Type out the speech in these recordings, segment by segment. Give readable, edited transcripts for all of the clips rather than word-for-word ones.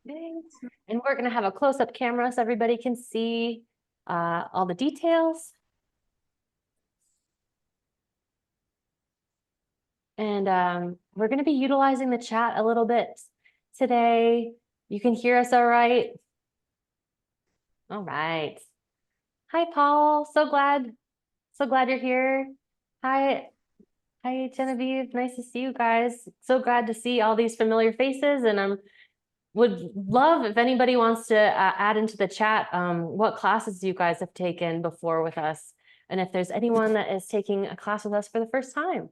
Thanks. And we're going to have a close-up camera so everybody can see all the details. And we're going to be utilizing the chat a little bit today. You can hear us all right? All right. Hi, Paul. So glad you're here. Hi, Genevieve. Nice to see you guys. So glad to see all these familiar faces, and I would love if anybody wants to add into the chat what classes you guys have taken before with us, and if there's anyone that is taking a class with us for the first time.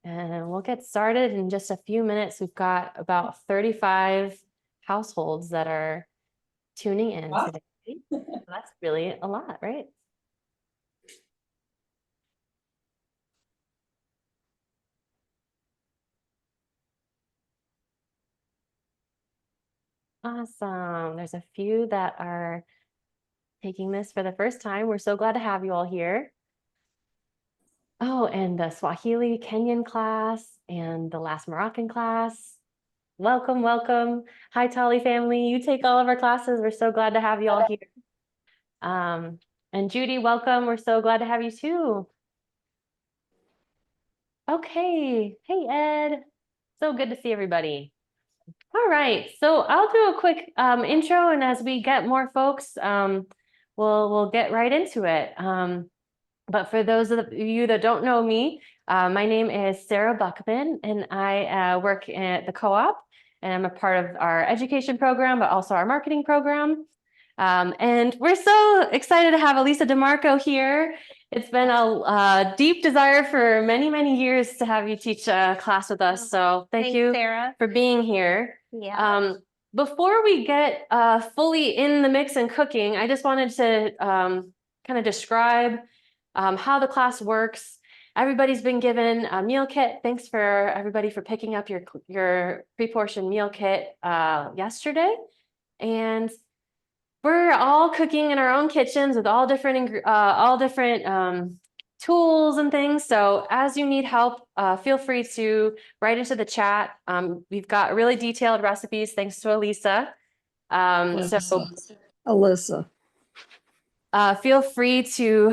And we'll get started in just a few minutes. We've got about 35 households that are tuning in today. That's really a lot, right? Awesome. There's a few that are taking this for the first time. We're so glad to have you all here. Oh, and the Swahili Kenyan class and the last Moroccan class. Welcome, welcome. Hi, Tali family. You take all of our classes. We're so glad to have you all here. And Judy, welcome. We're so glad to have you too. Okay. Hey, Ed. So good to see everybody. All right. So I'll do a quick intro, and as we get more folks, we'll get right into it. But for those of you that don't know me, my name is Sarah Buckman, and I work at the co-op, and I'm a part of our education program, but also our marketing program. And we're so excited to have Alisa DeMarco here. It's been a deep desire for many, many years to have you teach a class with us. So thanks, you, Sarah, for being here. Yeah. Before we get fully in the mix and cooking, I just wanted to kind of describe how the class works. Everybody's been given a meal kit. Thanks for everybody for picking up your pre-portioned meal kit yesterday. And we're all cooking in our own kitchens with all different tools and things. So as you need help, feel free to write into the chat. We've got really detailed recipes thanks to Alisa. Alyssa. Feel free to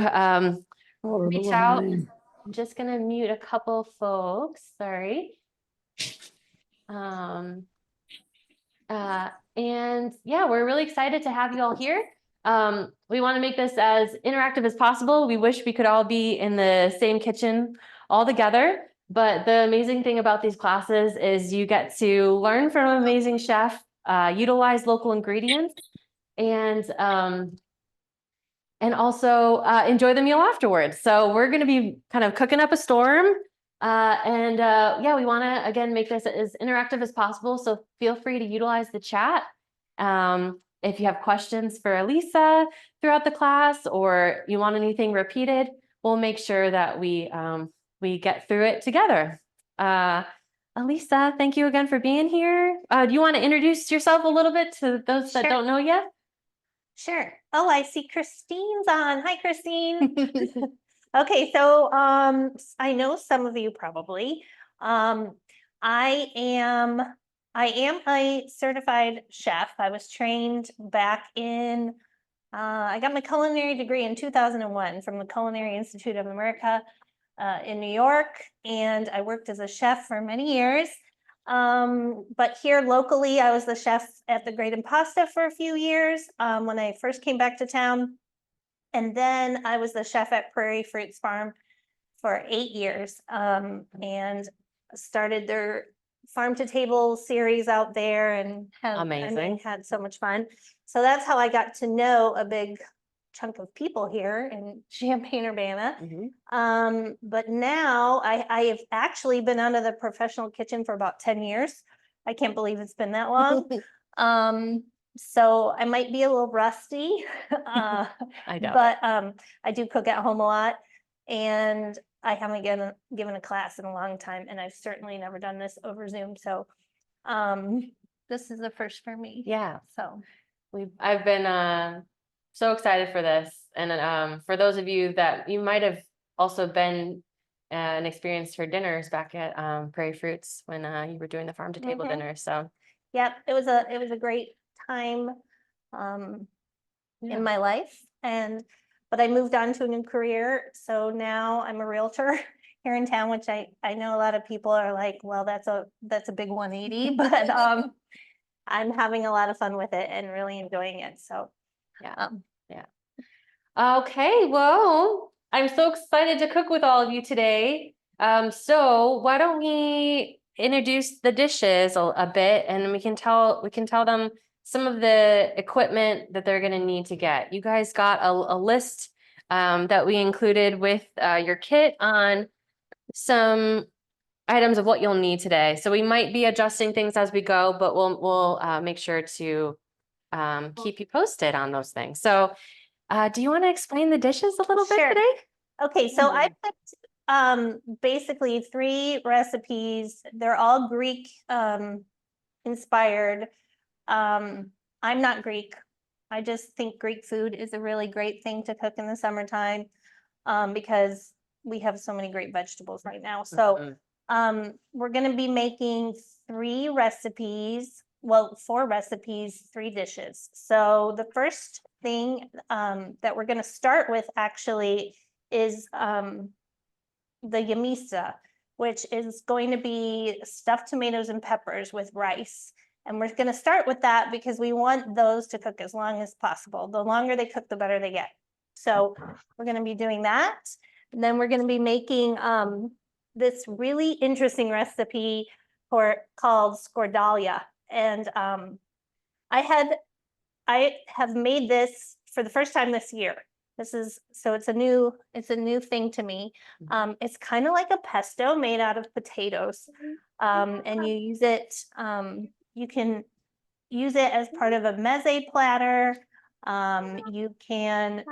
reach out. Name. I'm just gonna mute a couple folks. Sorry. And yeah, we're really excited to have you all here. We want to make this as interactive as possible. We wish we could all be in the same kitchen all together, but the amazing thing about these classes is you get to learn from an amazing chef, utilize local ingredients, and also enjoy the meal afterwards. So we're going to be kind of cooking up a storm. Yeah, we want to, again, make this as interactive as possible. So feel free to utilize the chat. If you have questions for Alisa throughout the class, or you want anything repeated, we'll make sure that we get through it together. Alisa, thank you again for being here. Do you want to introduce yourself a little bit to those that don't know yet? Sure. Oh, I see Christine's on. Hi, Christine. Okay, so I know some of you probably. I am a certified chef. I was trained back in, I got my culinary degree in 2001 from the Culinary Institute of America in New York, and I worked as a chef for many years. But here locally, I was the chef at the Great Impasta for a few years when I first came back to town. And then I was the chef at Prairie Fruits Farm for 8 years and started their farm to table series out there and had so much fun. So that's how I got to know a big chunk of people here in Champaign-Urbana. But now I have actually been out of the professional kitchen for about 10 years. I can't believe it's been that long. So I might be a little rusty, I doubt but I do cook at home a lot, and I haven't given a class in a long time, and I've certainly never done this over Zoom. So this is the first for me. Yeah. So I've been so excited for this, and for those of you that you might have also been an experience for dinners back at Prairie Fruits when you were doing the farm to table dinner. So yep, it was a great time in my life. But I moved on to a new career. So now I'm a realtor here in town, which I know a lot of people are like, well, that's a big 180, but I'm having a lot of fun with it and really enjoying it. So yeah. Okay, well, I'm so excited to cook with all of you today. So why don't we introduce the dishes a bit, and we can tell them some of the equipment that they're going to need to get. You guys got a list that we included with your kit on some items of what you'll need today. So we might be adjusting things as we go, but we'll make sure to keep you posted on those things. So do you want to explain the dishes a little bit today? Okay, so I picked basically 3 recipes. They're all Greek inspired. I'm not Greek. I just think Greek food is a really great thing to cook in the summertime because we have so many great vegetables right now. So we're going to be making 3 recipes. Well, 4 recipes, 3 dishes. So the first thing that we're going to start with actually is the Yemista, which is going to be stuffed tomatoes and peppers with rice. And we're going to start with that because we want those to cook as long as possible. The longer they cook, the better they get. So we're going to be doing that. And then we're going to be making this really interesting recipe called Skordalia. And I have made this for the first time this year. It's a new thing to me. It's kind of like a pesto made out of potatoes. And you use it, you can use it as part of a meze platter. You can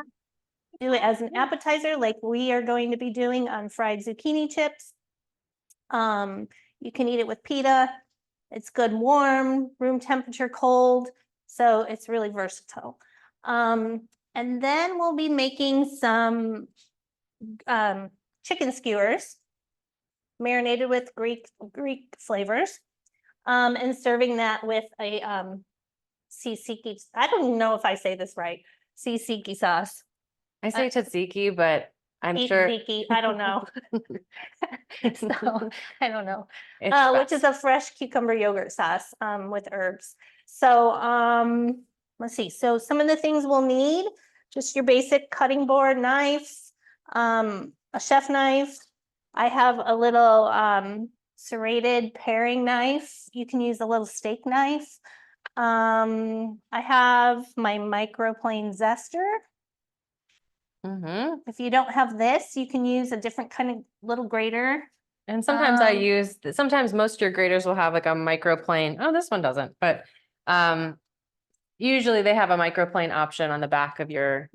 do it as an appetizer like we are going to be doing on fried zucchini chips. You can eat it with pita. It's good warm, room temperature cold, so it's really versatile. And then we'll be making some chicken skewers marinated with Greek flavors, and serving that with a tzatziki. I don't even know if I say this right. Tzatziki sauce. I say tzatziki, but I'm sure. Tzatziki, I don't know. So, I don't know. It's Which is a fresh cucumber yogurt sauce with herbs. So let's see. So some of the things we'll need, just your basic cutting board knife, a chef knife. I have a little serrated paring knife. You can use a little steak knife. I have my microplane zester. If you don't have this, you can use a different kind of little grater. And sometimes sometimes most of your graters will have like a microplane. Oh, this one doesn't, but usually they have a microplane option on the back of your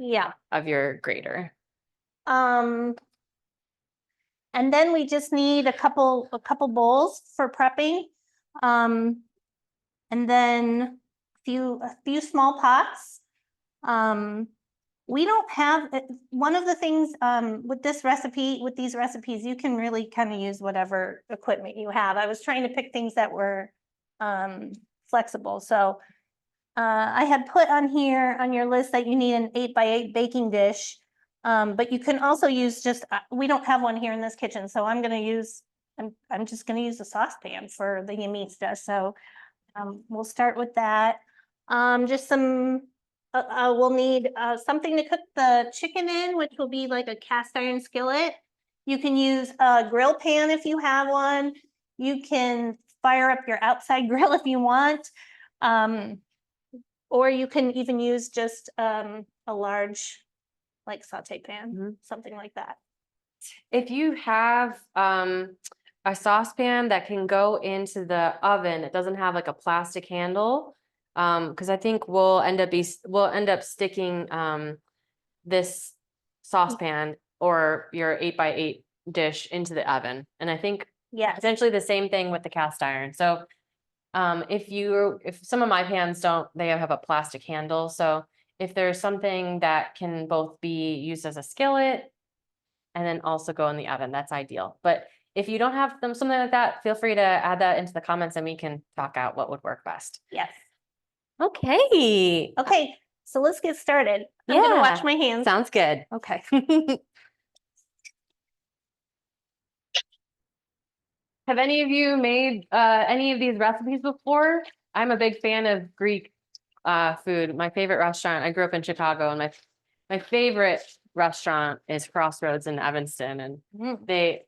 grater. And then we just need a couple bowls for prepping. And then a few small pots. We don't have one of the things with these recipes, you can really kind of use whatever equipment you have. I was trying to pick things that were flexible. So I had put on here on your list that you need an 8x8 baking dish. But you can also use we don't have one here in this kitchen. So I'm just going to use a saucepan for the Yemista. So we'll start with that. Just we'll need something to cook the chicken in, which will be like a cast iron skillet. You can use a grill pan if you have one. You can fire up your outside grill if you want. Or you can even use just a large like saute pan, something like that. If you have a saucepan that can go into the oven, it doesn't have like a plastic handle, because I think we'll end up sticking this saucepan or your 8x8 dish into the oven, and I think essentially the same thing with the cast iron. So if some of my pans don't, they have a plastic handle. So if there's something that can both be used as a skillet and then also go in the oven, that's ideal. But if you don't have something like that, feel free to add that into the comments and we can talk out what would work best. Yes. Okay. Okay, so let's get started. I'm gonna wash my hands. Sounds good. Okay. Have any of you made any of these recipes before? I'm a big fan of Greek food. My favorite restaurant, I grew up in Chicago, and my favorite restaurant is Crossroads in Evanston, and they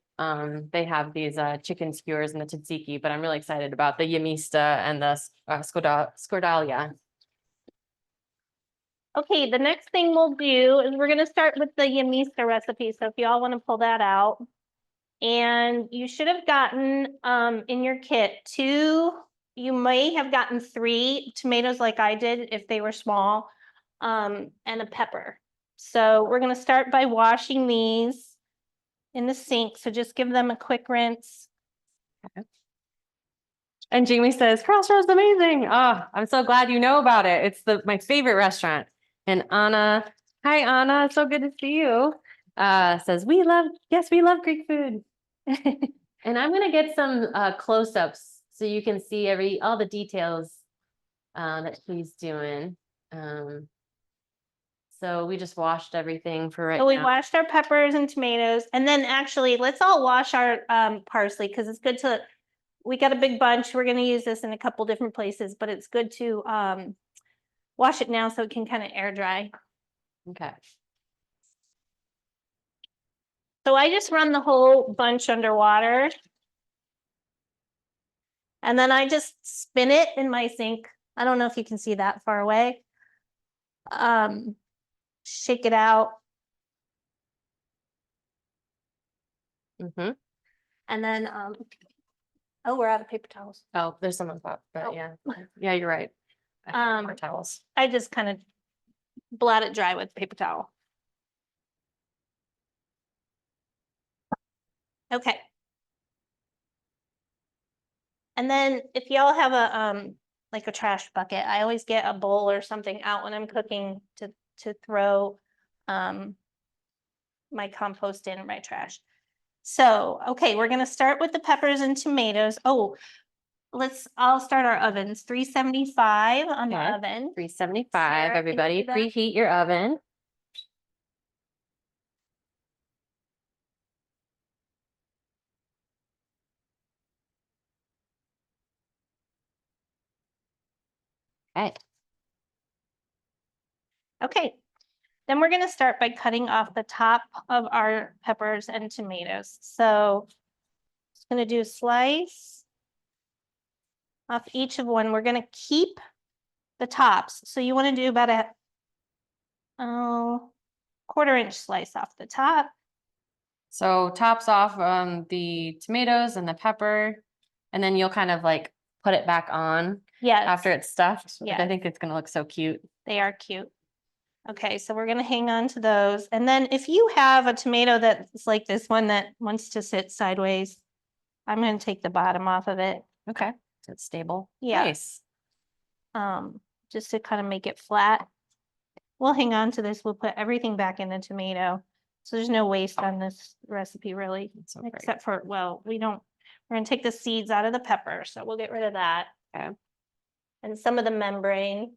have these chicken skewers and the tzatziki, but I'm really excited about the Yemista and the Skordalia. Okay, the next thing we'll do is we're gonna start with the Yemista recipe. So if you all want to pull that out. And you should have gotten in your kit you may have gotten 3 tomatoes like I did if they were small, and a pepper. So we're gonna start by washing these in the sink. So just give them a quick rinse. Okay. And Jamie says, Crossroads amazing. Oh, I'm so glad you know about it. It's my favorite restaurant. And Anna, hi Anna, so good to see you. Says we love Greek food. And I'm gonna get some close-ups so you can see all the details that she's doing. So we just washed everything for right now. So we washed our peppers and tomatoes, and then actually let's all wash our parsley because it's good to. We got a big bunch. We're gonna use this in a couple different places, but it's good to wash it now so it can kind of air dry. Okay. So I just run the whole bunch underwater. And then I just spin it in my sink. I don't know if you can see that far away. Shake it out. Mm-hmm. And then, oh, we're out of paper towels. Oh, there's some on top, but Oh. yeah. Yeah, you're right. More towels. I just kind of blot it dry with paper towel. Okay. And then if y'all have a like a trash bucket, I always get a bowl or something out when I'm cooking to throw my compost in or my trash. So, okay, we're gonna start with the peppers and tomatoes. Oh, I'll start our ovens, 375 on the Okay. oven. 375, Sarah, can you everybody. do that? Preheat your oven. Okay. Okay, then we're gonna start by cutting off the top of our peppers and tomatoes. So just gonna do a slice off each of one. We're gonna keep the tops. So you wanna do about a 1/4 inch slice off the top. So tops off the tomatoes and the pepper, and then you'll kind of like put it back on Yes, after it's stuffed. Which I Yes. think it's gonna look so cute. they are cute. Okay, so we're gonna hang on to those. And then if you have a tomato that's like this one that wants to sit sideways, I'm gonna take the bottom off of it. Okay, so it's stable. Yeah. Nice. Just to kind of make it flat. We'll hang on to this. We'll put everything back in the tomato. So there's no waste on this recipe really, So great. except for, well, we're gonna take the seeds out of the pepper, so we'll get rid of that. Okay. And some of the membrane.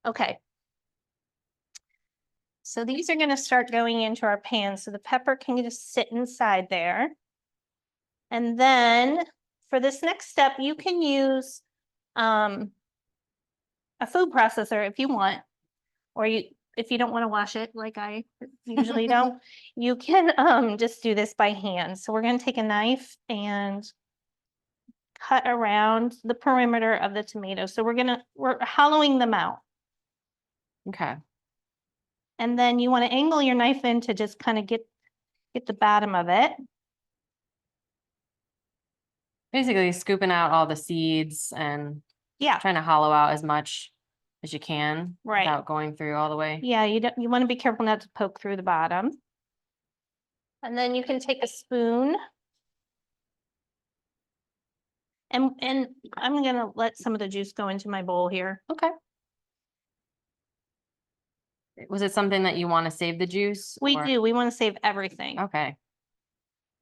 Okay. So these are gonna start going into our pan, so the pepper can just sit inside there. And then for this next step, you can use a food processor if you want, or if you don't want to wash it like I usually don't, you can just do this by hand. So we're gonna take a knife and cut around the perimeter of the tomato. So we're hollowing them out. Okay. And then you want to angle your knife in to just kind of get the bottom of it. Basically scooping out all the seeds and Yeah, trying to hollow out as much as you can Right. without going through all the way. yeah, you want to be careful not to poke through the bottom. And then you can take a spoon. And I'm gonna let some of the juice go into my bowl here. Okay. Was it something that you want to save the juice? We or- do, we want to save everything. Okay.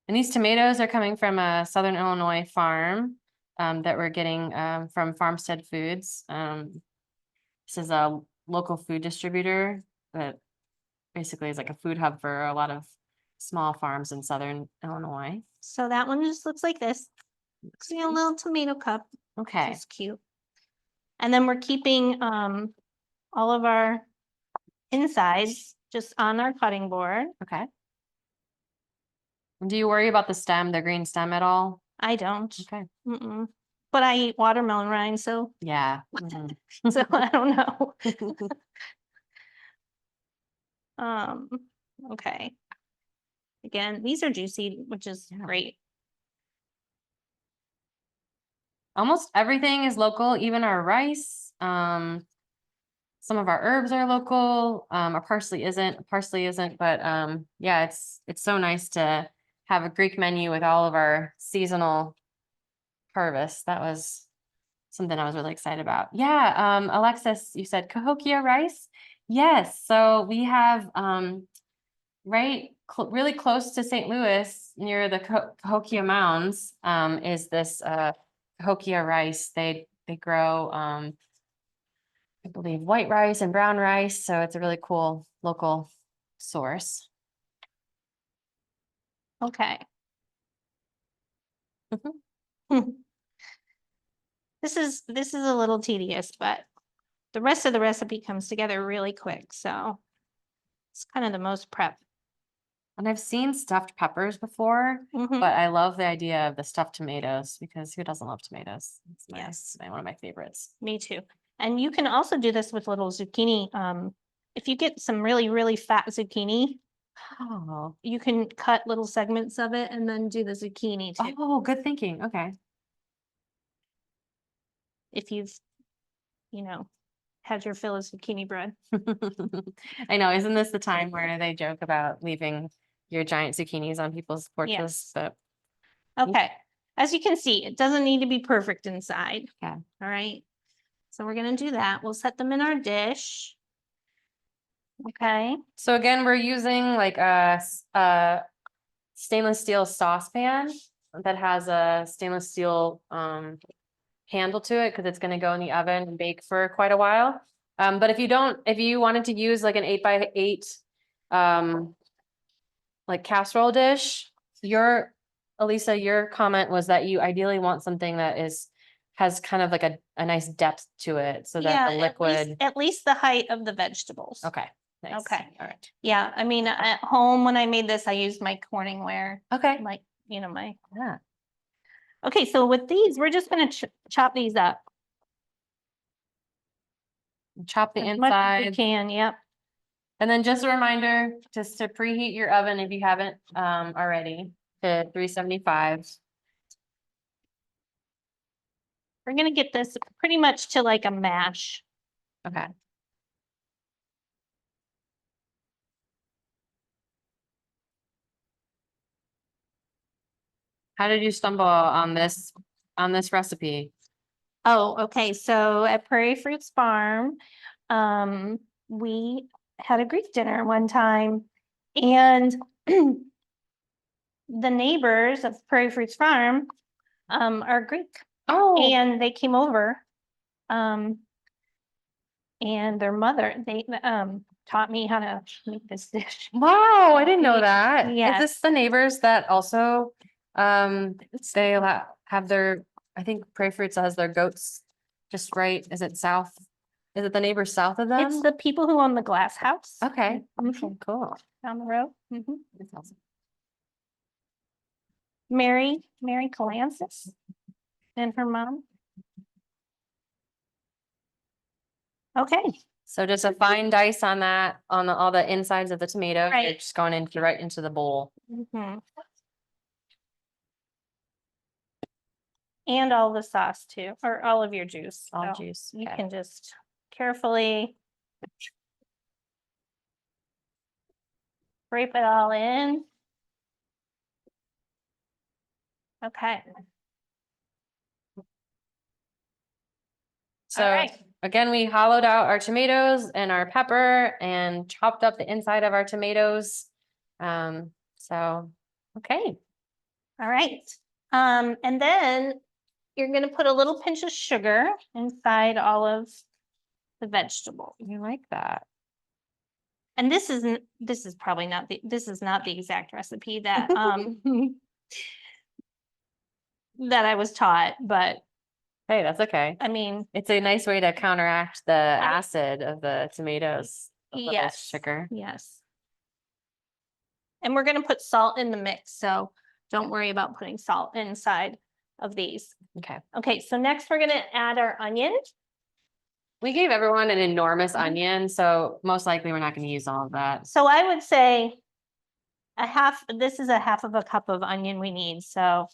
And these tomatoes are coming from a Southern Illinois farm. that we're getting from Farmstead Foods. This is a local food distributor that basically is like a food hub for a lot of small farms in southern Illinois. So that one just looks like this. See a little tomato cup. Okay. It's cute. And then we're keeping all of our insides just on our cutting board. Okay. And do you worry about the stem, the green stem at all? I don't. Okay. Mm-mm. But I eat watermelon rind, so Yeah. so I don't know. Okay. Again, these are juicy, which is great. Almost everything is local, even our rice. Some of our herbs are local. Our parsley isn't, but yeah, it's so nice to have a Greek menu with all of our seasonal harvests. That was something I was really excited about. Yeah, Alexis, you said Cahokia rice? Yes, so we have really close to St. Louis, near the Cahokia Mounds, is this Cahokia rice. They grow I believe white rice and brown rice, so it's a really cool local source. Okay. This is a little tedious, but the rest of the recipe comes together really quick, so it's kind of the most prep. And I've seen stuffed peppers before, Mhm. but I love the idea of the stuffed tomatoes because who doesn't love tomatoes? It's Yes. one of my favorites. Me too. And you can also do this with little zucchini. If you get some really fat zucchini, Oh, you can cut little segments of it and then do the zucchini too. oh, good thinking. Okay. If you've, had your fill of zucchini bread. I know, isn't this the time where they joke about leaving your giant zucchinis on people's porches? Yes. But Okay. As you can see, it doesn't need to be perfect inside. yeah. All right. So we're going to do that. We'll set them in our dish. Okay. So again, we're using like a stainless steel saucepan that has a stainless steel handle to it because it's going to go in the oven and bake for quite a while. But if you wanted to use like an 8x8 like casserole dish, Alisa, your comment was that you ideally want something that has kind of like a nice depth to it so that the liquid. At least the height of the vegetables. Okay. Nice. Okay. All right. Yeah. I mean, at home when I made this, I used my Corningware. Okay. Like, my. Yeah. Okay. So with these, we're just going to chop these up. Chop the As much as we inside. can. Yep. And then just a reminder, just to preheat your oven if you haven't already to 375. We're going to get this pretty much to like a mash. Okay. How did you stumble on this recipe? Oh, okay. So at Prairie Fruits Farm, we had a Greek dinner one time, and the neighbors of Prairie Fruits Farm are Greek. Oh, And they came over. And their mother, they taught me how to make this dish. wow, I didn't know that. Yes. Is this the neighbors that also they have their, I think Prairie Fruits has their goats just right, is it south? Is it the neighbors south of them? It's the people who own the glass house. Okay. Mhm. Okay, cool. Down the road. That's awesome. Mary Calansis and her mom. Okay. So just a fine dice on that, on all the insides of the tomato. Right. They're just going into right into the bowl. And all the sauce too, or all of your juice. All So juice. You Okay. can just carefully scrape it all in. Okay. So right. again, we hollowed out our tomatoes and our pepper and chopped up the inside of our tomatoes. So, okay. All right. And then you're gonna put a little pinch of sugar inside all of the vegetables. I like that. And this is probably not this is not the exact recipe that that I was taught, but Hey, that's okay. I mean, It's a nice way to counteract the acid of the tomatoes. A little yes, sugar. yes. And we're gonna put salt in the mix, so don't worry about putting salt inside of these. Okay. Okay, so next we're gonna add our onion. We gave everyone an enormous Mhm. onion, so most likely we're not going to use all of that. So I would say this is a half of a cup of onion we need, so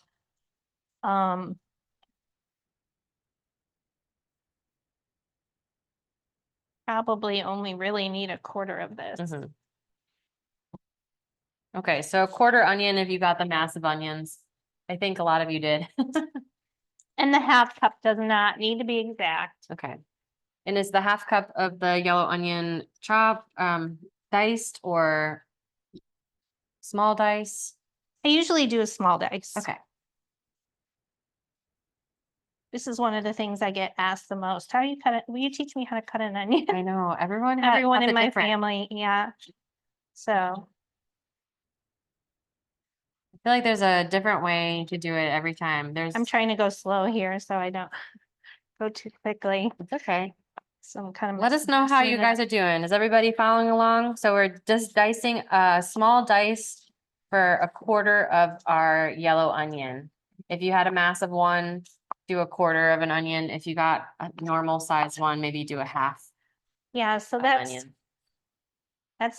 probably only really need a quarter of this. Mhm. Okay, so a quarter onion if you got the massive onions. I think a lot of you did. And the half cup does not need to be exact. Okay. And is the half cup of the yellow onion chopped, diced or small dice? I usually do a small dice. Okay. This is one of the things I get asked the most. How do you cut it? Will you teach me how to cut an onion? I know everyone Everyone has in a my different. family, yeah. So I feel like there's a different way to do it every time. I'm trying to go slow here so I don't go too quickly. It's okay. So I'm kind of Let us know how you guys are doing. Is everybody following along? So we're just dicing a small dice for a quarter of our yellow onion. If you had a massive one, do a quarter of an onion. If you got a normal size one, maybe do a half Yeah, so of that's onion.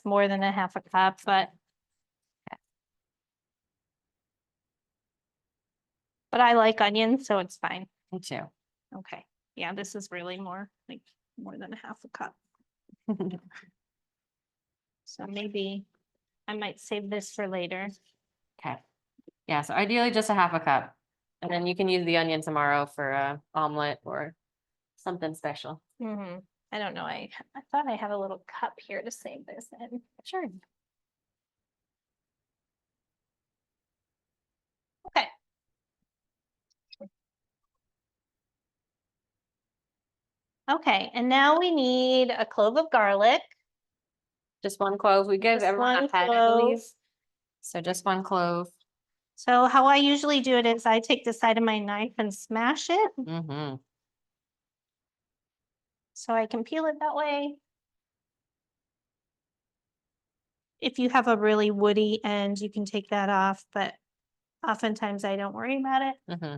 more than a half a cup, but I like onions, so it's fine. Me too. Okay. Yeah, this is really more than a half a cup. So maybe I might save this for later. Okay. Yeah, so ideally just a half a cup. And then you can use the onion tomorrow for a omelet or something special. I don't know. I thought I had a little cup here to save this in. Sure. Okay. Okay, and now we need a clove of garlic. Just one clove. We give Just everyone one a head, I clove. believe. So just one clove. So how I usually do it is I take the side of my knife and smash it. Mm-hmm. So I can peel it that way. If you have a really woody end, you can take that off, but oftentimes I don't worry about it. Mm-hmm.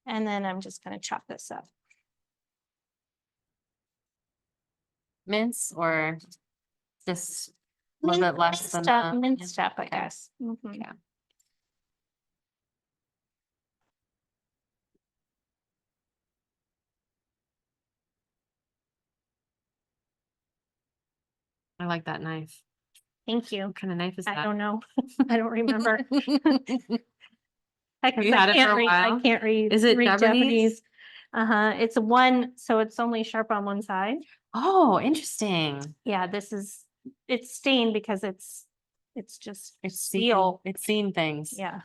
And then I'm just going to chop this up. Mince or just a little bit less than the minced up, I okay. guess. Yeah. I like that knife. Thank you. What kind of knife is that? I don't know. I don't remember. Have you had it for a while? I can't read. Is it read Japanese? It's one, so it's only sharp on one side. Oh, interesting. Yeah, it's stained because it's just steel. It's seen things. Yeah.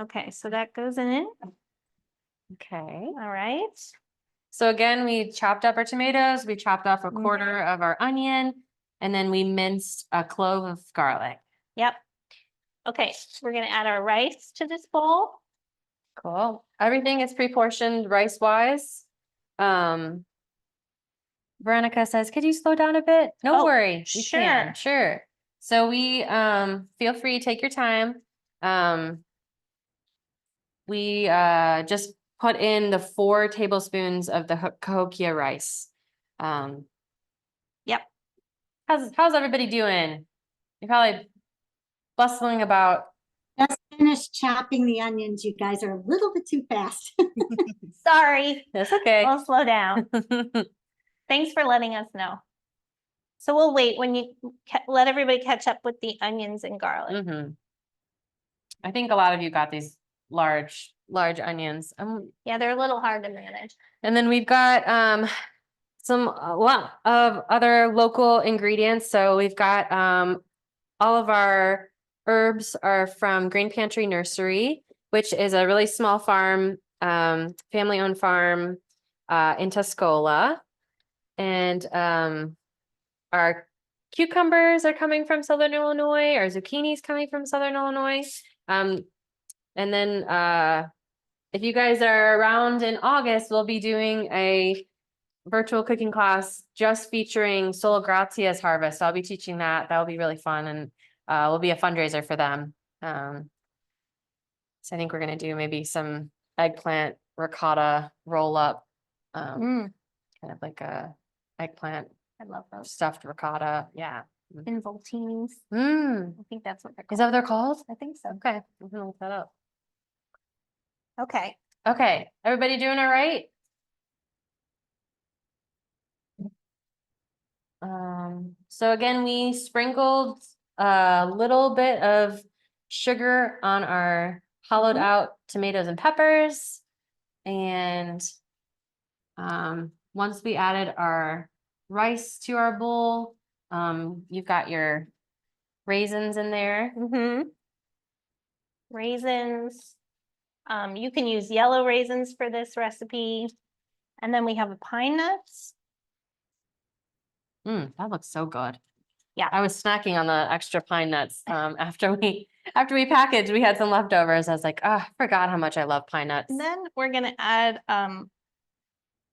Okay, so that goes in. Okay. All right. So again, we chopped up our tomatoes, we chopped off a quarter of our onion, and then we minced a clove of garlic. Yep. Okay, we're gonna add our rice to this bowl. Cool. Everything is pre-portioned rice-wise. Veronica says, could you slow down a bit? No worry. We can. Sure. So we feel free, take your time. We just put in the 4 tablespoons of the cahokia rice. Yep. How's everybody doing? You're probably bustling about. Just finished chopping the onions. You guys are a little bit too fast. Sorry. That's okay. We'll slow down. Thanks for letting us know. So we'll wait when you let everybody catch up with the onions and garlic. I think a lot of you got these large onions. Yeah, they're a little hard to manage. And then we've got a lot of other local ingredients. So we've got all of our herbs are from Green Pantry Nursery, which is a really small farm, family-owned farm in Tuscola. And our cucumbers are coming from Southern Illinois, our zucchini's coming from Southern Illinois. And then if you guys are around in August, we'll be doing a virtual cooking class just featuring Solo Grazia's harvest. So I'll be teaching that. That'll be really fun, and will be a fundraiser for them. So I think we're gonna do maybe some eggplant ricotta roll up, kind of like a eggplant I love those. stuffed ricotta. Yeah. Involtinis. Mm. I think that's what they're Is called. that what they're called? I think so. Okay, I'm gonna look that up. Okay. Okay, everybody doing all right? So again, we sprinkled a little bit of sugar on our hollowed out tomatoes and peppers. And once we added our rice to our bowl, you've got your raisins in there. Raisins. You can use yellow raisins for this recipe. And then we have the pine nuts. That looks so good. Yeah. I was snacking on the extra pine nuts after we packaged, we had some leftovers. I was like, oh, I forgot how much I love pine nuts. And then we're gonna add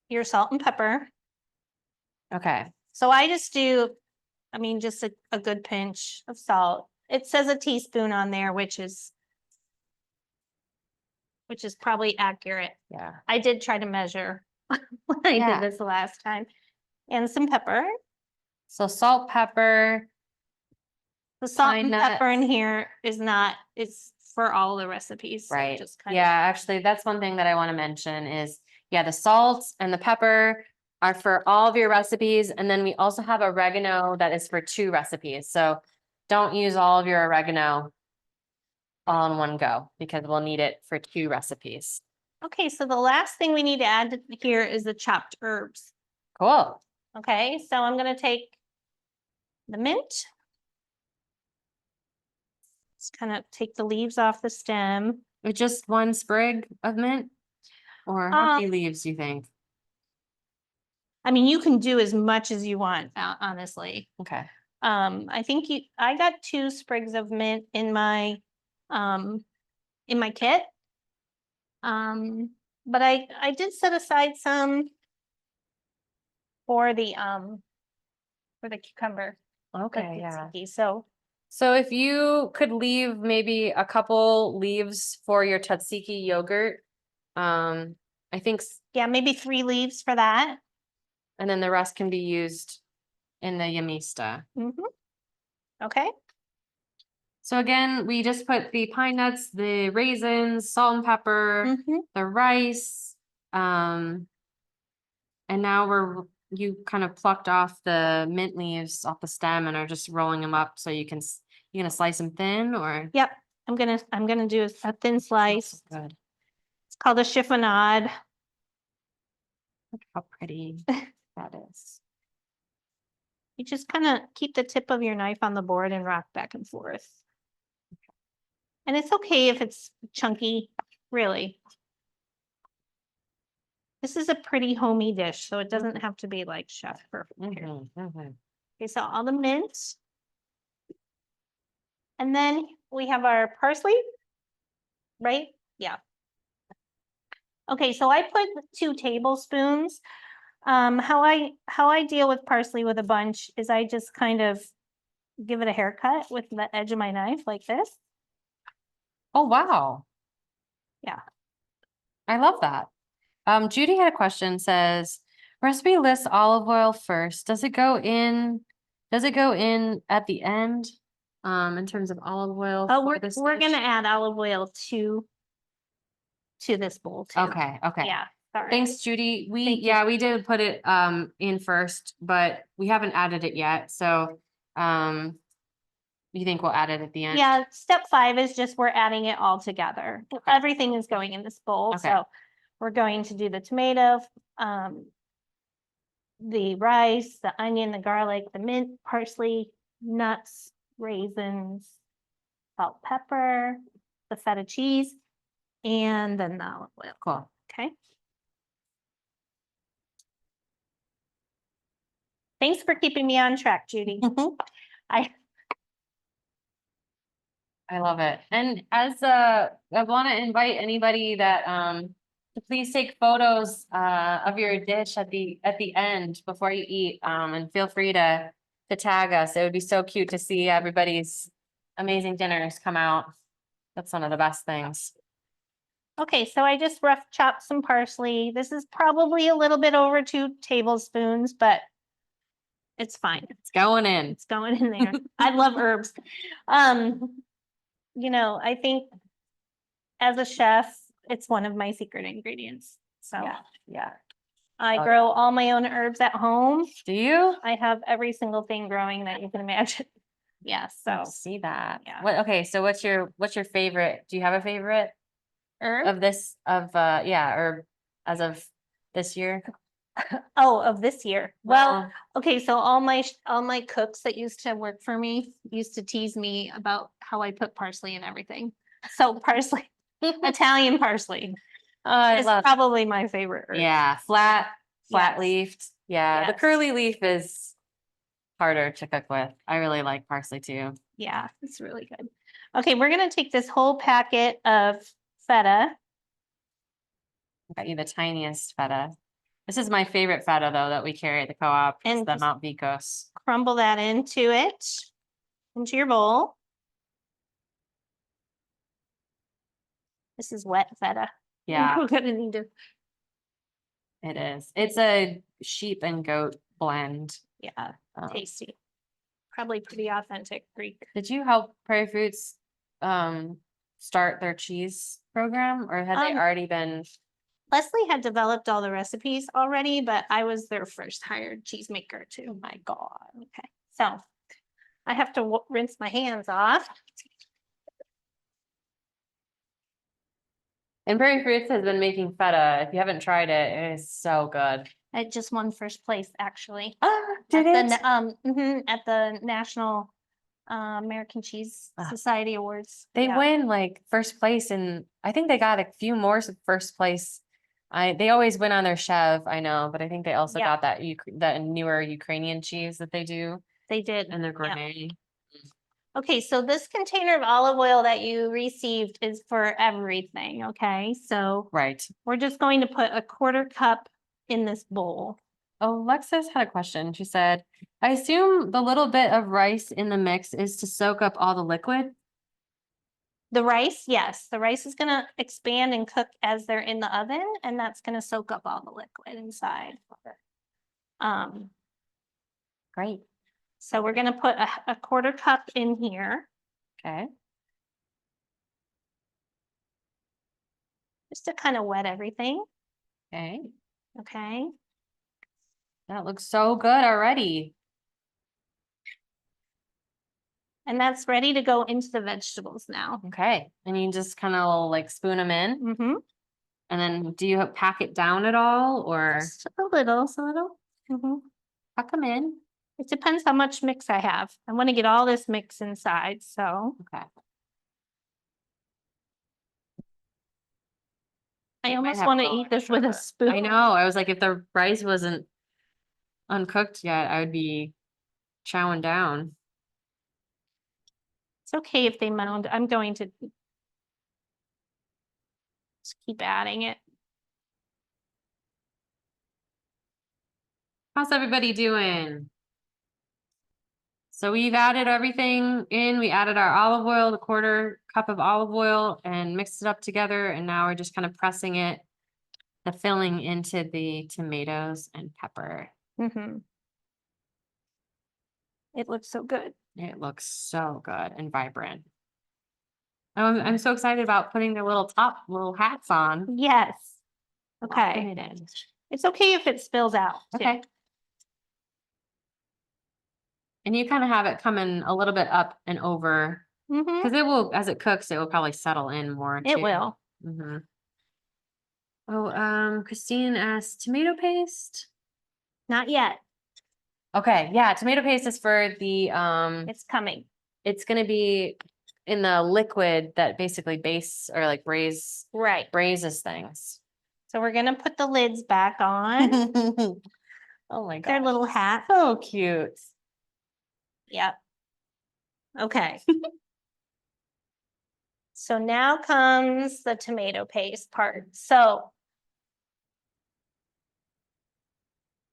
your salt and pepper. Okay. So I just do, I mean, just a good pinch of salt. It says a teaspoon on there, which is probably accurate. Yeah. I did try to measure when I Yeah. did this the last time. And some pepper. So salt, pepper. The salt Pine and pepper in nuts. here is not, it's for all the recipes. so Right. Just kind Yeah, actually, that's one thing that I want to mention is, yeah, the salt and the pepper are for all of your recipes. And then we also have oregano that is for 2 recipes. So don't use all of your oregano all in one go because we'll need it for 2 recipes. Okay, so the last thing we need to add here is the chopped herbs. Cool. Okay, so I'm gonna take the mint. Just kind of take the leaves off the stem. With just 1 sprig of mint? Or how many leaves do you think? I mean, you can do as much as you want, honestly. Okay. I think I got 2 sprigs of mint in my kit. But I did set aside some for the cucumber. Okay, yeah. tzatziki. So if you could leave maybe a couple leaves for your tzatziki yogurt, I think, Yeah, maybe 3 leaves for that. and then the rest can be used in the Yemista. Okay. So again, we just put the pine nuts, the raisins, salt and pepper, the rice, and now you kind of plucked off the mint leaves off the stem and are just rolling them up so you're gonna slice them thin or? Yep. I'm gonna do a thin slice. Good. It's called a chiffonade. Look how pretty that is. You just kind of keep the tip of your knife on the board and rock back and forth. And it's okay if it's chunky, really. This is a pretty homey dish, so it doesn't have to be like chef perfect here. Okay, so all the mint. And then we have our parsley, right? Yeah. Okay, so I put 2 tablespoons. How I deal with parsley with a bunch is I just kind of give it a haircut with the edge of my knife like this. Oh, wow. Yeah. I love that. Judy had a question, says, recipe lists olive oil first. Does it go in at the end? In terms of olive oil? Oh, for this we're dish? gonna add olive oil to this bowl too. Okay, okay. Yeah, sorry. Thanks, Judy. Thank you. We did put it in first, but we haven't added it yet. So you think we'll add it at the end? Yeah, step 5 is just we're adding it all together. Everything is going in this bowl. Okay. So we're going to do the tomato, the rice, the onion, the garlic, the mint, parsley, nuts, raisins, salt, pepper, the feta cheese. and then the olive oil. Cool. Okay. Thanks for keeping me on track, Judy. I love it. And as I want to invite anybody that to please take photos of your dish at the end before you eat. And feel free to tag us. It would be so cute to see everybody's amazing dinners come out. That's one of the best things. Okay, so I just rough chopped some parsley. This is probably a little bit over 2 tablespoons, but it's fine. It's going in. It's going in there. I love herbs. You know, I think as a chef, it's one of my secret ingredients. So Yeah. I Oh, grow all my own herbs at home. Do you? I have every single thing growing that you can imagine. Yeah, so See that. Yeah. What, okay, so what's your favorite? Do you have a favorite herb. of this herb as of this year? Oh, of this year. Well, okay, so all my cooks that used to work for me used to tease me about how I put parsley in everything. So parsley, Italian parsley I is love probably my favorite herb. Yeah, flat Yes. leafed. Yeah, the Yes. curly leaf is harder to cook with. I really like parsley too. Yeah, it's really good. Okay, we're gonna take this whole packet of feta. Got you the tiniest feta. This is my favorite feta though that we carry at the co-op. It's And the just- Mount Vicos. Crumble that into your bowl. This is wet feta. Yeah, We're gonna need to, it is. It's a sheep and goat blend. yeah, Um, tasty. Probably pretty authentic Greek. Did you help Prairie Fruits start their cheese program, or had they already been? Leslie had developed all the recipes already, but I was their first hired cheesemaker too. Oh my God. Okay, so I have to rinse my hands off. And Prairie Fruits has been making feta. If you haven't tried it, it is so good. I just won first place actually. Did at it? The, at the National American Cheese Society Awards. They Yeah. win like first place, and I think they got a few more first place. They always win on their chef, I know, but I think they also Yeah. got that newer Ukrainian cheese that they do They did. and their Yeah. gourmet. Okay, so this container of olive oil that you received is for everything, okay? So Right. we're just going to put a 1/4 cup in this bowl. Alexis had a question. She said, I assume the little bit of rice in the mix is to soak up all the liquid. The rice, yes, the rice is gonna expand and cook as they're in the oven, and that's gonna soak up all the liquid inside. Great. So we're gonna put a 1/4 cup in here, Okay. just to kind of wet everything, Okay. okay? That looks so good already. And that's ready to go into the vegetables now. Okay. And you just kind of like spoon them in. Mm-hmm. And then do you pack it down at all, or Just a little, so little. Mm-hmm. tuck them in? It depends how much mix I have. I want to get all this mix inside, so Okay. I might almost have want to to go eat this with a spoon. I know. I was like, if the rice wasn't uncooked yet, I would be chowing down. It's okay if they mound. I'm going to just keep adding it. How's everybody doing? So we've added everything in. We added our olive oil, the 1/4 cup of olive oil, and mixed it up together. And now we're just kind of pressing it, the filling into the tomatoes and pepper. Mm-hmm. It looks so good. It looks so good and vibrant. I'm so excited about putting their little hats on. Yes. Locking Okay. it in. It's okay if it spills out. too. Okay. And you kind of have it coming a little bit up and over, Mm-hmm. because it will, as it cooks, it will probably settle in more. It too. will. Mm-hmm. Oh, Christine asked tomato paste. Not yet. Okay, yeah, tomato paste is for the It's coming. it's gonna be in the liquid that basically or like Right. braises things. So we're gonna put the lids back on. Oh my Their god. little hats. So cute. Yep. Okay. So now comes the tomato paste part. So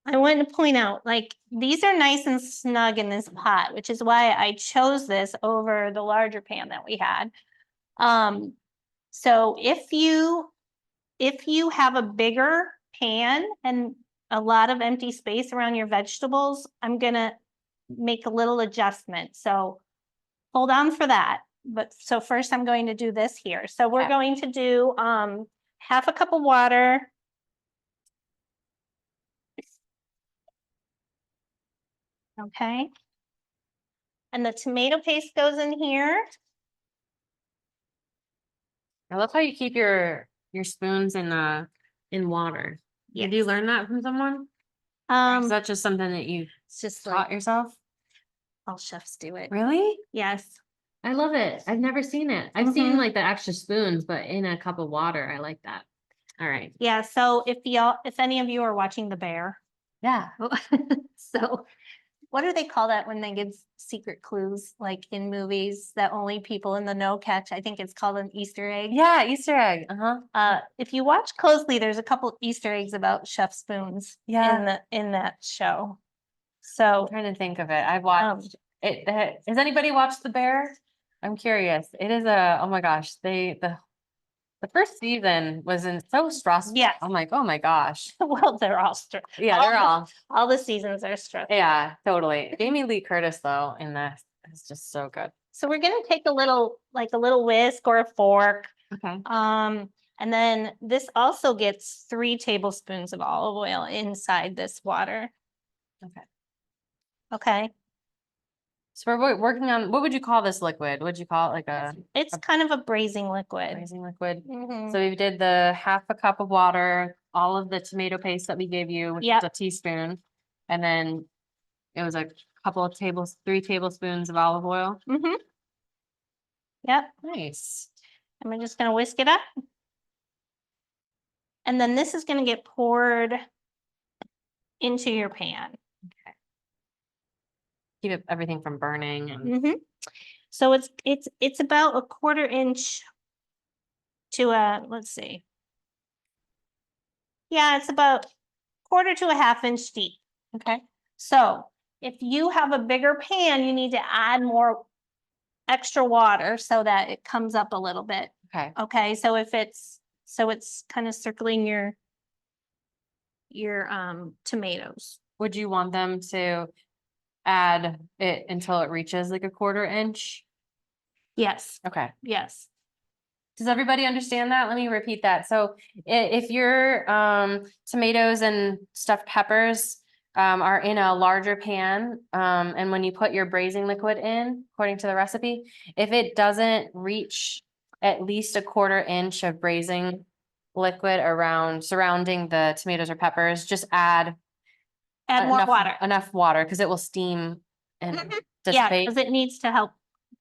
I want to point out, like, these are nice and snug in this pot, which is why I chose this over the larger pan that we had. So if you have a bigger pan and a lot of empty space around your vegetables, I'm gonna make a little adjustment. So hold on for that. But so first I'm going to do this here. So we're Okay. going to do half a cup of water. Okay. And the tomato paste goes in here. I love how you keep your spoons in water. Did you Yes. learn that from someone? Or is that just something that you It's just taught like yourself? all chefs do it. Really? Yes. I love it. I've never seen it. I've seen Mhm. like the extra spoons, but in a cup of water. I like that. All right. Yeah. So if any of you are watching The Bear, Yeah. so what do they call that when they give secret clues, like in movies that only people in the know catch? I think it's called an Easter egg. Yeah, Easter egg. Uh-huh. If you watch closely, there's a couple Easter eggs about chef spoons Yeah. in that show. I'm So trying to think of it. I've watched it. Has anybody watched The Bear? I'm curious. It is oh my gosh, the first season was so stressful. Yeah. I'm like, oh my gosh. well, they're all Yeah, they're all the seasons are stressful. yeah, totally. Jamie Lee Curtis though in this is just so good. So we're gonna take a little whisk or a fork. Okay. And then this also gets 3 tablespoons of olive oil inside this water. Okay. Okay. So we're working on, what would you call this liquid? Would you call it like It's kind of a braising liquid. braising liquid? Mhm. So we did the half a cup of water, all of the tomato paste that we gave you, which is a teaspoon, and then it was a couple of 3 tablespoons of olive oil. Mhm. Yep. Nice. And we're just gonna whisk it up. And then this is gonna get poured into your pan. Keep everything from burning and Mhm. So it's about a 1/4 inch to let's see. Yeah, it's about 1/4 to a 1/2 inch deep. okay. So if you have a bigger pan, you need to add more extra water so that it comes up a little bit. Okay. Okay, so it's kind of circling your tomatoes. Would you want them to add it until it reaches like a 1/4 inch? Yes, Okay. yes. Does everybody understand that? Let me repeat that. So if your tomatoes and stuffed peppers are in a larger pan, and when you put your braising liquid in, according to the recipe, if it doesn't reach at least a 1/4 inch of braising liquid surrounding the tomatoes or peppers, just add Add more water. enough water because it will steam and Yeah, dissipate. because it needs to help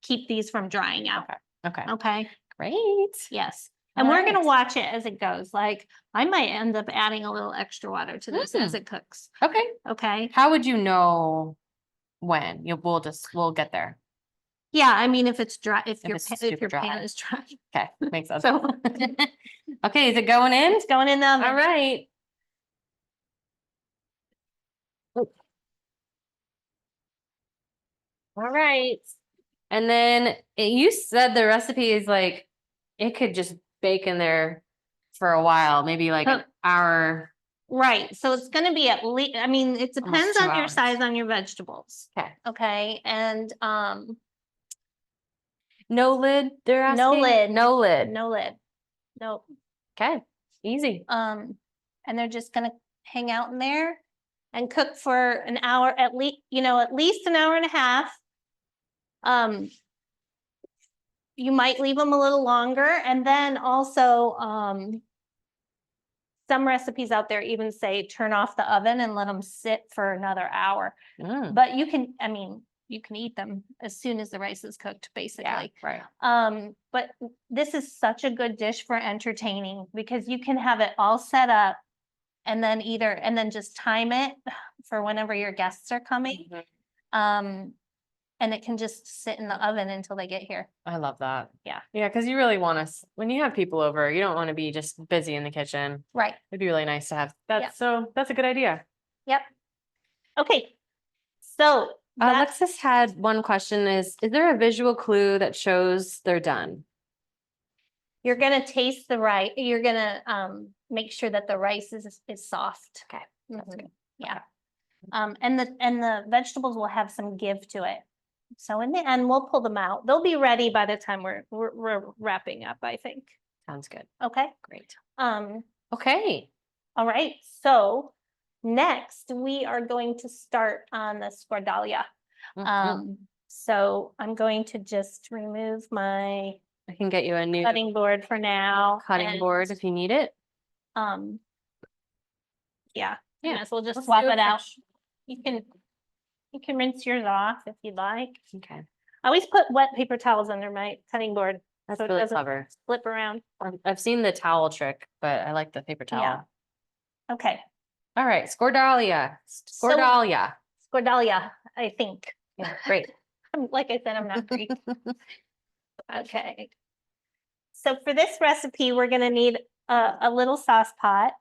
keep these from drying out. Okay. Okay, Great. yes. And All we're gonna right. watch it as it goes. Like, I might end up adding a little extra water to this as it cooks. Okay. Okay. How would you know when? We'll get there. Yeah, I mean, if it's dry, if it's your super pan dry. is dry. Okay, makes sense. So Okay, is it going in? it's going in the oven. All right. All right. And then you said the recipe is like, it could just bake in there for a while, maybe like an hour. Right, so it's gonna be at least, I mean, it depends 2 on your hours. size on your vegetables. Okay. Okay, and No lid, they're asking? no lid. No lid. No lid. Nope. Okay, easy. And they're just gonna hang out in there and cook for an hour, at least an hour and a half. You might leave them a little longer, and then also some recipes out there even say turn off the oven and let them sit for another hour. Mm. But you can, I mean, you can eat them as soon as the rice is cooked, Yeah, basically. right. But this is such a good dish for entertaining because you can have it all set up and then just time it for whenever your guests are coming. Mhm. And it can just sit in the oven until they get here. I love that. Yeah. Yeah, because you really want to, when you have people over, you don't want to be just busy in the kitchen. Right. It'd be really nice to have that. Yeah. So that's a good idea. Yep. Okay. So that's Alexis had one question is there a visual clue that shows they're done? you're gonna taste the rice. You're gonna make sure that the rice is soft. Okay, that's Mhm. good. Yeah. And the vegetables will have some give to it. So in the end, we'll pull them out. They'll be ready by the time we're wrapping up, I think. Sounds good. Okay. Great. Um, Okay. all right. So next we are going to start on the Skordalia. Mhm. So I'm going to just remove my I can get you a new cutting board for now. cutting and, board if you need it. Yeah, Yeah, might as well just let's swap do it out. fresh. You can rinse yours off if you'd like. Okay, I always put wet paper towels under my cutting board that's so it really doesn't clever. flip around. I've seen the towel trick, but I like the paper towel. Yeah. Okay, All right, Skordalia. So- Skordalia. Skordalia, I think. Yeah, great. Like I said, I'm not Greek. Okay. So for this recipe, we're gonna need a little sauce pot.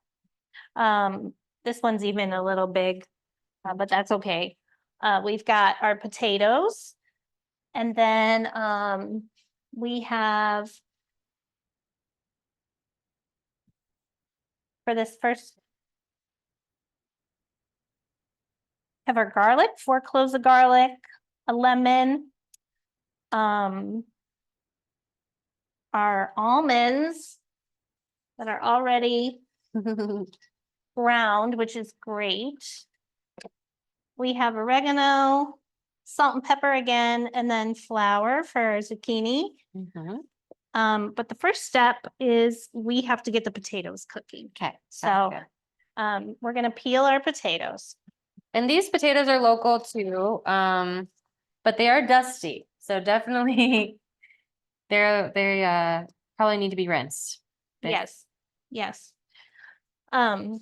This one's even a little big, but that's okay. We've got our potatoes. And then we have, for this first, have our garlic, 4 cloves of garlic, a lemon, our almonds that are already browned, which is great. We have oregano, salt and pepper again, and then flour for our zucchini. Mhm. But the first step is we have to get the potatoes cooking. Okay, So sounds good. we're gonna peel our potatoes. And these potatoes are local too, but they are dusty. So definitely they probably need to be rinsed. They- Yes, yes. I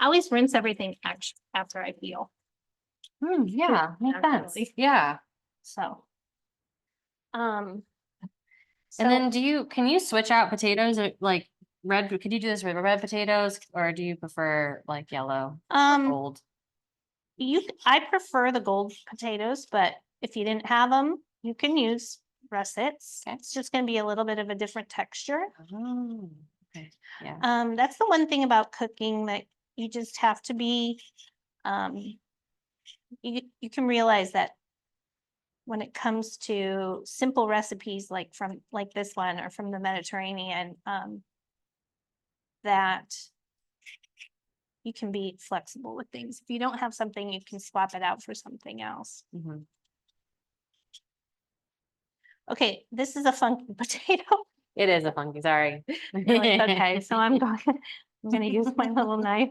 always rinse everything after I peel, Yeah, makes sense. Naturally. Yeah. so. And So, then can you switch out potatoes or like red, could you do this with red potatoes or do you prefer like yellow or gold? I prefer the gold potatoes, but if you didn't have them, you can use russets. Okay. It's just gonna be a little bit of a different texture. Oh, okay, yeah. That's the one thing about cooking that you just have to be, you can realize that when it comes to simple recipes like this one or from the Mediterranean, that you can be flexible with things. If you don't have something, you can swap it out for something else. Mhm. Okay, this is a funky potato. It is a funky, sorry. No, it's okay. So I'm gonna use my little knife.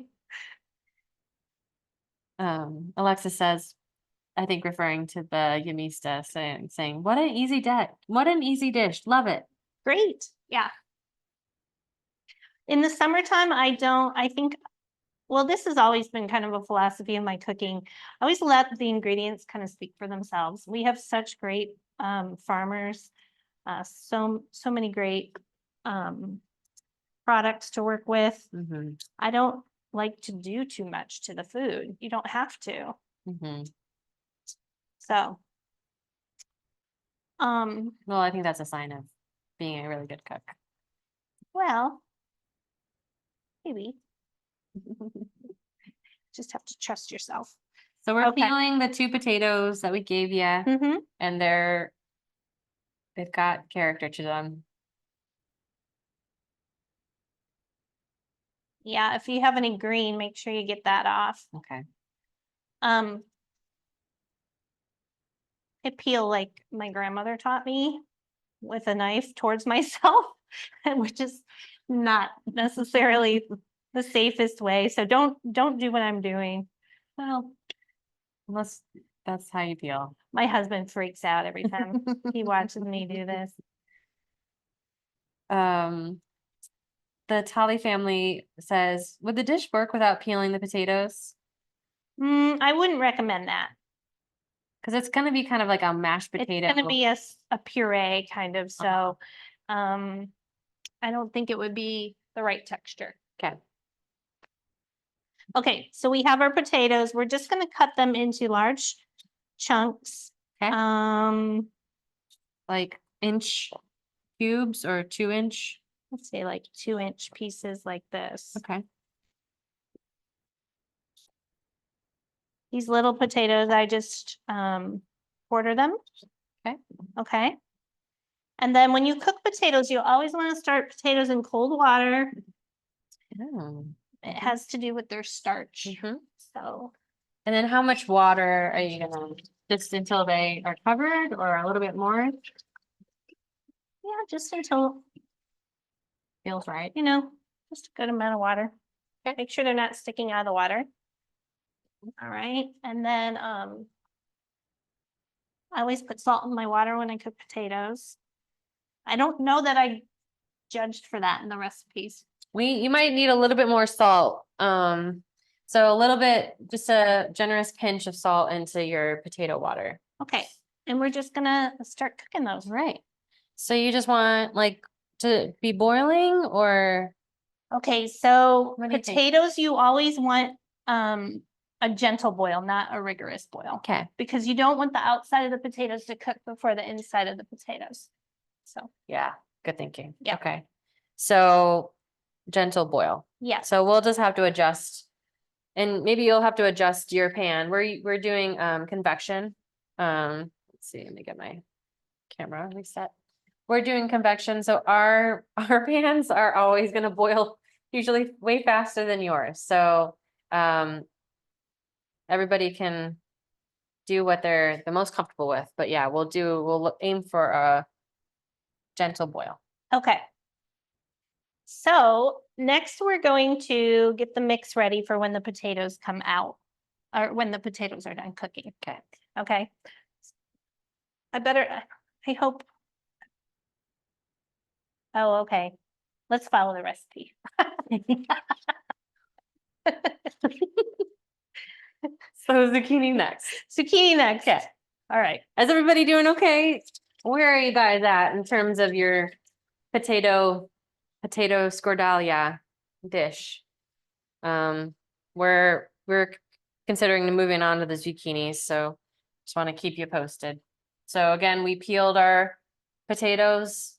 Alexis says, I think referring to the Yemista saying, what an easy dish. Love it. Great, yeah. In the summertime, I think, well, this has always been kind of a philosophy of my cooking. I always let the ingredients kind of speak for themselves. We have such great farmers, so many great products to work with. Mhm. I don't like to do too much to the food. You don't have to. Mhm. So, Well, I think that's a sign of being a really good cook. well, maybe just have to trust yourself. So we're Okay. peeling the 2 potatoes that we gave you, Mm-hmm. and they've got character to them. Yeah, if you have any green, make sure you get that off. Okay. I peel like my grandmother taught me with a knife towards myself, which is not necessarily the safest way. So don't do what I'm doing. Well, unless that's how you feel. My husband freaks out every time he watches me do this. The Tolly family says, would the dish work without peeling the potatoes? I wouldn't recommend that. Because it's gonna be kind of like a mashed It's potato. gonna be a puree kind of, so, I don't think it would be the right texture. Okay. Okay, so we have our potatoes. We're just gonna cut them into large chunks. Okay. Um, Like inch cubes or 2-inch. let's say like 2-inch pieces like this. Okay. These little potatoes, I just quarter them. Okay. Okay. And then when you cook potatoes, you always want to start potatoes in cold water. Oh. It has to do with their starch. Mhm. So And then how much water are you gonna, just until they are covered or a little bit more? yeah, just until, Feels right. you know, just a good amount of water. Okay. Make sure they're not sticking out of the water. All right. And then I always put salt in my water when I cook potatoes. I don't know that I judged for that in the recipes. You might need a little bit more salt. So a little bit, just a generous pinch of salt into your potato water. Okay. And we're just gonna start cooking those. Right. So you just want like to be boiling or? Okay, so What do you think? potatoes, you always want a gentle boil, not a rigorous boil. Okay. Because you don't want the outside of the potatoes to cook before the inside of the potatoes. So, Yeah, good thinking. Yeah. Okay. So gentle boil. yeah. So we'll just have to adjust. And maybe you'll have to adjust your pan. We're doing convection. Let's see, let me get my camera reset. We're doing convection, so our pans are always gonna boil usually way faster than yours. So everybody can do what they're the most comfortable with. But yeah, we'll aim for a gentle boil. Okay. So next we're going to get the mix ready for when the potatoes come out, or when the potatoes are done cooking. Okay. Okay. I hope. Oh, okay. Let's follow the recipe. So zucchini next. Zucchini next. Okay. All right. Is everybody doing okay? Where are you guys at in terms of your potato Skordalia dish? We're considering moving on to the zucchinis, so just want to keep you posted. So again, we peeled our potatoes,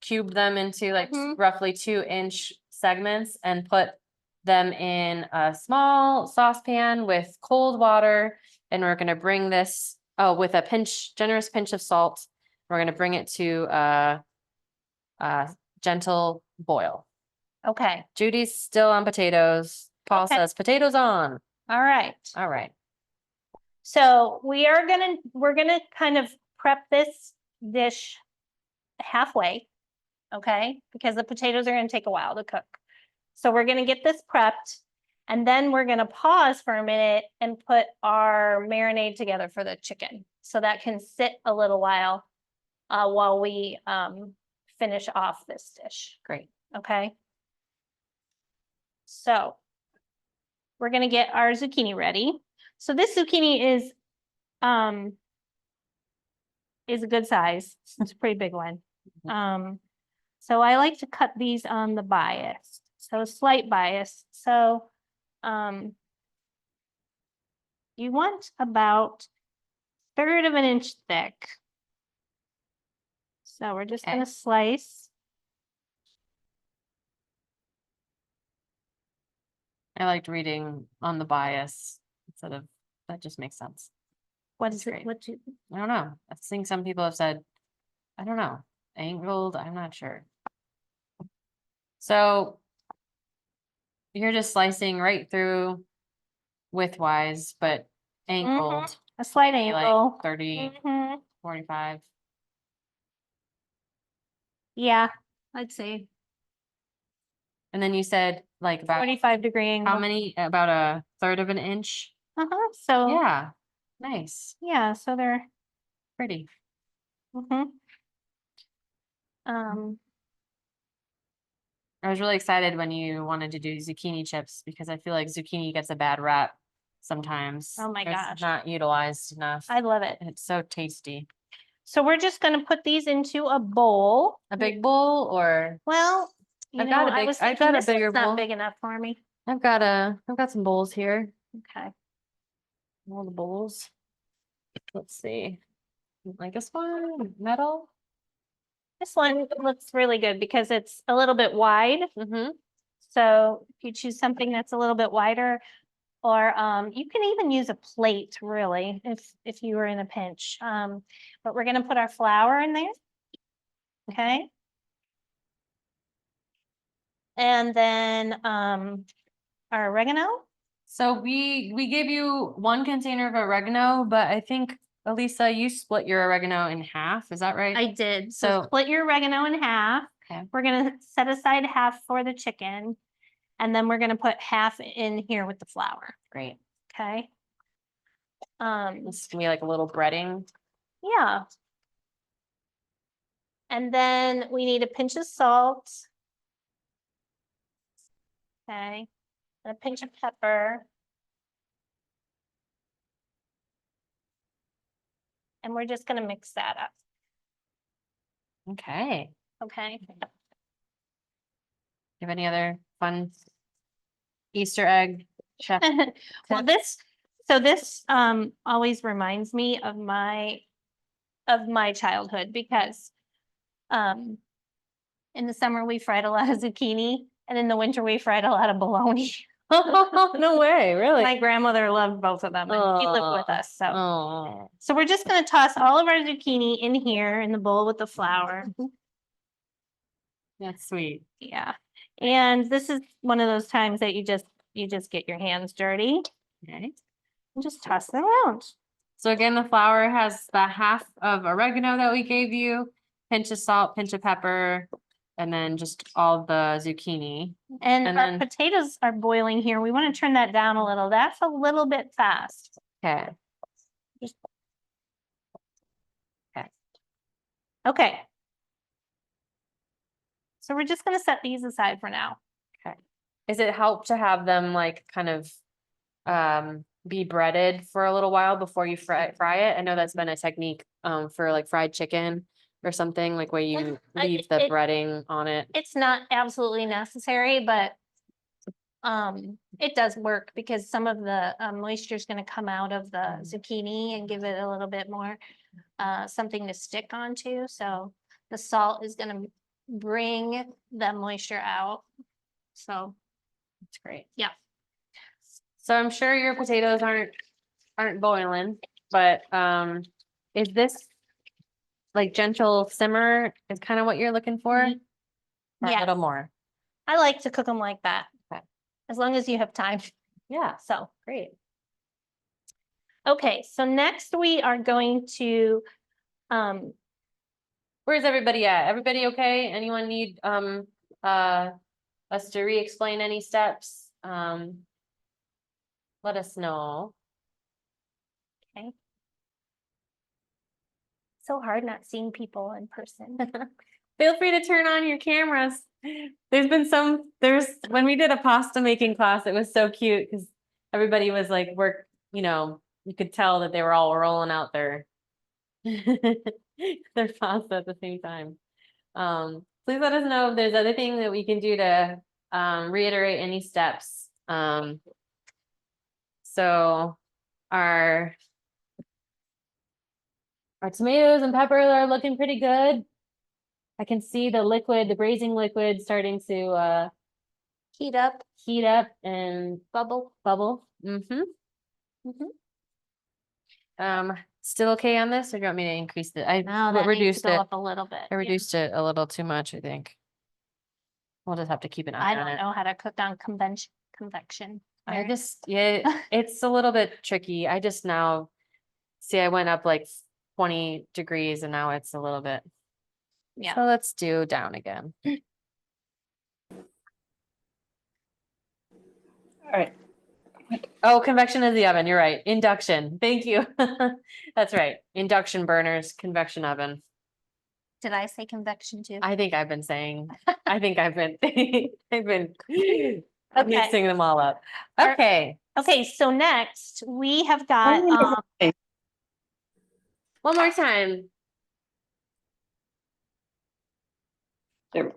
cubed them into like Mhm. roughly 2-inch segments and put them in a small saucepan with cold water. And we're gonna bring this, with a generous pinch of salt. We're gonna bring it to a gentle boil. Okay. Judy's still on potatoes. Paul Okay. says potatoes on. All right. All right. So we're gonna kind of prep this dish halfway, okay? Because the potatoes are gonna take a while to cook. So we're gonna get this prepped, and then we're gonna pause for a minute and put our marinade together for the chicken. So that can sit a little while we finish off this dish, Great. okay? So we're gonna get our zucchini ready. So this zucchini is a good size. It's a pretty big one. So I like to cut these on the bias, so a slight bias. So you want about 1/3 of an inch thick. So we're just Okay. gonna slice. I liked reading on the bias instead of, that just makes sense. What That's is it? great. What do? I don't know. I think some people have said, I don't know, angled, I'm not sure. So you're just slicing right through widthwise, but angled, A slight maybe like angle. 30, Mhm. 45. Yeah, I'd say And then you said like about 45-degree angle. how many, about a 1/3 of an inch. So, Yeah, nice, yeah, so they're, pretty. mhm. Um, I was really excited when you wanted to do zucchini chips because I feel like zucchini gets a bad rap sometimes. Oh my It's gosh. not utilized enough. I love it. It's so tasty. So we're just gonna put these into a bowl. A big bowl or Well, you I've know, got a I big- was I've thinking got a this bigger one's not bowl. big enough for me. I've got some bowls here. Okay. All the bowls. Let's see. Like this one, metal. This one looks really good because it's a little bit wide. Mm-hmm. So if you choose something that's a little bit wider, or you can even use a plate really, if you were in a pinch. But we're gonna put our flour in there. Okay. And then our oregano. So we gave you 1 container of oregano, but I think Alisa, you split your oregano in half. Is that right? I did. So So- split your oregano in half. Okay. We're gonna set aside half for the chicken. And then we're gonna put half in here with the flour. Great. Okay. This can be like a little breading. Yeah. And then we need a pinch of salt. Okay. And a pinch of pepper. And we're just gonna mix that up. Okay. Okay. You have any other fun Easter egg chef? Well, tips? this always reminds me of my childhood because in the summer we fried a lot of zucchini and in the winter we fried a lot of bologna. No way, really? My grandmother loved both of them and she lived with us. So Oh, so we're just gonna toss all of our zucchini in here in the bowl with the flour. that's sweet. Yeah. And this is one of those times that you just get your hands dirty Okay. and just toss them around. So again, the flour has the half of oregano that we gave you, pinch of salt, pinch of pepper, and then just all the zucchini. And And our then- potatoes are boiling here. We want to turn that down a little. That's a little bit fast. Okay. Okay. So we're just gonna set these aside for now. Okay. Does it help to have them like kind of be breaded for a little while before you fry it? I know that's been a technique for like fried chicken or something, like where you leave the breading on it. It's not absolutely necessary, but it does work because some of the moisture is gonna come out of the zucchini and give it a little bit more something to stick onto. So the salt is gonna bring the moisture out. So That's great. yeah. So I'm sure your potatoes aren't boiling, but is this like gentle simmer is kind of what you're looking for? Mhm. Or a Yes. little more. I like to cook them like that. Okay. As long as you have time. Yeah, So, great. okay, so next we are going to Where's everybody at? Everybody okay? Anyone need us to re-explain any steps? Let us know. okay. So hard not seeing people in person. Feel free to turn on your cameras. When we did a pasta making class, it was so cute because everybody was like you could tell that they were all rolling out their their pasta at the same time. Please let us know if there's other things that we can do to reiterate any steps. So our tomatoes and peppers are looking pretty good. I can see the braising liquid starting to Heat up, heat up and bubble. Mm-hmm. Mm-hmm. Still okay on this, or do you want me to increase it? I No, that needs to reduced go it. up a little bit. I reduced it a little too much, I think. We'll just have to keep an eye I on don't it. know how to cook on convection. It's a little bit tricky. I just now see I went up like 20 degrees and now it's a little bit. Yeah. So let's do down again. All right, Oh, convection is the oven. You're right. Induction. Thank you. That's right. Induction burners, convection oven. Did I say convection too? I think I've been saying, I've been Okay. mixing them all up. All right. Okay. Okay, so next we have got, One more time. I'm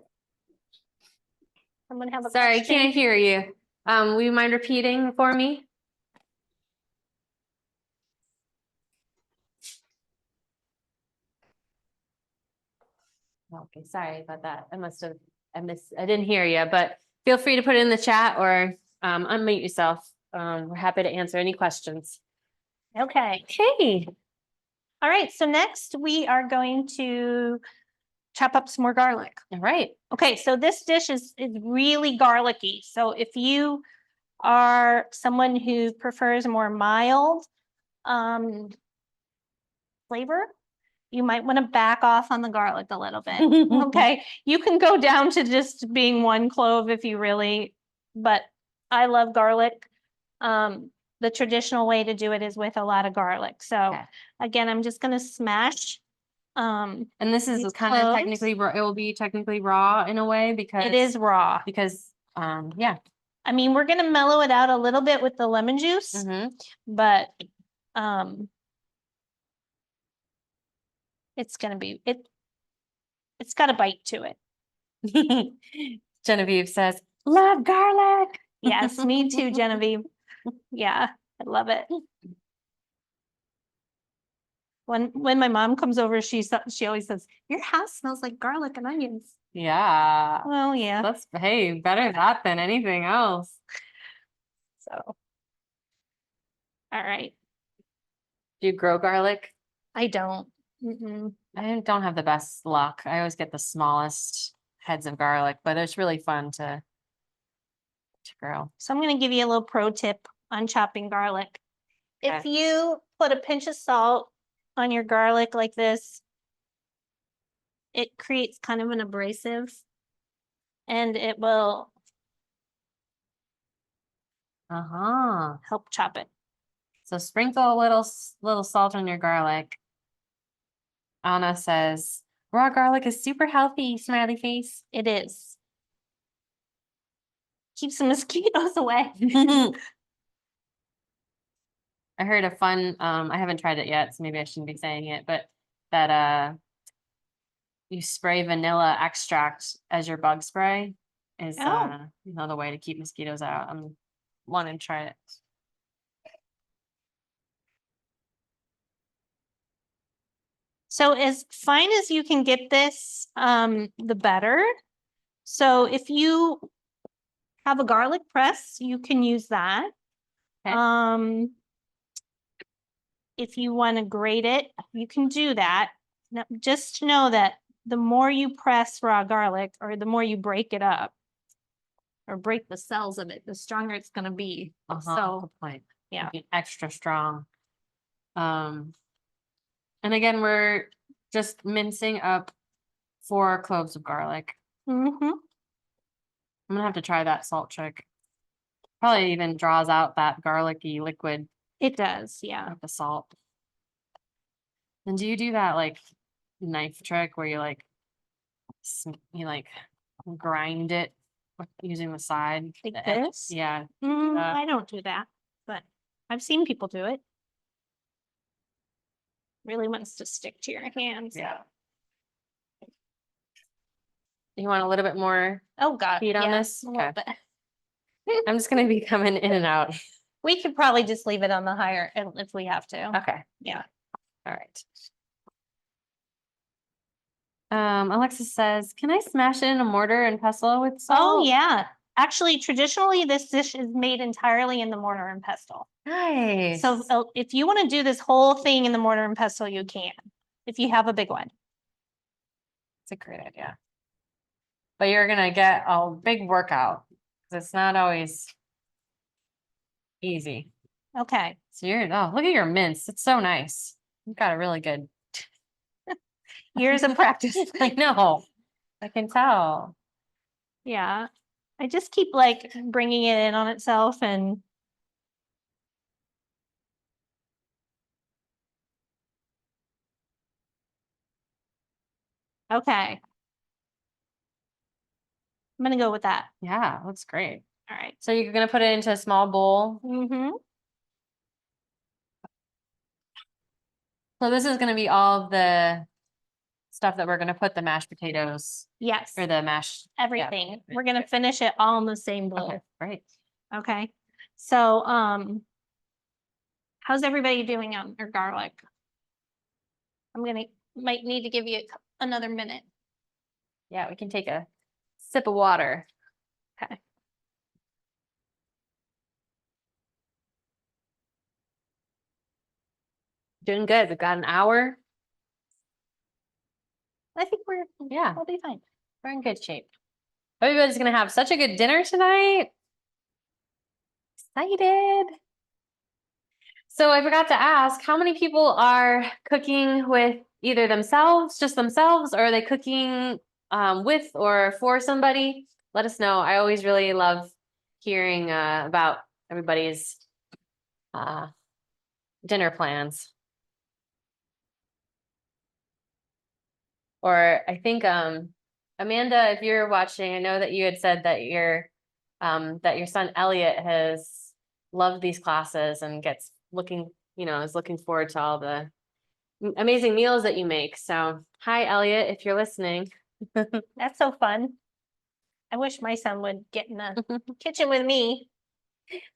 gonna have a Sorry, I question. can't hear you. Will you mind repeating for me? Okay, sorry about that. I didn't hear you, but feel free to put it in the chat or unmute yourself. We're happy to answer any questions. Okay, Okay. all right, so next we are going to chop up some more garlic. All right. Okay, so this dish is really garlicky. So if you are someone who prefers a more mild flavor, you might want to back off on the garlic a little bit. Okay, you can go down to just being one clove if you really, but I love garlic. The traditional way to do it is with a lot of garlic. So Okay. again, I'm just gonna smash. And this is These kind of cloves. technically, it will be technically raw in a way because It is raw. because yeah. I mean, we're gonna mellow it out a little bit with the lemon juice, Mhm. but it's gonna be it's got a bite to it. Genevieve says, love garlic. Yes, me too, Genevieve. Yeah, I love it. When my mom comes over, she always says, "Your house smells like garlic and onions." Yeah. Well, yeah. That's, hey, better that than anything else. So, all right. Do you grow garlic? I don't. Mm-mm. I don't have the best luck. I always get the smallest heads of garlic, but it's really fun to grow. So I'm going to give you a little pro tip on chopping garlic. If Okay. you put a pinch of salt on your garlic like this, it creates kind of an abrasive and it will help chop it. So sprinkle a little salt on your garlic. Anna says, raw garlic is super healthy, smiley face. It is. Keeps the mosquitoes away. I heard a fun, I haven't tried it yet, so maybe I shouldn't be saying it, but that you spray vanilla extract as your bug spray is another way to keep mosquitoes out. I'm wanting to try it. So as fine as you can get this, the better. So if you have a garlic press, you can use that. Okay. If you want to grate it, you can do that. Now, just know that the more you press raw garlic or the more you break it up or break the cells of it, the stronger it's going to be. So, good point. yeah. Be extra strong. And again, we're just mincing up 4 cloves of garlic. Mm-hmm. I'm gonna have to try that salt trick. Probably even draws out that garlicky liquid It does, yeah. of the salt. And do you do that like knife trick where you grind it using the side? Like this? Yeah. I don't do that, but I've seen people do it. Really wants to stick to your hands. Yeah. You want a little bit more Oh, God. heat on yeah, this? a little bit. I'm just gonna be coming in and out. We could probably just leave it on the higher if we have to. Okay. Yeah. All right. Alexis says, can I smash it in a mortar and pestle with salt? Oh, yeah. Actually, traditionally, this dish is made entirely in the mortar and pestle. Nice. So if you want to do this whole thing in the mortar and pestle, you can, if you have a big one. It's a great idea. But you're gonna get a big workout because it's not always easy. Okay. So look at your mince. It's so nice. You've got a really good Years of practice. I know. I can tell. Yeah. I just keep like bringing it in on itself and Okay. I'm gonna go with that. Yeah, looks great. All right. So you're gonna put it into a small bowl. Mm-hmm. So this is gonna be all of the stuff that we're gonna put the mashed potatoes Yes, or the mashed. everything. We're gonna finish it all in the same bowl. Okay, great. Okay. So, how's everybody doing on their garlic? Might need to give you another minute. Yeah, we can take a sip of water. Okay. Doing good. We've got an hour. I think Yeah, we'll be fine. we're in good shape. Everybody's gonna have such a good dinner tonight. Excited. So I forgot to ask, how many people are cooking with either themselves, just themselves, or are they cooking with or for somebody? Let us know. I always really love hearing about everybody's dinner plans. Or I think Amanda, if you're watching, I know that you had said that your son Elliot has loved these classes and is looking forward to all the amazing meals that you make. So hi Elliot, if you're listening. That's so fun. I wish my son would get in the kitchen with me.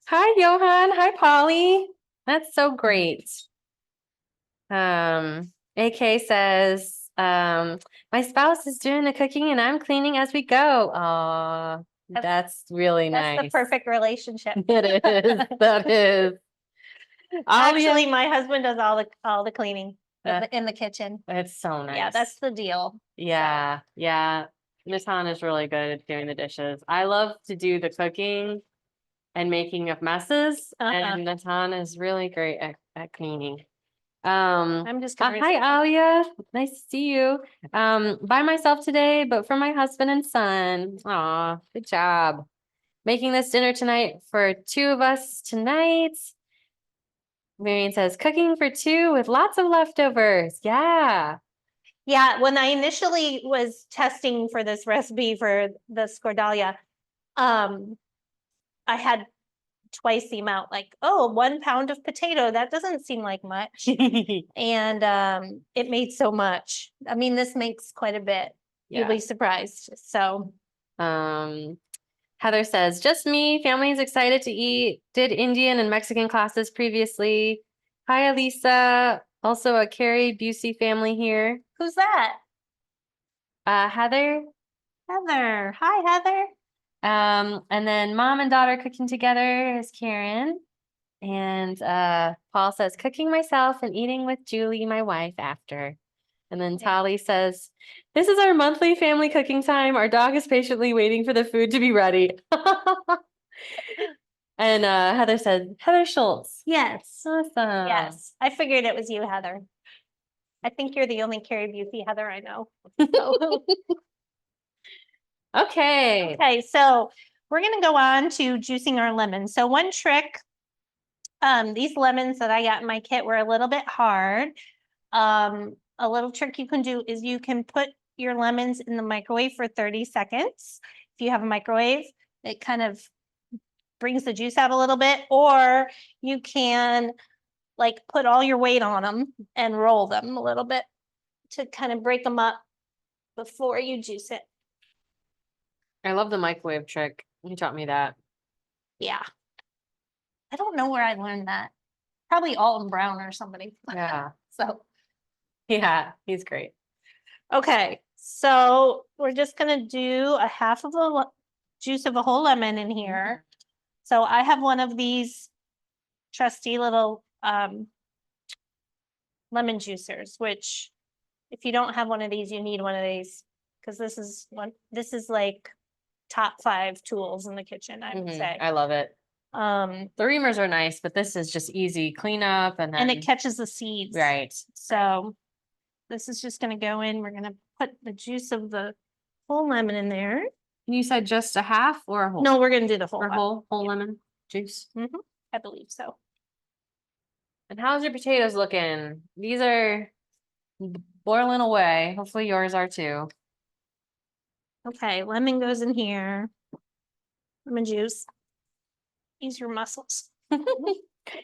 Hi Johan, hi Polly. That's so great. AK says, my spouse is doing the cooking and I'm cleaning as we go. Aw, that's really nice. That's the perfect relationship. It is. That is. Actually, my husband does all the cleaning in the kitchen. It's so nice. Yeah, that's the deal. Yeah, yeah. Miss Han is really good at doing the dishes. I love to do the cooking and making of messes, and Miss Han is really great at cleaning. I'm just gonna hi Alia, nice to see you. By myself today, but for my husband and son. Aw, good job. Making this dinner tonight for 2 of us tonight. Marion says, cooking for 2 with lots of leftovers. Yeah. Yeah, when I initially was testing for this recipe for the Skordalia, I had twice the amount, like, 1 pound of potato. That doesn't seem like much. And it made so much. I mean, this makes quite a bit. You'll be surprised. So Heather says, just me. Family is excited to eat. Did Indian and Mexican classes previously. Hi, Alisa. Also a Carrie Busey family here. who's that? Heather. Heather. Hi, Heather. And then mom and daughter cooking together is Karen. And Paul says, cooking myself and eating with Julie, my wife, after. And then Tali says, this is our monthly family cooking time. Our dog is patiently waiting for the food to be ready. And Heather said, Heather Schultz. Yes. Awesome. Yes. I figured it was you, Heather. I think you're the only Carrie Busey Heather I know. So. Okay. Okay, so we're gonna go on to juicing our lemons. So one trick, these lemons that I got in my kit were a little bit hard. A little trick you can do is you can put your lemons in the microwave for 30 seconds. If you have a microwave, it kind of brings the juice out a little bit, or you can like put all your weight on them and roll them a little bit to kind of break them up before you juice it. I love the microwave trick. You taught me that. Yeah. I don't know where I learned that. Probably Alton Brown or somebody. Yeah. So. Yeah, he's great. Okay, so we're just gonna do a half of the juice of a whole lemon in here. So I have one of these trusty little lemon juicers, which if you don't have one of these, you need one of these, because this is like top 5 tools in the kitchen, I would say. I love it. The reamers are nice, but this is just easy cleanup and then it catches the seeds. right. So this is just gonna go in. We're gonna put the juice of the whole lemon in there. You said just a half or a whole? No, we're gonna do the whole Or one. whole lemon juice. I believe so. And how's your potatoes looking? These are boiling away. Hopefully yours are too. Okay, lemon goes in here. Lemon juice. Use your muscles.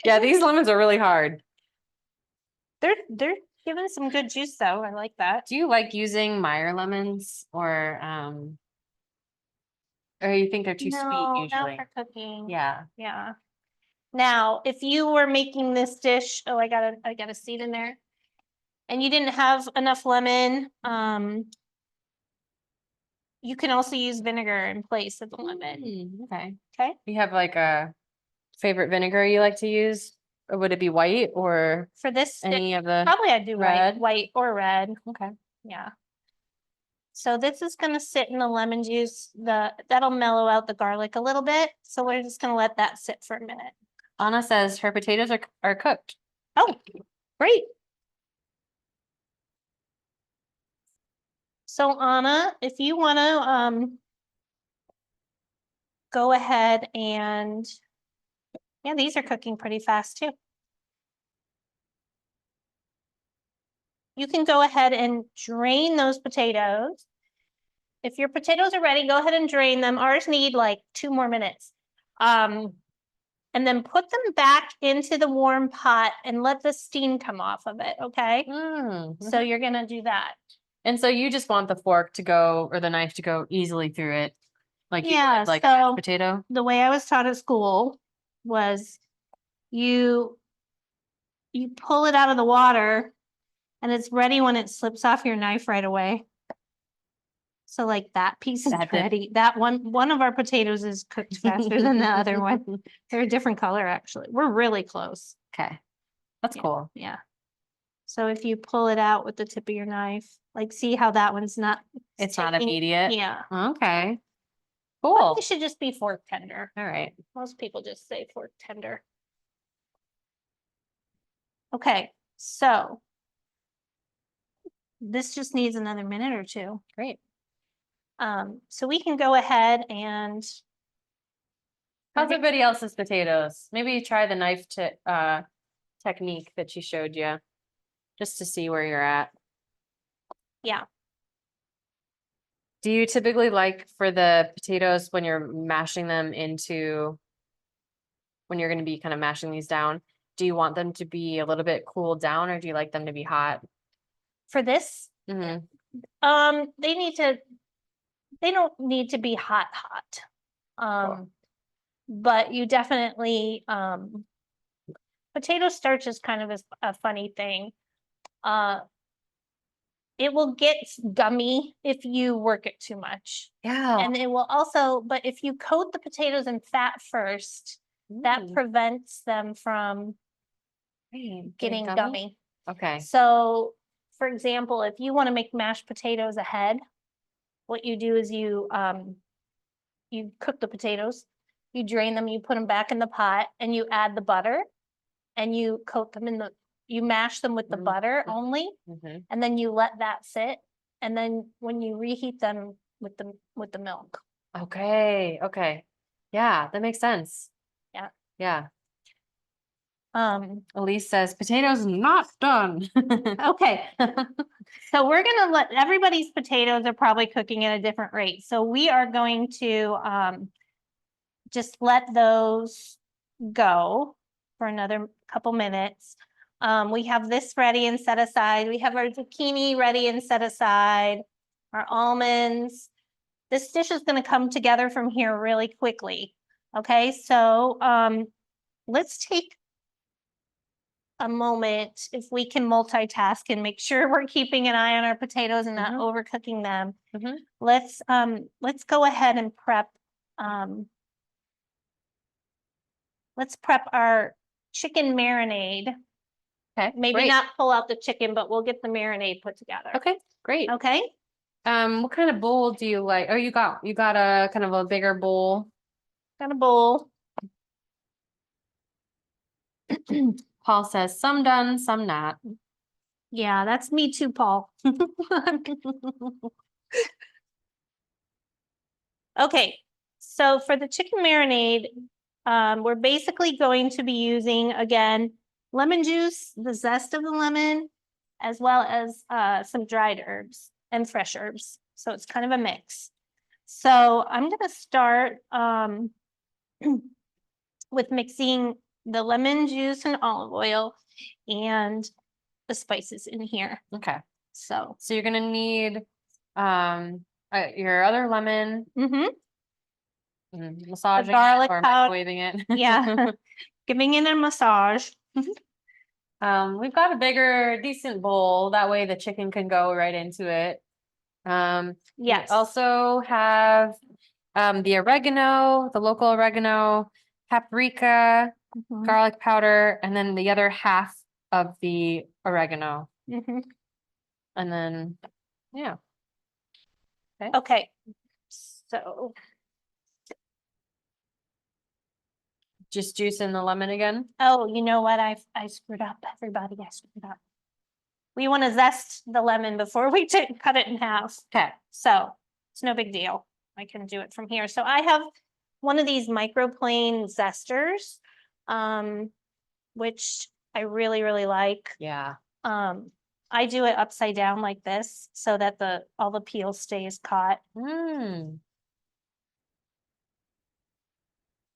Yeah, these lemons are really hard. They're giving some good juice though. I like that. Do you like using Meyer lemons or you think they're too sweet No, usually? not for cooking. Yeah. Yeah. Now, if you were making this dish, oh, I got a seed in there. And you didn't have enough lemon, you can also use vinegar in place of the lemon. Okay. Okay. You have like a favorite vinegar you like to use? Or would it be white or For this, any of the probably I'd do red? white or red. Okay. Yeah. So this is gonna sit in the lemon juice. That'll mellow out the garlic a little bit. So we're just gonna let that sit for a minute. Anna says her potatoes are cooked. Oh, great. So Anna, if you wanna go ahead and, yeah, these are cooking pretty fast too. You can go ahead and drain those potatoes. If your potatoes are ready, go ahead and drain them. Ours need like 2 more minutes. And then put them back into the warm pot and let the steam come off of it, okay? So you're gonna do that. And so you just want the fork to go or the knife to go easily through it. Like you Yeah, would, like so potato. the way I was taught at school was you pull it out of the water and it's ready when it slips off your knife right away. So like that piece is That's it. ready. That one of our potatoes is cooked faster than the other one. They're a different color, actually. We're really close. Okay. That's Yeah. cool. Yeah. So if you pull it out with the tip of your knife, like see how that one's not. It's not taking- immediate. Yeah. Okay. But Cool. it should just be fork tender. All right. Most people just say fork tender. Okay, so this just needs another minute or two. Great. So we can go ahead and How's everybody else's potatoes? Maybe you try the knife technique that she showed you, just to see where you're at. yeah. Do you typically like for the potatoes when you're mashing them into, when you're going to be kind of mashing these down, do you want them to be a little bit cooled down or do you like them to be hot? For this, Mm-hmm. they don't need to be hot. But you definitely, potato starch is kind of a funny thing. It will get gummy if you work it too much. Yeah. And it will also, but if you coat the potatoes in fat first, that prevents them from getting gummy. Okay. So, for example, if you want to make mashed potatoes ahead, what you do is you cook the potatoes, you drain them, you put them back in the pot, and you add the butter, and you coat them you mash them with the butter only, and then you let that sit, and then when you reheat them with the milk. Okay. Okay. Yeah, that makes sense. Yeah. Yeah. Elise says potatoes not done. Okay. So we're gonna let everybody's potatoes are probably cooking at a different rate. So we are going to just let those go for another couple minutes. We have this ready and set aside. We have our zucchini ready and set aside, our almonds. This dish is gonna come together from here really quickly. Okay, so let's take a moment if we can multitask and make sure we're keeping an eye on our potatoes and not overcooking them. Let's go ahead and prep our chicken marinade. Okay. Maybe great. not pull out the chicken, but we'll get the marinade put together. Okay. Great. Okay. What kind of bowl do you like? Oh, you got a kind of a bigger bowl. Got a bowl. Paul says some done, some not. Yeah, that's me too, Paul. Okay, so for the chicken marinade, we're basically going to be using, again, lemon juice, the zest of the lemon, as well as some dried herbs and fresh herbs. So it's kind of a mix. So I'm gonna start with mixing the lemon juice and olive oil and the spices in here. Okay. So, So you're gonna need your other lemon, massaging it garlic or powder. microwaving it. yeah, giving it a massage. We've got a bigger, decent bowl. That way the chicken can go right into it. We Yes. also have the oregano, the local oregano, paprika, Mhm. garlic powder, and then the other half of the oregano. Mhm. And then, yeah. Okay, so Just juicing the lemon again. oh, you know what? I screwed up, everybody. I screwed up. We want to zest the lemon before we cut it in half. Okay. So it's no big deal. I can do it from here. So I have one of these microplane zesters, which I really, really like. Yeah. I do it upside down like this so that all the peel stays caught.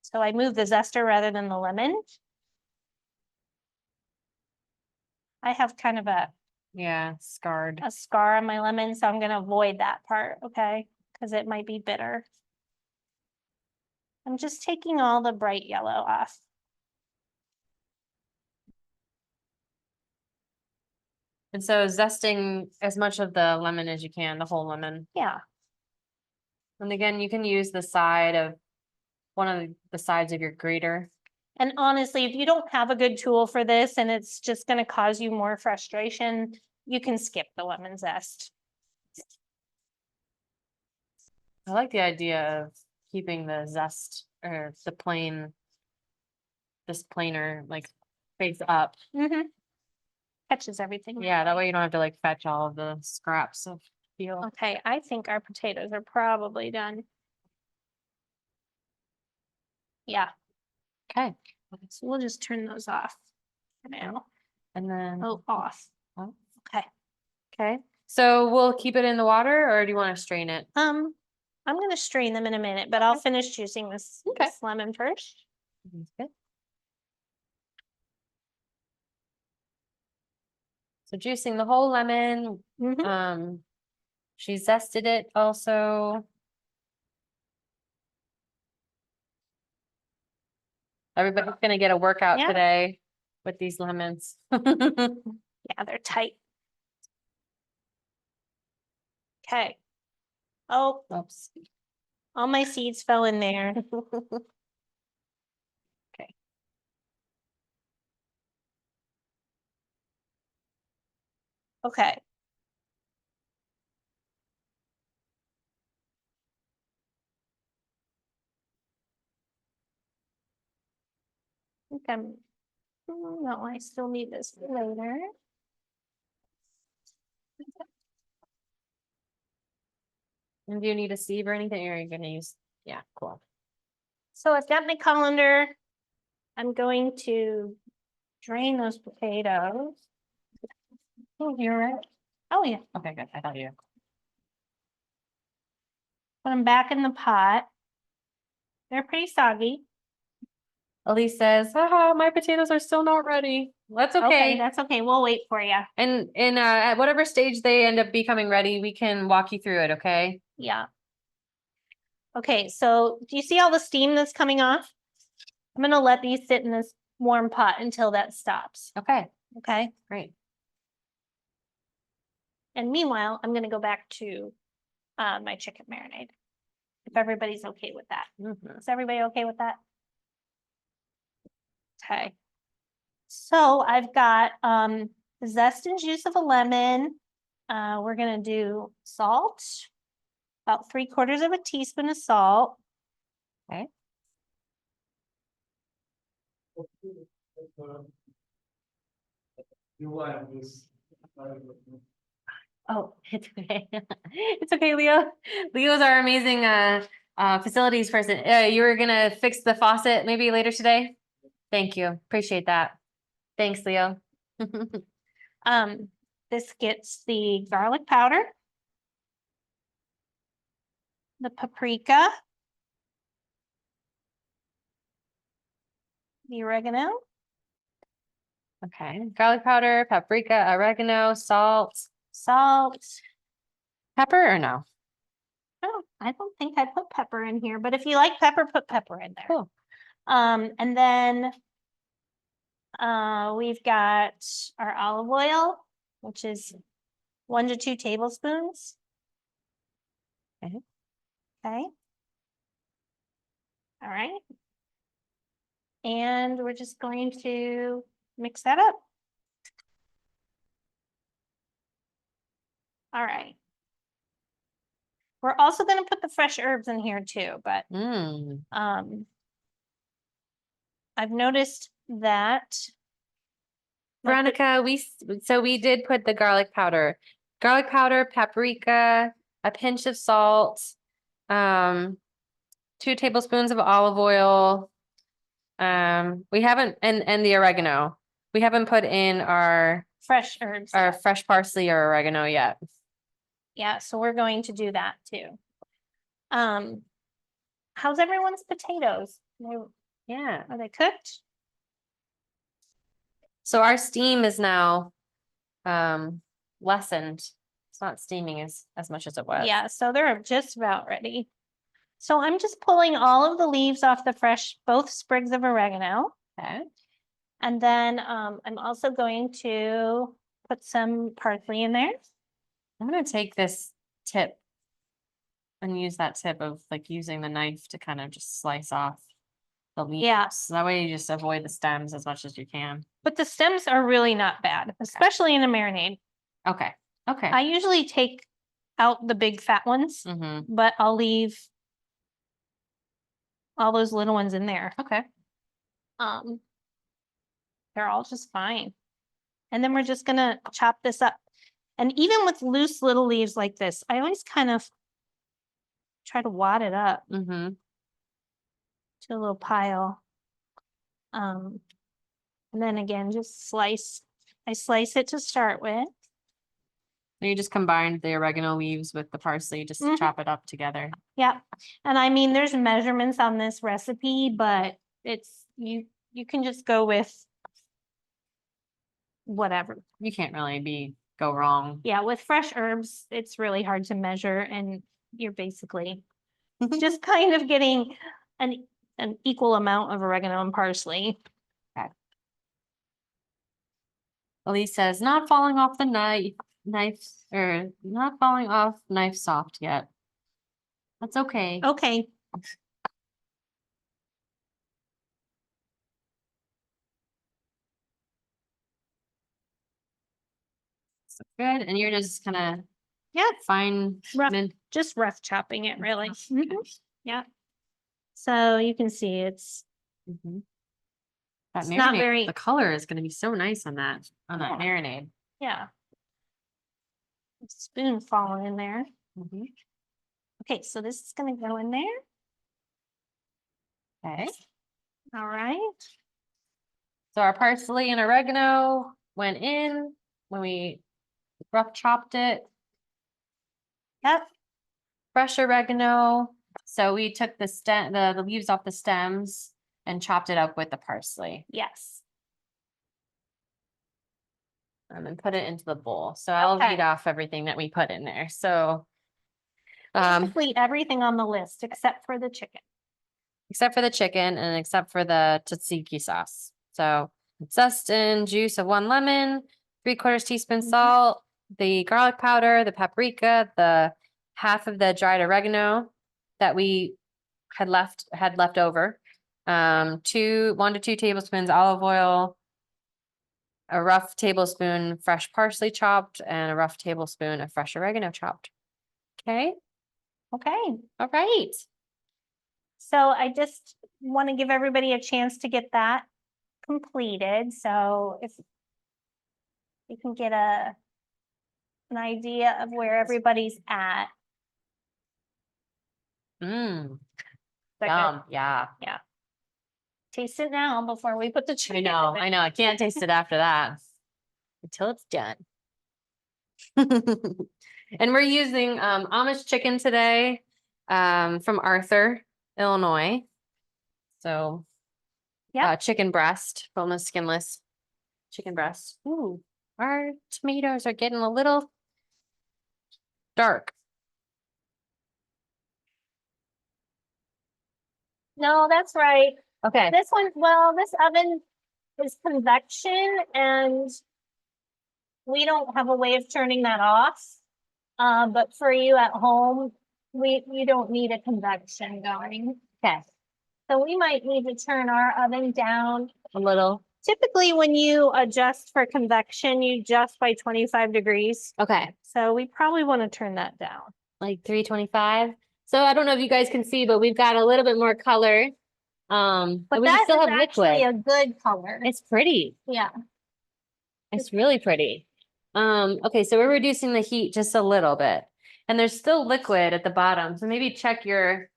So I move the zester rather than the lemon. I have kind of Yeah, scarred. a scar on my lemon, so I'm gonna avoid that part, okay? Because it might be bitter. I'm just taking all the bright yellow off. And so zesting as much of the lemon as you can, the whole lemon. Yeah, And again, you can use the side of one of the sides of your grater. and honestly, if you don't have a good tool for this and it's just gonna cause you more frustration, you can skip the lemon zest. I like the idea of keeping the zest or this planer like face up. Mm-hmm. Catches everything. Yeah, that way you don't have to like fetch all of the scraps of peel. Okay, I think our potatoes are probably done. Yeah, Okay. so we'll just turn those off for now. And then, Oh, off. oh, Okay. okay. So we'll keep it in the water or do you want to strain it? I'm gonna strain them in a minute, but I'll finish juicing this lemon first. That's good. So juicing the whole lemon. Mhm. She zested it also. Everybody's gonna get a workout Yeah. today with these lemons. Yeah, they're tight. Okay. Oh, Oops. all my seeds fell in there. Okay. Okay. I think no, I still need this later. And do you need a sieve or anything? Or are you gonna use? Yeah, cool. So I've got my colander. I'm going to drain those potatoes. Oh, you're right. Oh, yeah. Okay, good. I thought you. Put them back in the pot. They're pretty soggy. Elise says, haha, my potatoes are still not ready. That's Okay, okay. that's okay. We'll wait for you. And at whatever stage they end up becoming ready, we can walk you through it, okay? Yeah. Okay, so do you see all the steam that's coming off? I'm gonna let these sit in this warm pot until that stops, Okay, okay? great. And meanwhile, I'm gonna go back to my chicken marinade. If everybody's okay with that. Mhm. Is everybody okay with that? Okay. So I've got the zest and juice of a lemon. We're gonna do salt, about 3/4 of a teaspoon of salt. Okay. Oh, it's okay. It's okay, Leo. Leo's our amazing facilities person. You were gonna fix the faucet maybe later today? Thank you. Appreciate that. Thanks, Leo. this gets the garlic powder, the paprika, the oregano, Okay, garlic powder, paprika, oregano, salt, salt. pepper or no? Oh, I don't think I put pepper in here, but if you like pepper, put pepper in there. Cool. And then we've got our olive oil, which is 1 to 2 tablespoons. Okay. Okay. All right. And we're just going to mix that up. All right. We're also going to put the fresh herbs in here too, but Mm. I've noticed that Veronica, we did put the garlic powder, paprika, a pinch of salt, 2 tablespoons of olive oil. We haven't, and the oregano. We haven't put in our fresh herbs. fresh parsley or oregano yet. Yeah, so we're going to do that too. How's everyone's potatoes? Yeah. Are they cooked? So our steam is now lessened. It's not steaming as much as it was. Yeah, so they're just about ready. So I'm just pulling all of the leaves off the fresh, both sprigs of oregano. Okay. And then I'm also going to put some parsley in there. I'm gonna take this tip and use that tip of like using the knife to kind of just slice off the leaves. Yeah. So that way you just avoid the stems as much as you can. But the stems are really not bad, especially in a marinade. Okay. Okay. I usually take out the big fat ones, Mm-hmm. but I'll leave all those little ones in there. Okay. They're all just fine. And then we're just gonna chop this up. And even with loose little leaves like this, I always kind of try to wad it up Mm-hmm. to a little pile. And then again, just I slice it to start with. You just combined the oregano leaves with the parsley, just Mhm. chop it up together. Yeah. And I mean, there's measurements on this recipe, but it's, you can just go with whatever. You can't really go wrong. Yeah, with fresh herbs, it's really hard to measure and you're basically just kind of getting an equal amount of oregano and parsley. Elise says, not falling off the knife, or not falling off knife soft yet. That's okay. Okay. So good. And you're just kind of Yeah, fine. just rough chopping it really. Mhm. Yeah. So you can see it's Mm-hmm. That It's not marinade, very- the color is going to be so nice on that Yeah. marinade. yeah. A spoon falling in there. Mm-hmm. Okay, so this is gonna go in there. Okay. All right. So our parsley and oregano went in when we rough chopped it. Yep. Fresh oregano. So we took the leaves off the stems and chopped it up with the parsley. Yes. And put it into the bowl. So I'll Okay. read off everything that we put in there. So Basically everything on the list except for the chicken. except for the chicken and except for the tzatziki sauce. So zest and juice of 1 lemon, 3/4 teaspoon salt, the garlic powder, the paprika, the half of the dried oregano that we had left over, 1 to 2 tablespoons olive oil, a rough tablespoon fresh parsley chopped, and a rough tablespoon of fresh oregano chopped. Okay. Okay. All right. So I just want to give everybody a chance to get that completed. So if you can get an idea of where everybody's at. Mmm. Is that good? Yum. Yeah. Taste it now before we put the I chicken. know. in it. I know. I can't taste it after that until it's done. And we're using Amish chicken today from Arthur, Illinois. So Yep. chicken breast, boneless, skinless chicken breast. Ooh, our tomatoes are getting a little dark. No, that's right. Okay. This one, well, this oven is convection and we don't have a way of turning that off. But for you at home, you don't need a convection going. Okay. So we might need to turn our oven down. A little. Typically, when you adjust for convection, you adjust by 25 degrees. Okay. So we probably want to turn that down. Like 325. So I don't know if you guys can see, but we've got a little bit more color. But we that still is have actually liquid. a good color. It's pretty. Yeah. It's really pretty. Okay, so we're reducing the heat just a little bit. And there's still liquid at the bottom. So maybe check your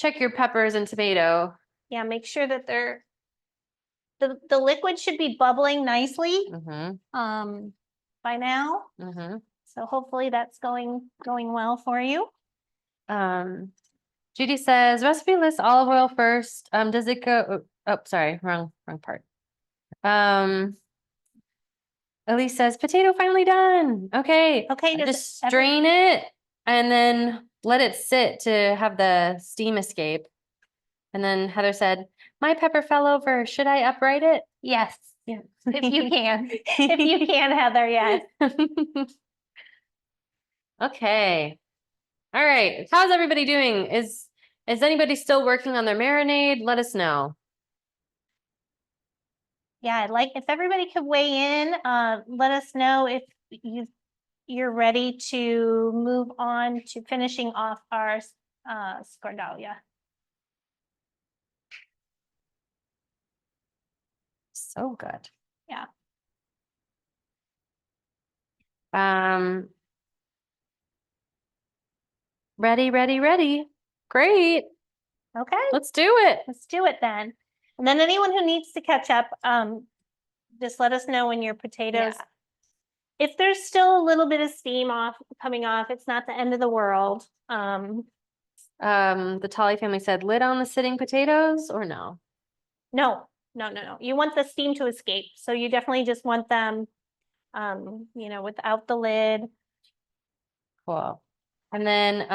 peppers and tomato. Yeah, make sure that the liquid should be bubbling nicely Mm-hmm. by now. Mm-hmm. So hopefully that's going well for you. Judy says recipe lists olive oil first. Does it go? Oh, sorry, wrong part. Elise says potato finally done. Okay. Okay, does Just strain it and then let it sit to have the steam escape. And then Heather said, my pepper fell over. Should I upright it? Yes, Yeah. if you can. If you can, Heather, yes. Okay. All right. How's everybody doing? Is anybody still working on their marinade? Let us know. Yeah, I'd like if everybody could weigh in, let us know if you're ready to move on to finishing off our Skordalia. So good. Yeah. Ready, ready, ready. Great. Okay, Let's do it. let's do it then. And then anyone who needs to catch up, just let us know when your potatoes. Yeah. If there's still a little bit of steam coming off, it's not the end of the world. The Tolly family said lid on the sitting potatoes or no? No. You want the steam to escape. So you definitely just want them, without the lid. Cool. And then,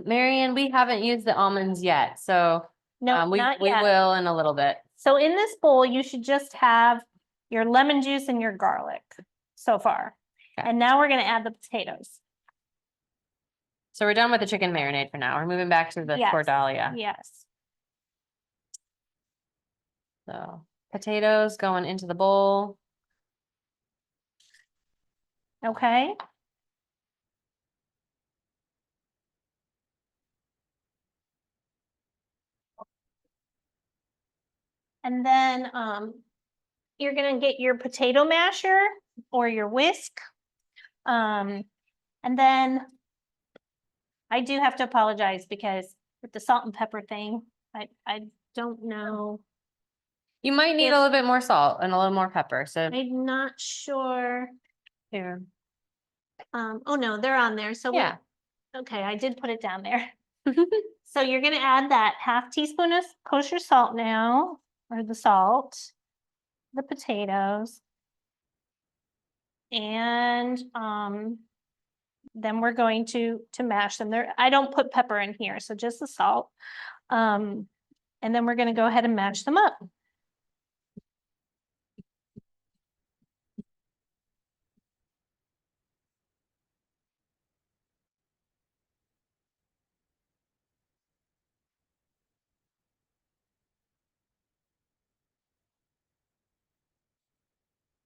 Marion, we haven't used the almonds yet, so No, we not yet. will in a little bit. So in this bowl, you should just have your lemon juice and your garlic so far. Okay. And now we're gonna add the potatoes. So we're done with the chicken marinade for now. We're moving back to the Yes. Skordalia. Yes. So potatoes going into the bowl. Okay. And then you're gonna get your potato masher or your whisk. And then I do have to apologize because with the salt and pepper thing, I don't know. You might need a little bit more salt and a little more pepper. So I'm not sure. here. Oh no, they're on there. So Yeah. okay, I did put it down there. So you're gonna add that half teaspoon of kosher salt now, or the salt, the potatoes. And then we're going to mash them there. I don't put pepper in here, so just the salt. And then we're gonna go ahead and mash them up.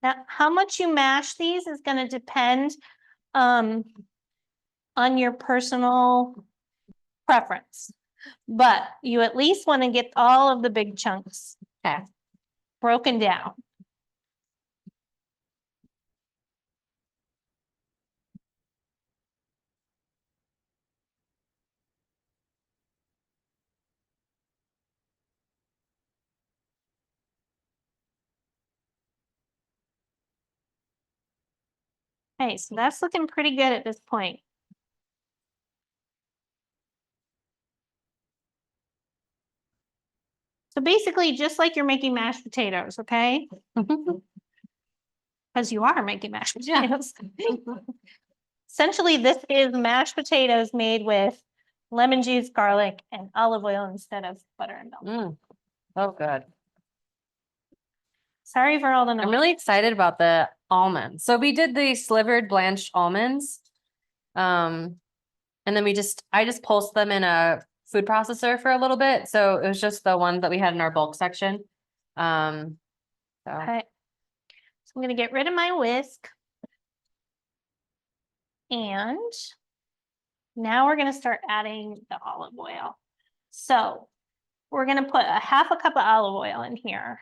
Now, how much you mash these is gonna depend on your personal preference. But you at least want to get all of the big chunks broken down. Okay, so that's looking pretty good at this point. So basically, just like you're making mashed potatoes, okay? Because you are making mashed potatoes. Essentially, this is mashed potatoes made with lemon juice, garlic, and olive oil instead of butter and milk. Oh, good. Sorry for all the I'm noise. really excited about the almonds. So we did the slivered blanched almonds. And then I just pulsed them in a food processor for a little bit. So it was just the ones that we had in our bulk section. So Okay. So I'm gonna get rid of my whisk. And now we're gonna start adding the olive oil. So we're gonna put a half a cup of olive oil in here.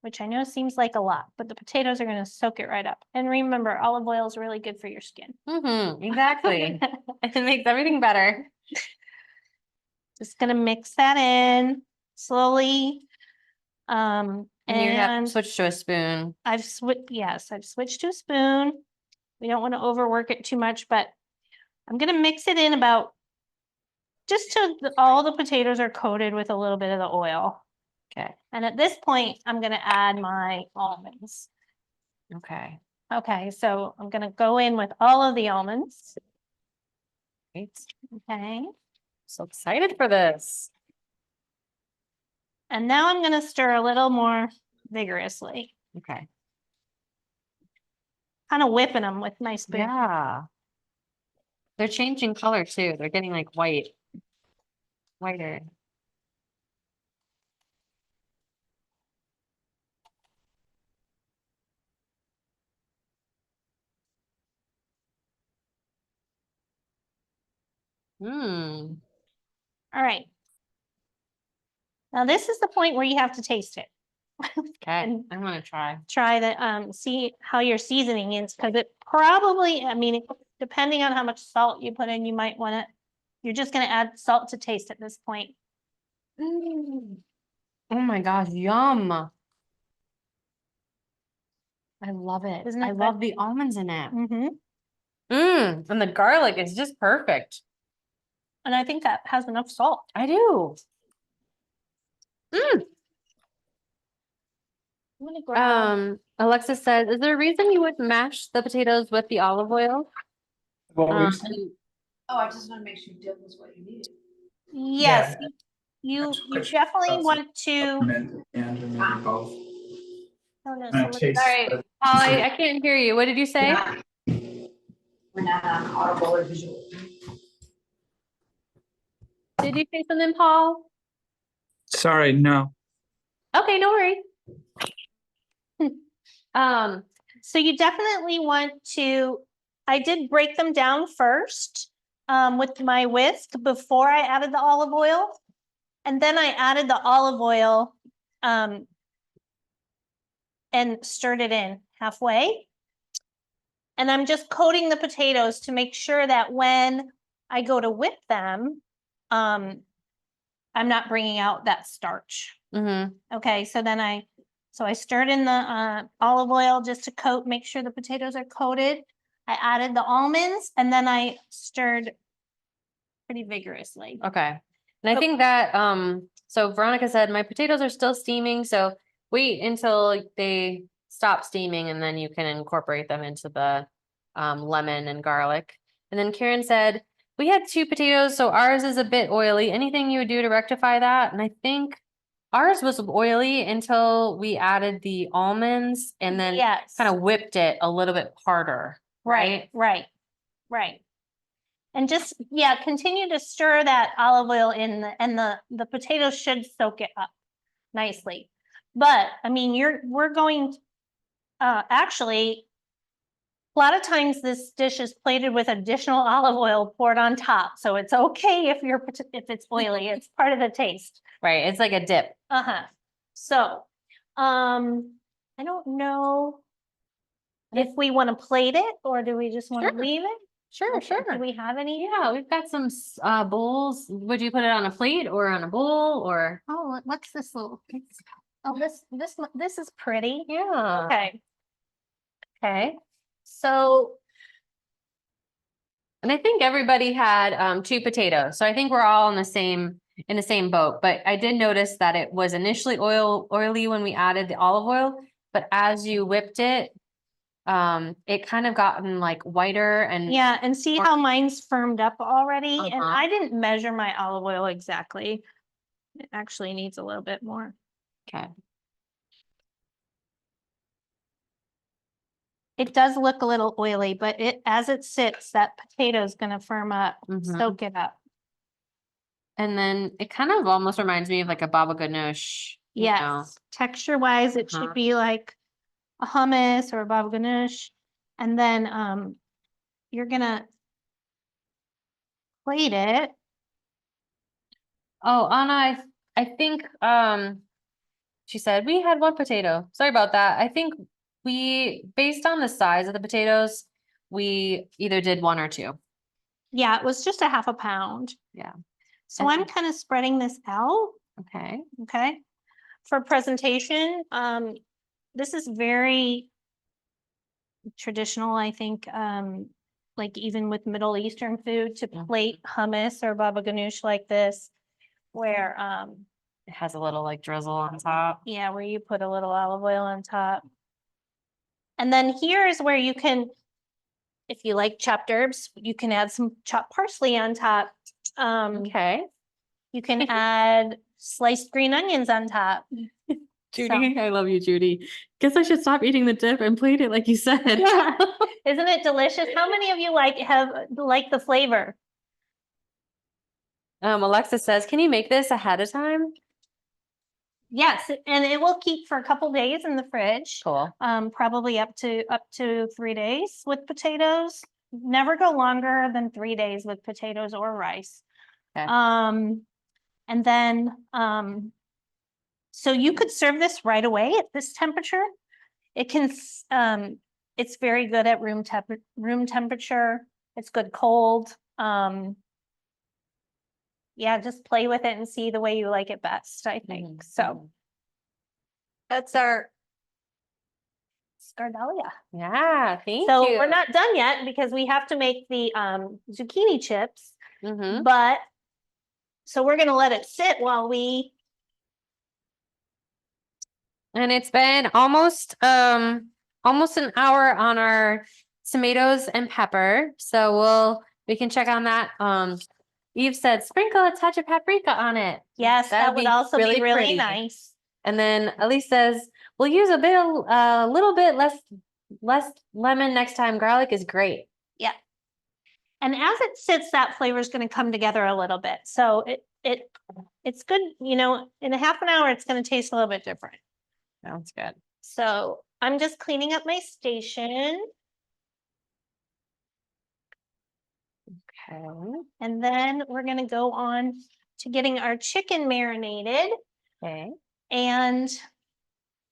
Which I know seems like a lot, but the potatoes are gonna soak it right up. And remember, olive oil is really good for your skin. exactly. It makes everything better. Just gonna mix that in slowly. And you have to switch to a spoon. I've switched to a spoon. We don't want to overwork it too much, but I'm gonna mix it in about just till all the potatoes are coated with a little bit of the oil. Okay. And at this point, I'm gonna add my almonds. Okay. Okay, so I'm gonna go in with all of the almonds. Great. Okay. So excited for this. And now I'm gonna stir a little more vigorously. Okay. Kind of whipping them with my spoon. Yeah. They're changing color too. They're getting like whiter. All right. Now this is the point where you have to taste it. Okay. And I'm gonna try. try the see how your seasoning is, because it probably, I mean, depending on how much salt you put in, you might want to, you're just gonna add salt to taste at this point. Oh my gosh, yum. I love it. Isn't it I good? love the almonds in it. Mm-hmm. And the garlic is just perfect. And I think that has enough salt. I do. I'm gonna grab. Alexis says, is there a reason you would mash the potatoes with the olive oil? Always. Oh, I just want to make sure dip was what you needed. Yes, Yeah. you Which- definitely that's want to. Mint and maybe both. Oh, no, And so it let's- tastes Sorry, good. Holly, I can't hear you. What did you say? We're not on audible or visual. Did you say something, Paul? Sorry, no. Okay, no worries. So you definitely want to, I did break them down first with my whisk before I added the olive oil. And then I added the olive oil and stirred it in halfway. And I'm just coating the potatoes to make sure that when I go to whip them, I'm not bringing out that starch. Okay, so then I stirred in the olive oil just to coat, make sure the potatoes are coated. I added the almonds and then I stirred pretty vigorously. Okay. And I think that, so Veronica said, my potatoes are still steaming, so wait until they stop steaming and then you can incorporate them into the lemon and garlic. And then Karen said, we had 2 potatoes, so ours is a bit oily. Anything you would do to rectify that? And I think ours was oily until we added the almonds and then Yes. kind of whipped it a little bit harder. Right. And just, yeah, continue to stir that olive oil in and the potatoes should soak it up nicely. But I mean, we're going, actually, a lot of times this dish is plated with additional olive oil poured on top. So it's okay if it's oily, it's part of the taste. Right. It's like a dip. So, I don't know if we want to plate it or do we just want to Sure. leave it? Sure, Okay, sure. Do we have any? Yeah, we've got some bowls. Would you put it on a plate or on a bowl or? Oh, what's this little? Oh, this is pretty. Yeah. Okay, Okay. so And I think everybody had 2 potatoes. So I think we're all in the same boat. But I did notice that it was initially oily when we added the olive oil, but as you whipped it, it kind of gotten like whiter and yeah, and see how mine's firmed up already? And Uh-huh. I didn't measure my olive oil exactly. It actually needs a little bit more. okay. It does look a little oily, but as it sits, that potato is gonna firm up, Mhm. soak it up. And then it kind of almost reminds me of like a baba ganoush. you know. Yes, texture wise, it Uh-huh. should be like a hummus or a baba ganoush. And then you're gonna plate it. Oh, Anna, I think she said we had 1 potato. Sorry about that. I think we, based on the size of the potatoes, we either did 1 or 2. Yeah, it was just a half a pound. Yeah. So And- I'm kind of spreading this out, Okay. okay? For presentation, this is very traditional, I think, like even with Middle Eastern food to Mhm. plate hummus or baba ganoush like this, where It has a little like drizzle on top. yeah, where you put a little olive oil on top. And then here is where you can, if you like chopped herbs, you can add some chopped parsley on top. Okay. You can add sliced green onions on top. Judy, I love you, Judy. Guess I should stop eating the dip and plate it like you said. Yeah. Isn't it delicious? How many of you like the flavor? Alexa says, can you make this ahead of time? Yes, and it will keep for a couple days in the fridge. Cool. Probably up to 3 days with potatoes. Never go longer than 3 days with potatoes or rice. Okay. And then so you could serve this right away at this temperature. It can it's very good at room temperature. It's good cold. Yeah, just play with it and see the way you like it best, I think. So that's our Skordalia. Yeah, thank So you. we're not done yet because we have to make the zucchini chips, Mhm. but so we're gonna let it sit while we, And it's been almost an hour on our tomatoes and pepper. So we can check on that. Eve said sprinkle a touch of paprika on it. yes, that would also be really pretty. nice. And then Elise says we'll use a little bit less lemon next time. Garlic is great. Yeah. And as it sits, that flavor is gonna come together a little bit. So it's good, in a half an hour, it's gonna taste a little bit different. Sounds good. So I'm just cleaning up my station. Okay. And then we're gonna go on to getting our chicken marinated, Okay. and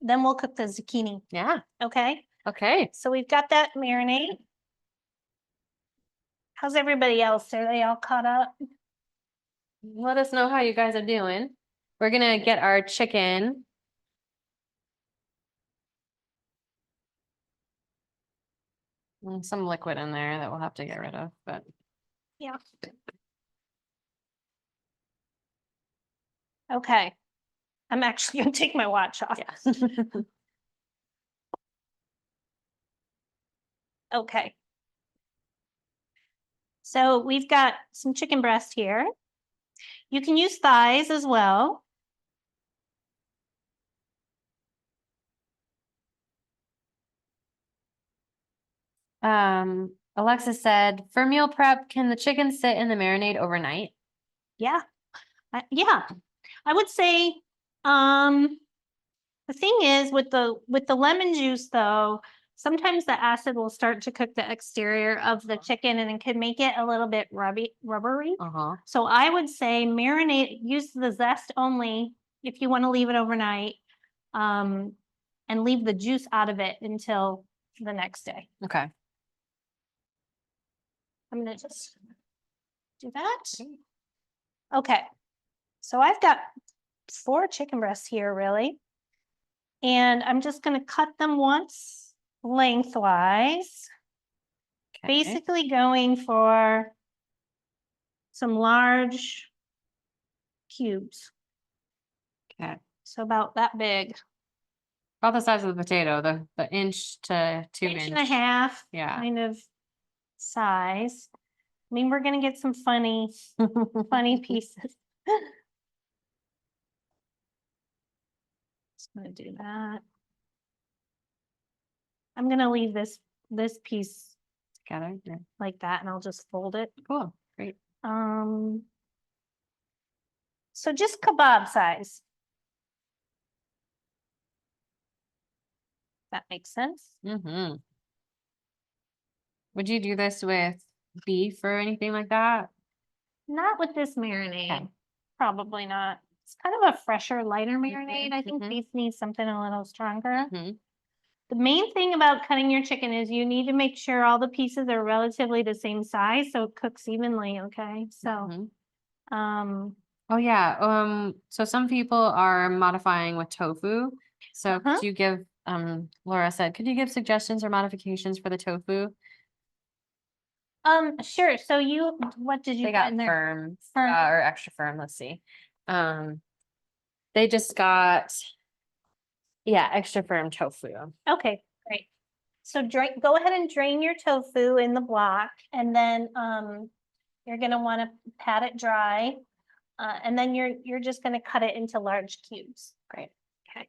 then we'll cook the zucchini, Yeah. okay? Okay. So we've got that marinade. How's everybody else? Are they all caught up? Let us know how you guys are doing. We're gonna get our chicken. And some liquid in there that we'll have to get rid of, but Yeah. Okay. I'm actually gonna take my watch off. yes. Okay. So we've got some chicken breast here. You can use thighs as well. Alexa said, for meal prep, can the chicken sit in the marinade overnight? Yeah. Yeah. I would say, the thing is with the lemon juice though, sometimes the acid will start to cook the exterior of the chicken and it could make it a little bit rubbery. Uh-huh. So I would say marinate, use the zest only if you want to leave it overnight. And leave the juice out of it until the next day. Okay. I'm gonna just do that. Okay. So I've got 4 chicken breasts here, really. And I'm just gonna cut them once lengthwise, Okay. basically going for some large cubes. Okay. So about that big, About the size of the potato, the inch to 2 inch. inch and a half Yeah. kind of size. I mean, we're gonna get some funny pieces. Just gonna do that. I'm gonna leave this piece Together. Yeah. like that and I'll just fold it. Cool. Great. So just kebab size. That makes sense. Mm-hmm. Would you do this with beef or anything like that? Not with this marinade. Okay. Probably not. It's kind of a fresher, lighter marinade. I think mhm. beef needs something a little stronger. Mhm. The main thing about cutting your chicken is you need to make sure all the pieces are relatively the same size so it cooks evenly, okay? So, Mhm. Oh yeah. So some people are modifying with tofu. So Uh-huh. could you give Laura said, could you give suggestions or modifications for the tofu? sure. So what did you They put got in there? firm, Firm. or extra firm. Let's see. They just got, yeah, extra firm tofu. Okay, great. So go ahead and drain your tofu in the block and then, you're gonna wanna pat it dry. And then you're just gonna cut it into large cubes. Great. Okay.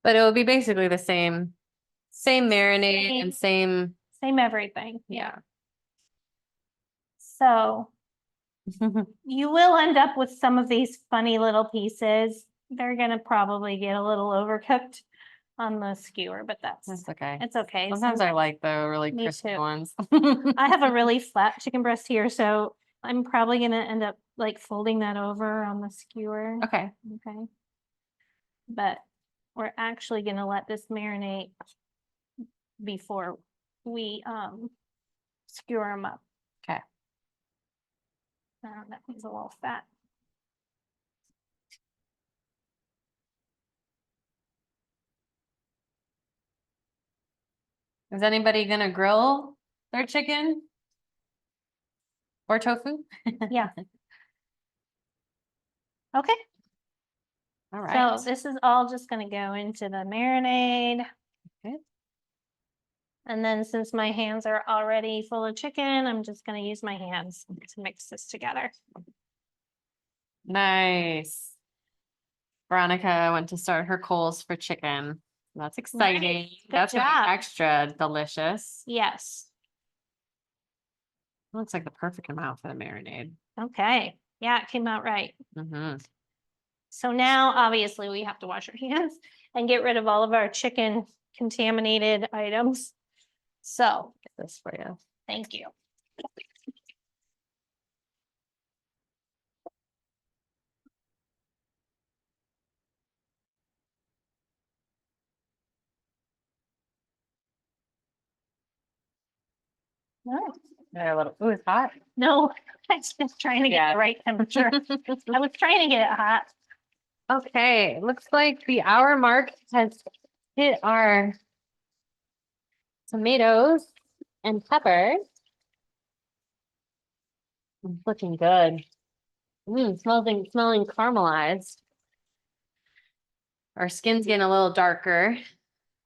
But it will be basically the same marinade and same, Same everything. yeah. So you will end up with some of these funny little pieces. They're gonna probably get a little overcooked on the skewer, but That's okay. it's okay. Sometimes I like the really Me crispy too. ones. I have a really flat chicken breast here, so I'm probably gonna end up like folding that over on the skewer. Okay. Okay. But we're actually gonna let this marinate before we skewer them up. Okay. That means a little fat. Is anybody gonna grill their chicken? Or tofu? Yeah. Okay. All right. So this is all just gonna go into the marinade. Okay. And then since my hands are already full of chicken, I'm just gonna use my hands to mix this together. Nice. Veronica went to start her coals for chicken. That's exciting. Good That's gonna be job. extra delicious. Yes. Looks like the perfect amount for the marinade. Okay. Yeah, it came out right. Mm-hmm. So now obviously we have to wash our hands and get rid of all of our chicken contaminated items. So Get this for you. thank you. No, A little. Ooh, it's hot. no, I was just trying to get Yeah. the right temperature. I was trying to get it hot. Okay, looks like the hour mark has hit our tomatoes and peppers. It's looking good. Smelling caramelized. Our skin's getting a little darker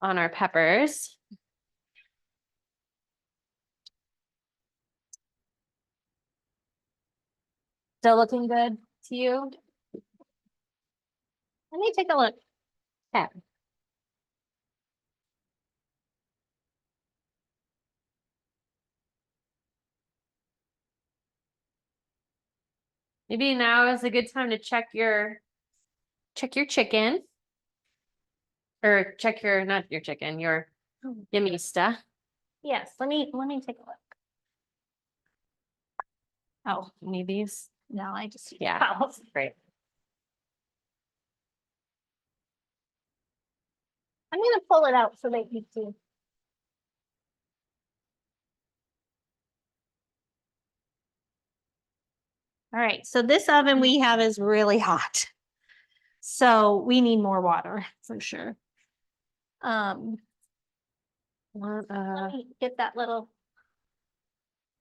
on our peppers. Still looking good to you? Let me take a look. Okay. Maybe now is a good time to check your chicken. Or check your, not your chicken, your Yemista. Yes, let me take a look. Oh, You need these? no, I just use Yeah. towels. Great. I'm gonna pull it out so that you see. All right, so this oven we have is really hot. So we need more water for sure. Want, Let me get that little,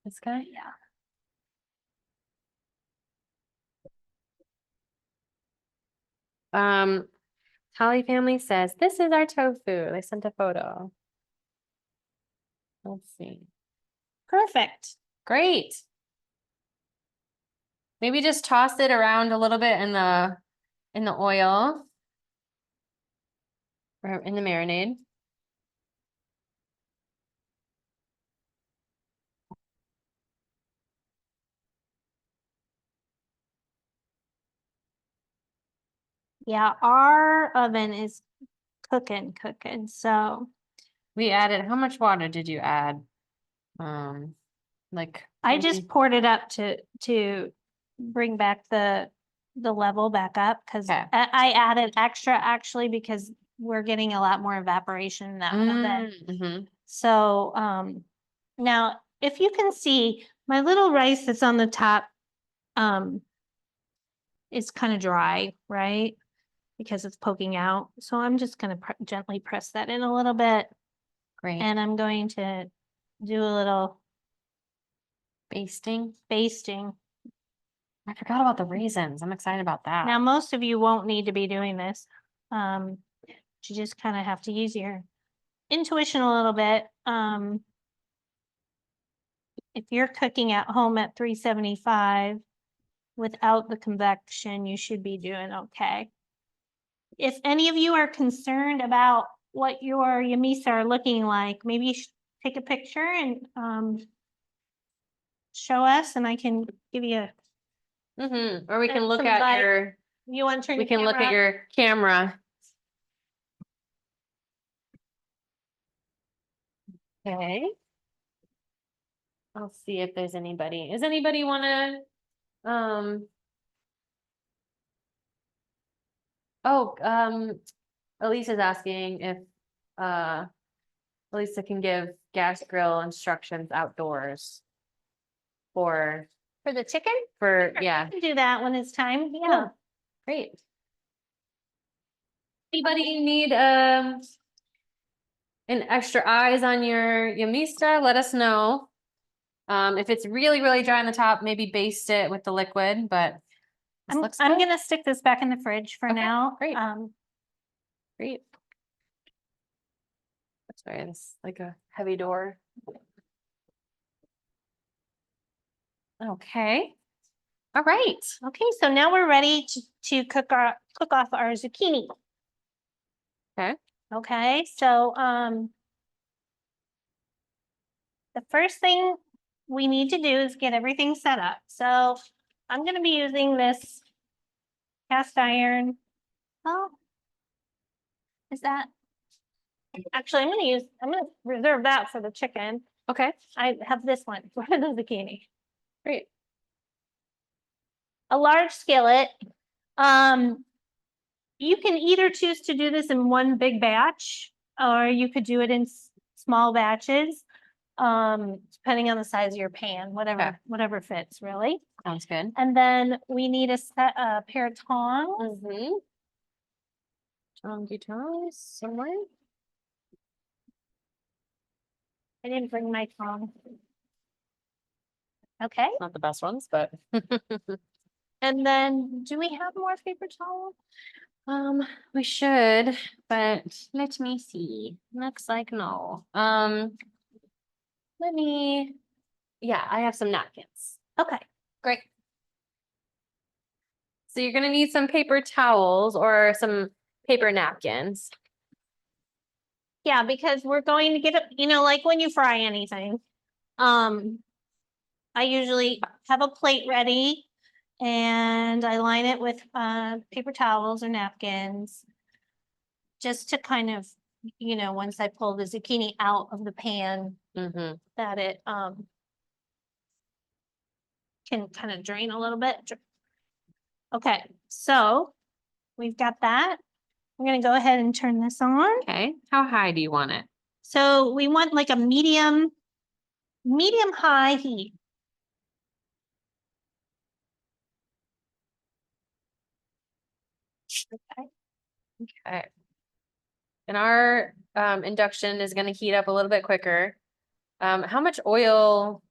this guy? yeah. Holly family says, this is our tofu. They sent a photo. Let's see. Perfect. Great. Maybe just toss it around a little bit in the oil or in the marinade. Yeah, our oven is cooking. So We added, how much water did you add? Like I just maybe- poured it up to bring back the level back up because Okay. I added extra actually because we're getting a lot more evaporation in that oven. Mhm. So now if you can see my little rice that's on the top is kind of dry, right? Because it's poking out. So I'm just going to gently press that in a little bit. Great. And I'm going to do a little Basting. basting. I forgot about the raisins. I'm excited about that. Now, most of you won't need to be doing this. You just kind of have to use your intuition a little bit. If you're cooking at home at 375 without the convection, you should be doing okay. If any of you are concerned about what your Yemista are looking like, maybe you should take a picture and show us, and I can give you a. Or we can look some at light. your, You want to turn we your can look camera at up? your camera. Okay. I'll see if there's anybody. Does anybody wanna, Elisa's asking if, Elisa can give gas grill instructions outdoors for, For the chicken? yeah, I can do that when it's time. Yeah. Cool. Great. Anybody need, an extra eyes on your Yemista? Let us know. If it's really, really dry on the top, maybe baste it with the liquid, but this looks I'm good. gonna stick this back in the fridge for Okay, now. great. Great. Sorry, it's like a heavy door. Okay. All right. Okay, so now we're ready to cook off our zucchini. Okay. Okay, so the first thing we need to do is get everything set up. So I'm gonna be using this cast iron. Oh, is that? Actually, I'm gonna reserve that for the chicken. Okay. I have this one for the zucchini. Great. A large skillet. You can either choose to do this in one big batch, or you could do it in small batches, depending on the size of your pan, whatever fits really. Sounds good. And then we need a pair of tongs. Tongue tongs somewhere. I didn't bring my tongs. Okay, Not the best ones, but and then do we have more paper towels? we should, but let me see. Looks like no. Yeah, I have some napkins. Okay, great. So you're gonna need some paper towels or some paper napkins. Yeah, because we're going to get it, like when you fry anything. I usually have a plate ready and I line it with paper towels or napkins. Just to kind of, once I pull the zucchini out of the pan, that it can kind of drain a little bit. Okay, so we've got that. I'm gonna go ahead and turn this on. Okay, how high do you want it? So we want like a medium high heat. Okay. And our induction is gonna heat up a little bit quicker. How much oil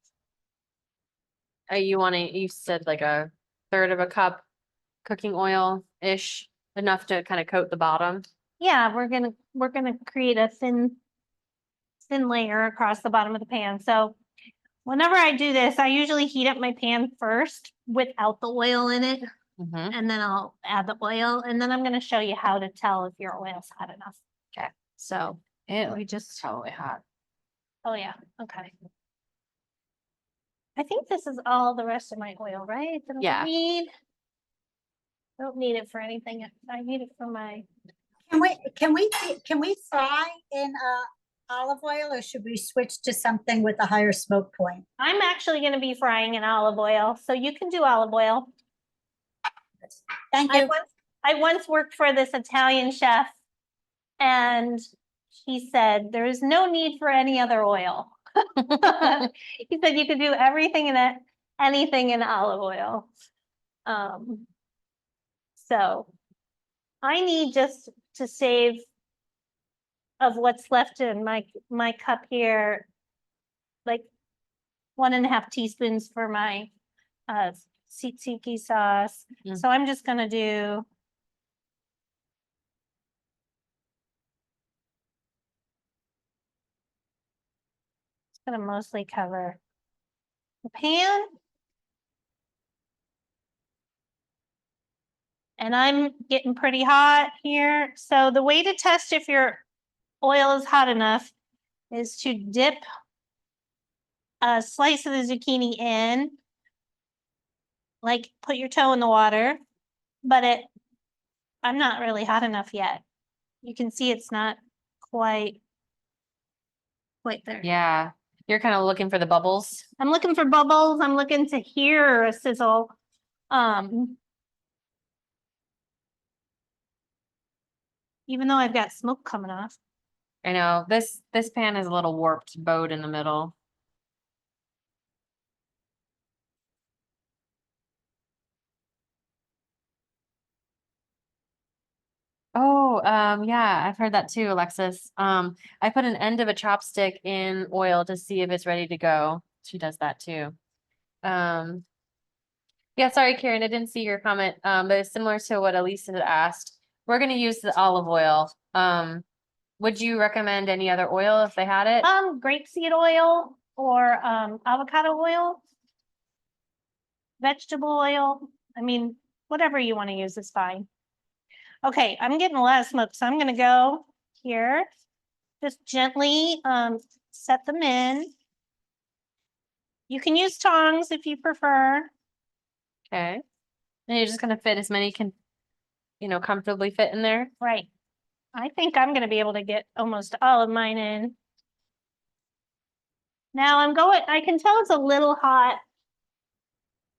are you wanting? You said like a third of a cup cooking oil-ish, enough to kind of coat the bottom. Yeah, we're gonna create a thin layer across the bottom of the pan. So whenever I do this, I usually heat up my pan first without the oil in it, Mhm. and then I'll add the oil, and then I'm gonna show you how to tell if your oil's hot enough. Okay. So, We just totally hot. oh yeah, okay. I think this is all the rest of my oil, right? That I Yeah. don't need it for anything. I need it for my, Can we fry in olive oil, or should we switch to something with a higher smoke point? I'm actually gonna be frying in olive oil, so you can do olive oil. Thank I you. once worked for this Italian chef, and he said, there is no need for any other oil. He said you could do everything in it, anything in olive oil. So I need just to save of what's left in my cup here, like 1.5 teaspoons for my tzatziki sauce. Mm. So I'm just gonna do gonna mostly cover the pan. And I'm getting pretty hot here. So the way to test if your oil is hot enough is to dip a slice of the zucchini in, like put your toe in the water, but I'm not really hot enough yet. You can see it's not quite there. Yeah. You're kind of looking for the bubbles. I'm looking for bubbles. I'm looking to hear a sizzle. Even though I've got smoke coming off. I know this pan is a little warped, bowed in the middle. Oh, yeah, I've heard that too, Alexis. I put an end of a chopstick in oil to see if it's ready to go. She does that too. Yeah, sorry, Karen, I didn't see your comment. But it's similar to what Elisa had asked. We're gonna use the olive oil. Would you recommend any other oil if they had it? Grapeseed oil or avocado oil, vegetable oil. I mean, whatever you want to use is fine. Okay, I'm getting a lot of smoke, so I'm gonna go here. Just gently set them in. You can use tongs if you prefer. Okay. And you're just gonna fit as many can, comfortably fit in there. Right. I think I'm gonna be able to get almost all of mine in. Now I can tell it's a little hot.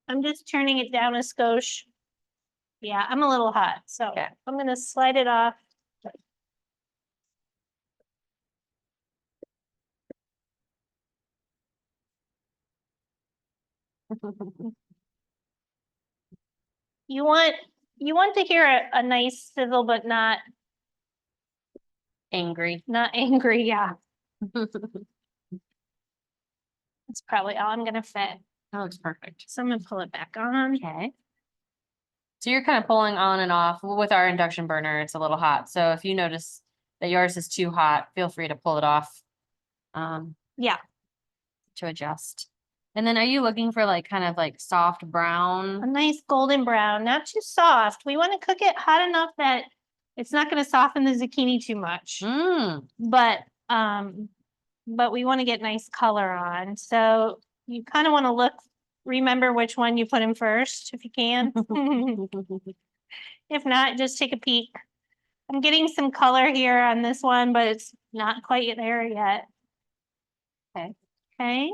I'm just turning it down a skosh. Yeah, I'm a little hot, so Okay. I'm gonna slide it off. You want to hear a nice sizzle, but not Angry. angry, yeah. That's probably all I'm gonna fit. That looks perfect. So I'm gonna pull it back on. Okay. So you're kind of pulling on and off. With our induction burner, it's a little hot. So if you notice that yours is too hot, feel free to pull it off. Yeah, To adjust. And then are you looking for kind of soft a brown? nice golden brown, not too soft. We want to cook it hot enough that it's not gonna soften the zucchini too much. But we want to get nice color on. So you kind of want to remember which one you put in first if you can. If not, just take a peek. I'm getting some color here on this one, but it's not quite there yet. Okay. Okay.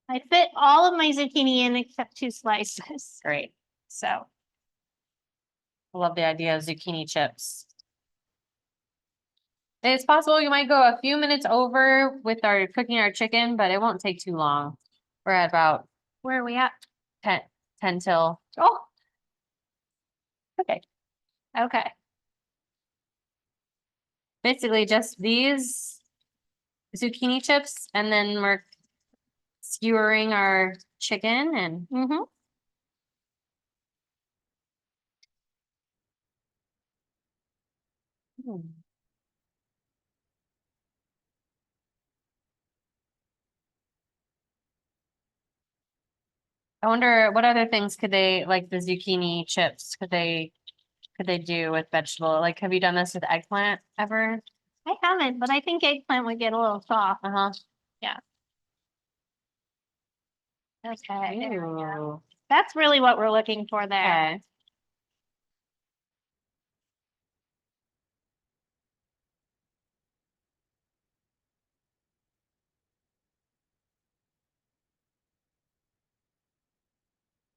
I fit all of my zucchini in except 2 slices. Great. So I love the idea of zucchini chips. It's possible you might go a few minutes over with cooking our chicken, but it won't take too long. We're at about Where are we at? 10 till. Oh. Okay. Okay. Basically just these zucchini chips, and then we're skewering our chicken and Mm-hmm. I wonder what other things could they, like the zucchini chips, could they do with vegetable? Like, have you done this with eggplant ever? I haven't, but I think eggplant would get a little soft. Uh-huh. Okay. There we go. Ooh, That's really what we're looking for there. okay.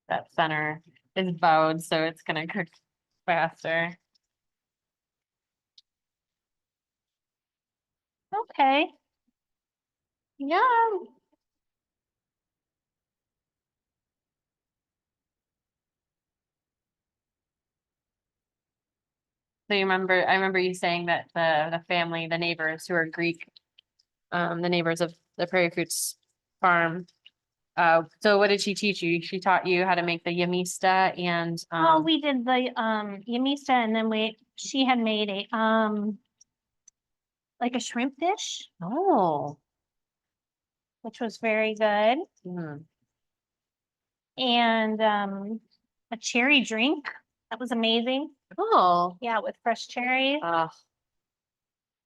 That center is bowed, so it's gonna cook faster. Okay. Yeah. So I remember you saying that the family, the neighbors who are Greek, the neighbors of the Prairie Fruits farm. So what did she teach you? She taught you how to make the Yemista and Oh, we did the Yemista, and then she had made a like a shrimp dish, oh. which was very good. Hmm. And a cherry drink. That was amazing. Oh. Yeah, with fresh cherries.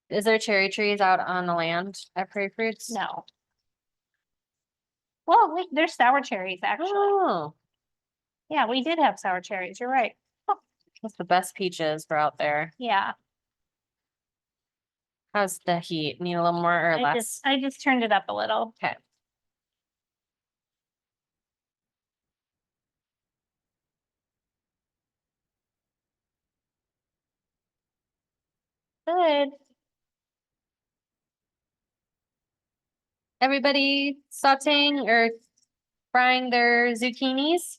Is there cherry trees out on the land at Prairie Fruits? No. Well, there's sour cherries actually. Oh, Yeah, we did have sour cherries. You're right. Oh, that's the best peaches for out there. yeah. How's the heat? Need a little more or less? I just turned it up a little. Okay. Good. Everybody sauteing or frying their zucchinis?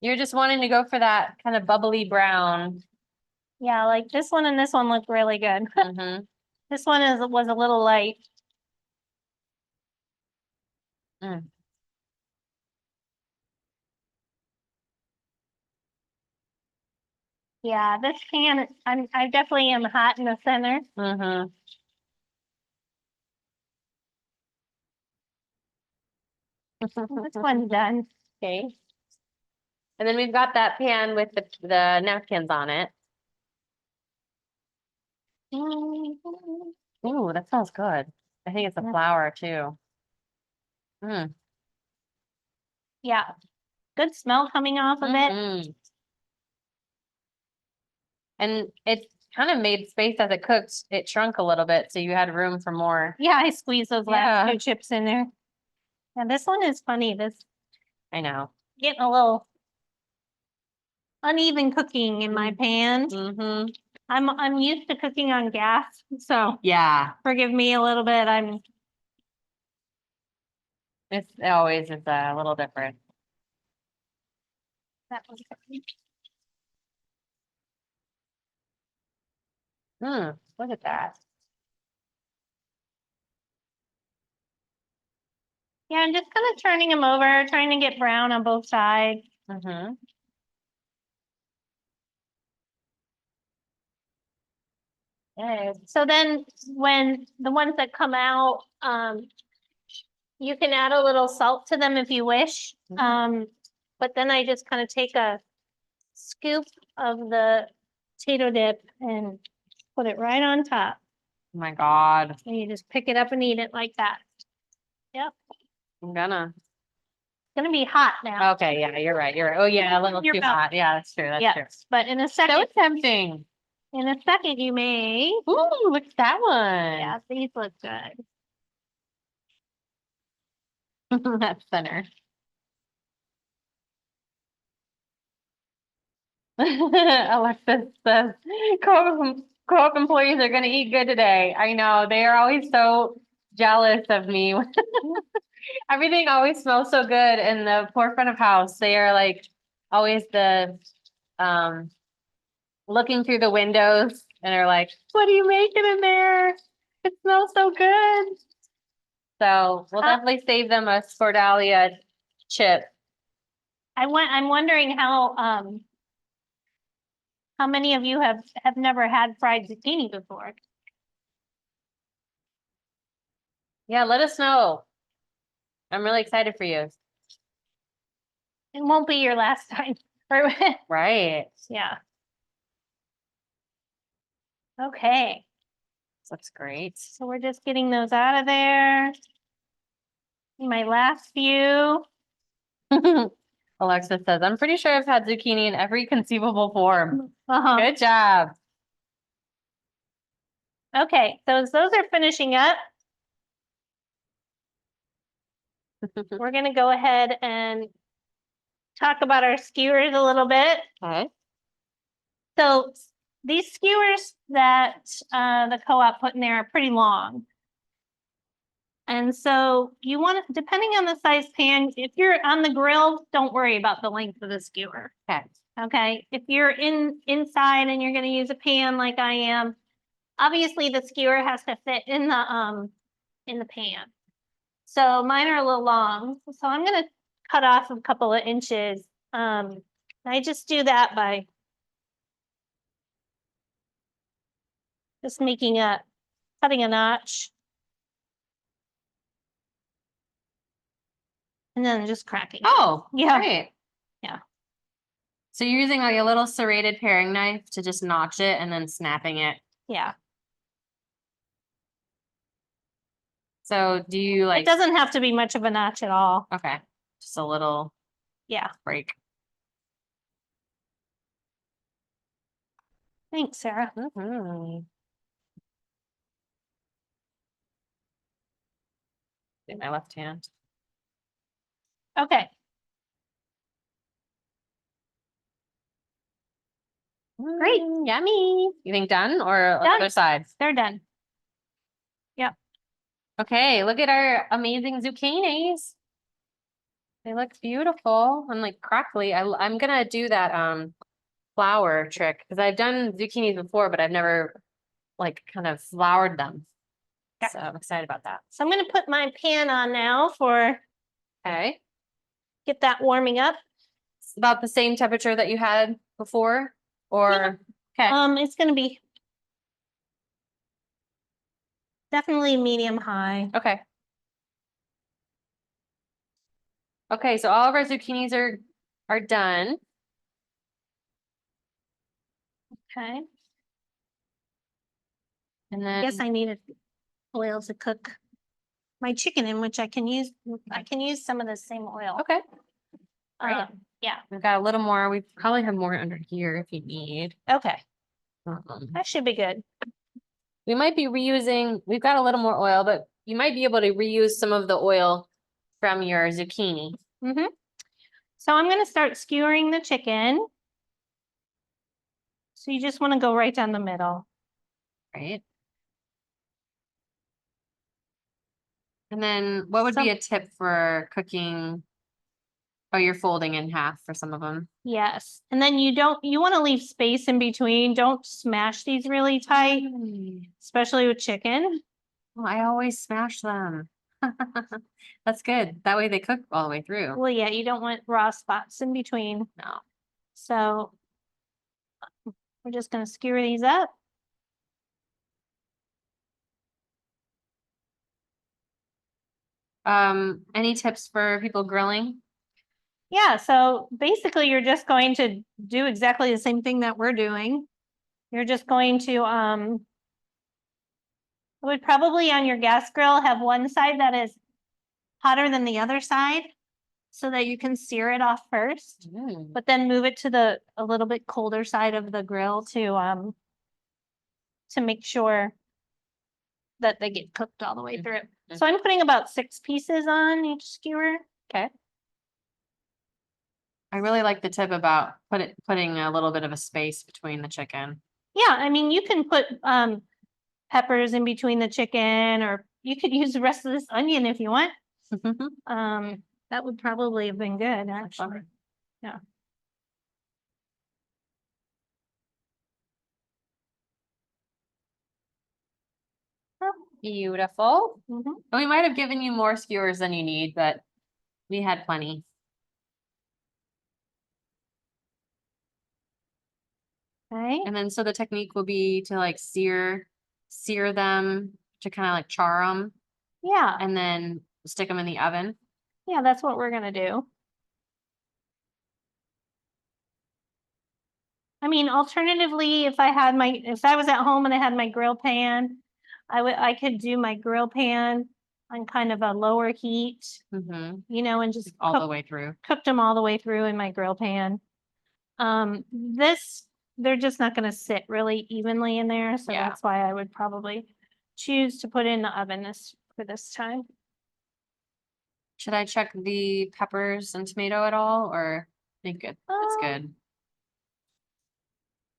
You're just wanting to go for that kind of bubbly brown. Yeah, like this one and this one look really good. Mm-hmm. This one was a little light. Mm. Yeah, this pan, I definitely am hot in the center. Mm-hmm. This one's done. Okay. And then we've got that pan with the napkins on it. Ooh, that smells good. I think it's the Yeah. flour too. Mm. Yeah, good smell coming off of it. Mhm. And it kind of made space as it cooked. It shrunk a little bit, so you had room for more. Yeah, I squeezed those Yeah. last two chips in there. And this one is funny. This I know. getting a little uneven cooking in my pan. Mm-hmm. I'm used to cooking on gas, so Yeah, forgive me a little bit. it always is a little different. That was Look at that. Yeah, I'm just kind of turning them over, trying to get brown on both sides. Mm-hmm. Okay. So then when the ones that come out, you can add a little salt to them if you wish. But then I just kind of take a scoop of the potato dip and put it right on top. Oh my God. And you just pick it up and eat it like that. Yep. I'm gonna. It's gonna be hot now. Okay, yeah, you're right. You're right. Oh yeah, a little Your too mouth. hot. Yeah, that's true. That's true. Yes, but in a So second, tempting. you may. Ooh, look at that one. Yeah, these look good. That's center. Alexis says co-op employees are gonna eat good today. I know, they are always so jealous of me. Everything always smells so good in the poor front of house. They are like always looking through the windows and are like, what are you making in there? It smells so good. So we'll definitely save them a Skordalia chip. I'm wondering how many of you have never had fried zucchini before? Yeah, let us know. I'm really excited for you. It won't be your last time. Right. Yeah. Okay, Looks great. so we're just getting those out of there. My last few. Alexa says, I'm pretty sure I've had zucchini in every conceivable form. Uh-huh. Good job. Okay, so as those are finishing up, we're gonna go ahead and talk about our skewers a little bit. Okay. So these skewers that the co-op put in there are pretty long. And so you want to, depending on the size pan, if you're on the grill, don't worry about the length of the skewer. Okay. Okay, if you're inside and you're gonna use a pan like I am, obviously the skewer has to fit in the pan. So mine are a little long, so I'm gonna cut off a couple of inches. I just do that by just cutting a notch. And then just cracking. Oh, Yeah. great. Yeah. So you're using like a little serrated paring knife to just notch it and then snapping it. Yeah, So do you it like, doesn't have to be much of a notch at all. okay, just a little Yeah, break. thanks, Sarah. Mhm. In my left hand. Okay, Great. Yummy. You think done or on the Done. other side? they're done. Okay, look at our amazing zucchinis. They look beautiful and like crackly. I'm gonna do that flour trick because I've done zucchinis before, but I've never like kind of floured them. Okay. So I'm excited about that. So I'm gonna put my pan on now Okay. get that warming up. It's about the same temperature that you had before, or okay. It's gonna be definitely medium high. Okay. Okay, so all of our zucchinis are done. Okay, And I then guess I needed oil to cook my chicken in, which I can use some of the same oil. okay, great. Yeah, We've got a little more. We probably have more under here if you need. okay, Um, that should be good. we might be reusing, we've got a little more oil, but you might be able to reuse some of the oil from your zucchini. Mm-hmm. So I'm gonna start skewering the chicken. So you just want to go right down the middle. Right? And then what would be a tip for cooking? Oh, you're folding in half for some of them. Yes, and then you want to leave space in between. Don't smash these really tight, especially with chicken. Oh, I always smash them. That's good. That way they cook all the way through. Well, yeah, you don't want raw spots in between. No. So we're just gonna skewer these up. Any tips for people grilling? Yeah, so basically you're just going to do exactly the same thing that we're doing. You're just going to, I would probably on your gas grill have one side that is hotter than the other side so that you can sear it off first, but then move it to a little bit colder side of the grill to make sure that they get cooked all the way through. So I'm putting about 6 pieces on each skewer. Okay. I really like the tip about putting a little bit of a space between the chicken. Yeah, I mean, you can put peppers in between the chicken or you could use the rest of this onion if you want. That would probably have been good, actually. Yeah. Beautiful. Mhm. We might have given you more skewers than you need, but we had plenty. Okay, And then so the technique will be to like sear them to kind of like char them yeah, and then stick them in the oven. yeah, that's what we're gonna do. I mean, alternatively, if I was at home and I had my grill pan, I could do my grill pan on kind of a lower heat, Mm-hmm. you know, and just All the way through. cooked them all the way through in my grill pan. They're just not gonna sit really evenly in there, so Yeah. that's why I would probably choose to put it in the oven for this time. Should I check the peppers and tomato at all, or I think good? That's Um, good.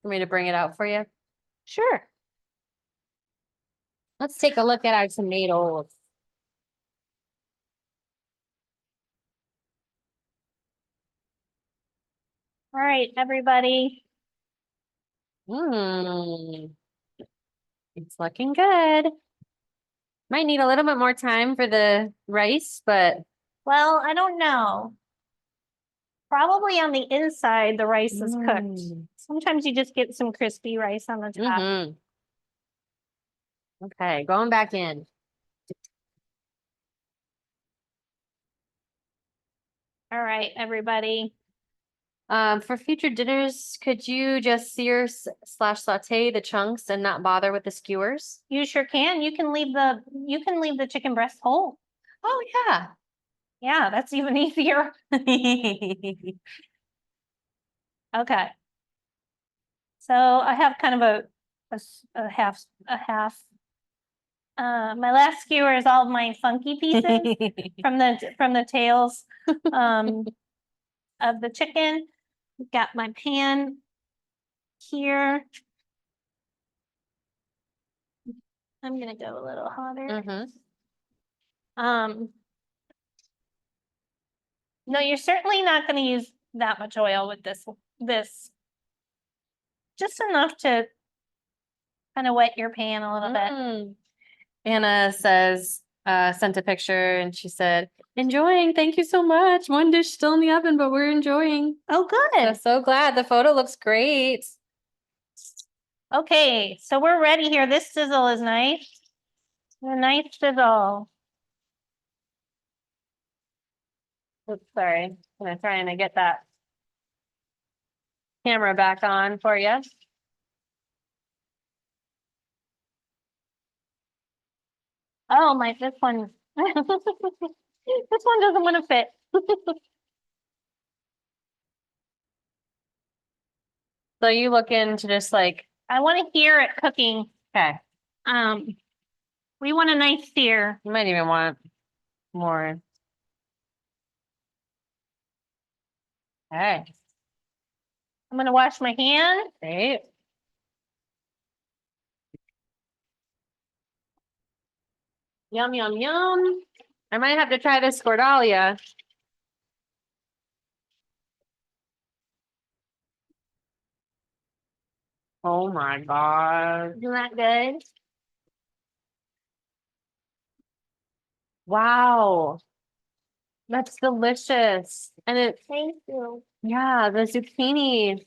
For me to bring it out for you. Sure. Let's take a look at our tomatoes. All right, everybody. It's looking good. Might need a little bit more time for the rice, but Well, I don't know. Probably on the inside, the rice is cooked. Sometimes you just get some crispy rice on the top. Mhm. Okay, going back in. All right, everybody. For future dinners, could you just sear slash saute the chunks and not bother with the skewers? You sure can. You can leave the chicken breast whole. Oh, yeah. Yeah, that's even easier. Okay. So I have kind of a half. My last skewer is all of my funky pieces from the tails of the chicken. Got my pan here. I'm gonna go a little hotter. Mm-hmm. No, you're certainly not gonna use that much oil with this. Just enough to kind of wet your pan a little bit. Anna sent a picture and she said, enjoying, thank you so much. One dish still in the oven, but we're enjoying. Oh, I'm good. so glad. The photo looks great. Okay, so we're ready here. This sizzle is nice. A nice sizzle. Oops, sorry. I'm trying to get that camera back on for you. Oh, this one. This one doesn't want to fit. So you look into just like, I want to hear it cooking. okay, We want a nice sear. you might even want more. Okay, I'm gonna wash my hands. great. Yum, yum, yum. I might have to try this Skordalia. Oh my God. Isn't that good? Wow. That's delicious. And Thank you. yeah, the zucchini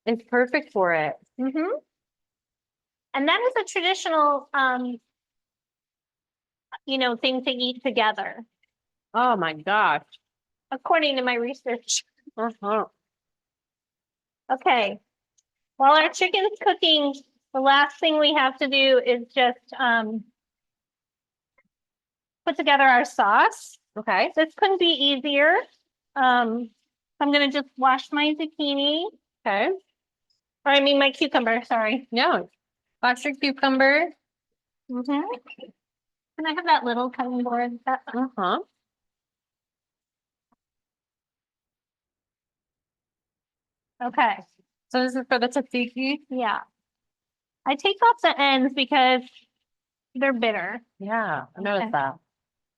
is perfect for it. Mm-hmm. And that is a traditional, thing to eat together, Oh my gosh. according to my research. Uh-huh. Okay. While our chicken's cooking, the last thing we have to do is just put together our sauce. Okay. This couldn't be easier. I'm gonna just wash my zucchini, Okay. or I mean my cucumber, sorry. Yeah. Wash your cucumber. Mm-hmm. Can I have that little cutting board? Uh-huh. Okay, So this is for the tzatziki. yeah. I take off the ends because they're bitter. Yeah, I noticed Okay.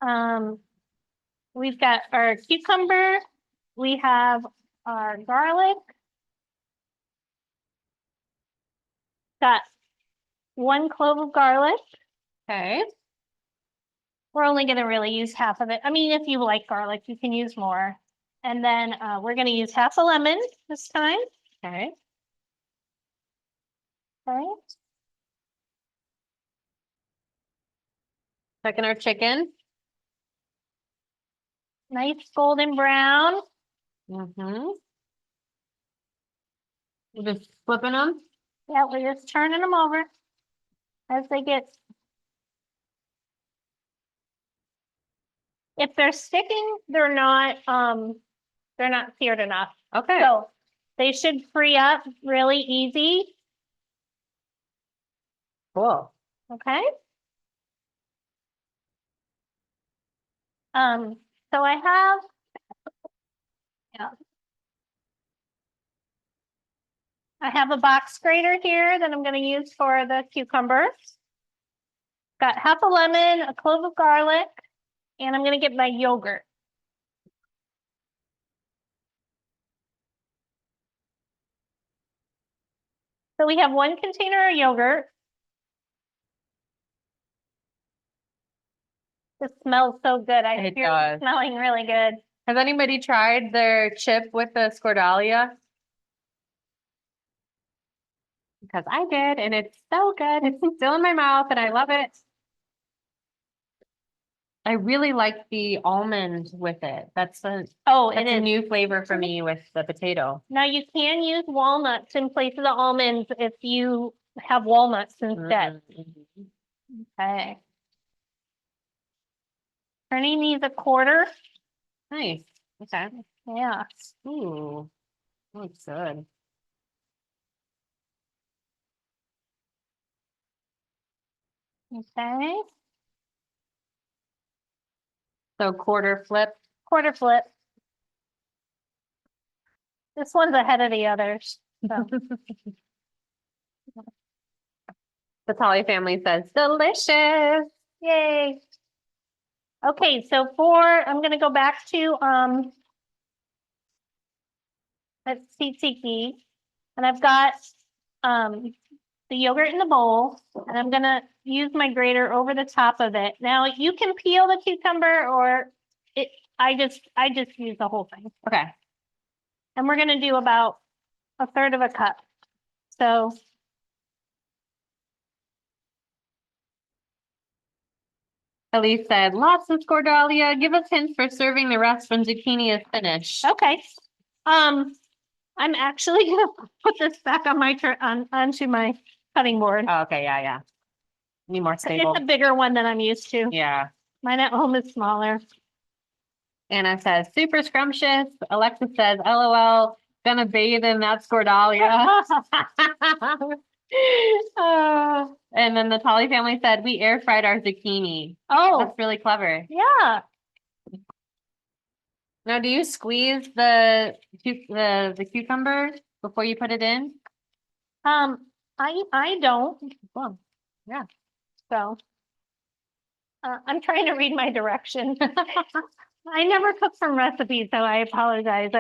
that. We've got our cucumber, we have our garlic. Got 1 clove of garlic. Okay. We're only gonna really use half of it. I mean, if you like garlic, you can use more. And then we're gonna use half a lemon this time. Okay. Okay. Checking our chicken. Nice golden brown. Mm-hmm. We're just flipping them. Yeah, we're just turning them over as they get. If they're sticking, they're not seared enough. Okay. So they should free up really easy. Cool. Okay. So I have, yeah. I have a box grater here that I'm gonna use for the cucumbers. Got half a lemon, a clove of garlic, and I'm gonna get my yogurt. So we have 1 container of yogurt. This smells so good. I It hear does. it smelling really good. Has anybody tried their chip with the Skordalia? Because I did, and it's so good. It's still in my mouth, and I love it. I really like the almond with it. That's a Oh, that's it a is. new flavor for me with the potato. Now you can use walnuts in place of the almonds if you have walnuts instead. Mhm. Okay. Turning these a quarter. Nice. Okay. Yeah. Ooh, looks good. Okay. So quarter flip. Quarter flip. This one's ahead of the others. So. The Tolly family says delicious. Yay. Okay, so I'm gonna go back to let's see, tzatziki. And I've got the yogurt in the bowl, and I'm gonna use my grater over the top of it. Now you can peel the cucumber or I just use the whole thing. Okay. And we're gonna do about 1/3 of a cup. So Elise said, lots of Skordalia. Give us hints for serving the rest when zucchini is finished. okay. I'm actually gonna put this back on my onto my cutting board. Oh, okay, yeah. Need more stable. It's a bigger one than I'm used to. Yeah. Mine at home is smaller. Anna says, super scrumptious. Alexis says, LOL, gonna bathe in that Skordalia. And then the Tolly family said, we air fried our zucchini. Oh, That's really clever. yeah. Now, do you squeeze the cucumber before you put it in? I don't. Cool. Yeah. So I'm trying to read my direction. I never cook from recipes, so I apologize.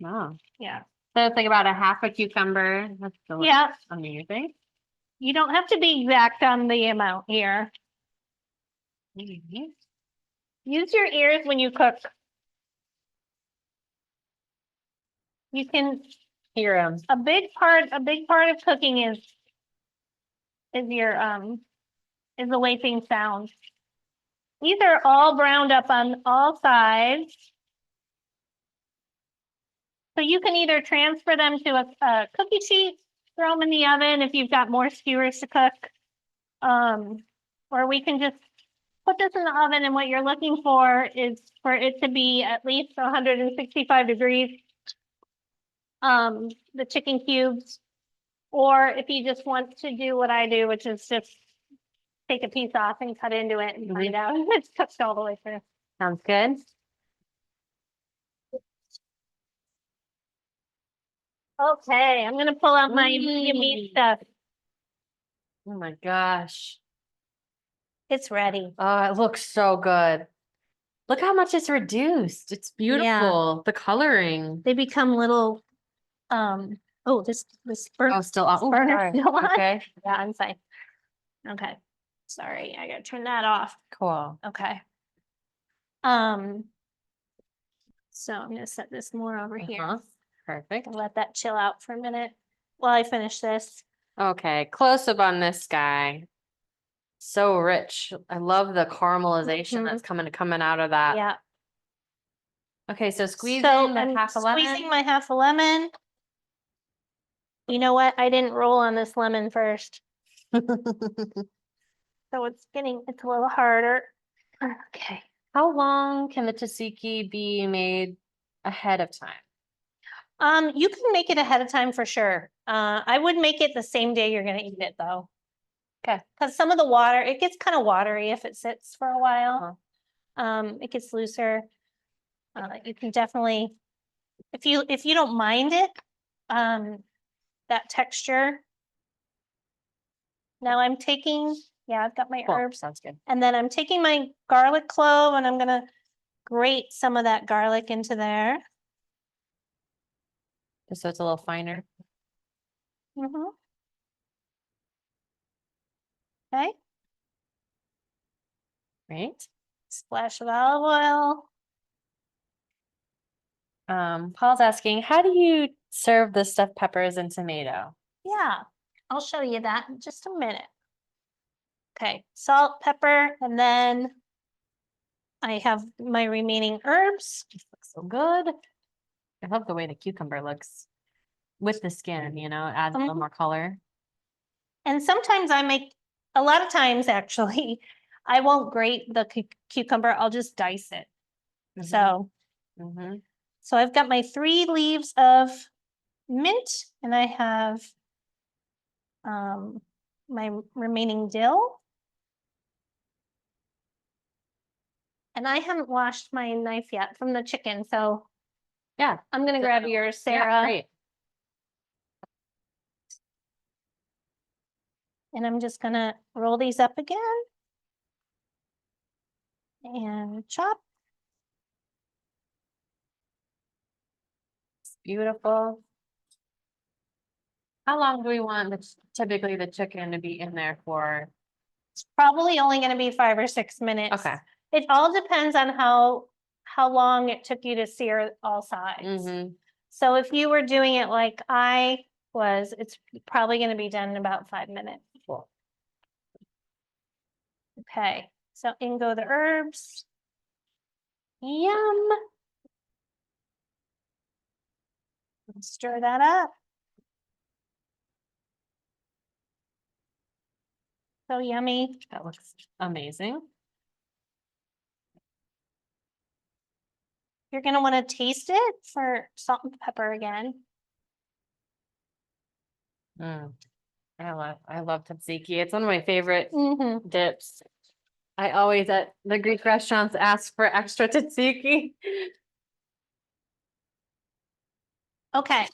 Oh. Yeah. So it's like about a half a cucumber. That's Yeah. amazing. You don't have to be exact on the amount here. Mhm. Use your ears when you cook. You can, Hear 'em. a big part of cooking is your is the way things sound. These are all browned up on all sides. So you can either transfer them to a cookie sheet, throw them in the oven if you've got more skewers to cook. Or we can just put this in the oven, and what you're looking for is for it to be at least 165 degrees. The chicken cubes, or if you just want to do what I do, which is just take a piece off and cut into it and find out if it's cooked all the way through. Sounds good. Okay, I'm gonna pull out my Yemista. Oh my gosh. It's ready. Oh, it looks so good. Look how much it's reduced. It's beautiful. The coloring. They become little, oh, this Oh, still on. Oh, burner sorry. still on? Okay, Yeah, I'm fine. Okay, sorry, I gotta turn that off. cool. Okay. So I'm gonna set this more over here. Uh-huh. Perfect. And let that chill out for a minute while I finish this. Okay, close up on this guy. So rich. I love the caramelization that's coming out of that. Yeah. Okay, so squeezing So the I'm half a lemon. squeezing my half a lemon. You know what? I didn't roll on this lemon first, so it's a little harder. Okay. How long can the tzatziki be made ahead of time? You can make it ahead of time for sure. I would make it the same day you're gonna eat it though. Okay. Because some of the water, it gets kind of watery if it sits for a while. It gets looser. You can definitely, if you don't mind it, that texture. Now I'm taking, yeah, I've got my Cool, herbs, sounds good. and then I'm taking my garlic clove and I'm gonna grate some of that garlic into there. Just so it's a little finer. Mhm. Okay, Right? splash of olive oil. Paul's asking, how do you serve the stuffed peppers and tomato? Yeah, I'll show you that in just a minute. Okay, salt, pepper, and then I have my remaining herbs. Just looks so good. I love the way the cucumber looks with the skin, you know, it adds a little Mhm. more color. And sometimes a lot of times actually, I won't grate the cucumber, I'll just dice it. So, Mhm. so I've got my 3 leaves of mint and I have my remaining dill. And I haven't washed my knife yet from the chicken, so Yeah, I'm gonna grab yours, yeah, Sarah. great. And I'm just gonna roll these up again. And chop. It's beautiful. How long do we want typically the chicken to be in there for? It's probably only gonna be 5 or 6 minutes. Okay. It all depends on how long it took you to sear all sides. Mm-hmm. So if you were doing it like I was, it's probably gonna be done in about 5 minutes. Cool. Okay, so in go the herbs. Yum. Stir that up. So yummy. That looks amazing. You're gonna wanna taste it for salt and pepper again. Mm. I love tzatziki. It's one of my favorite Mm-hmm. dips. I always at the Greek restaurants ask for extra tzatziki. Okay,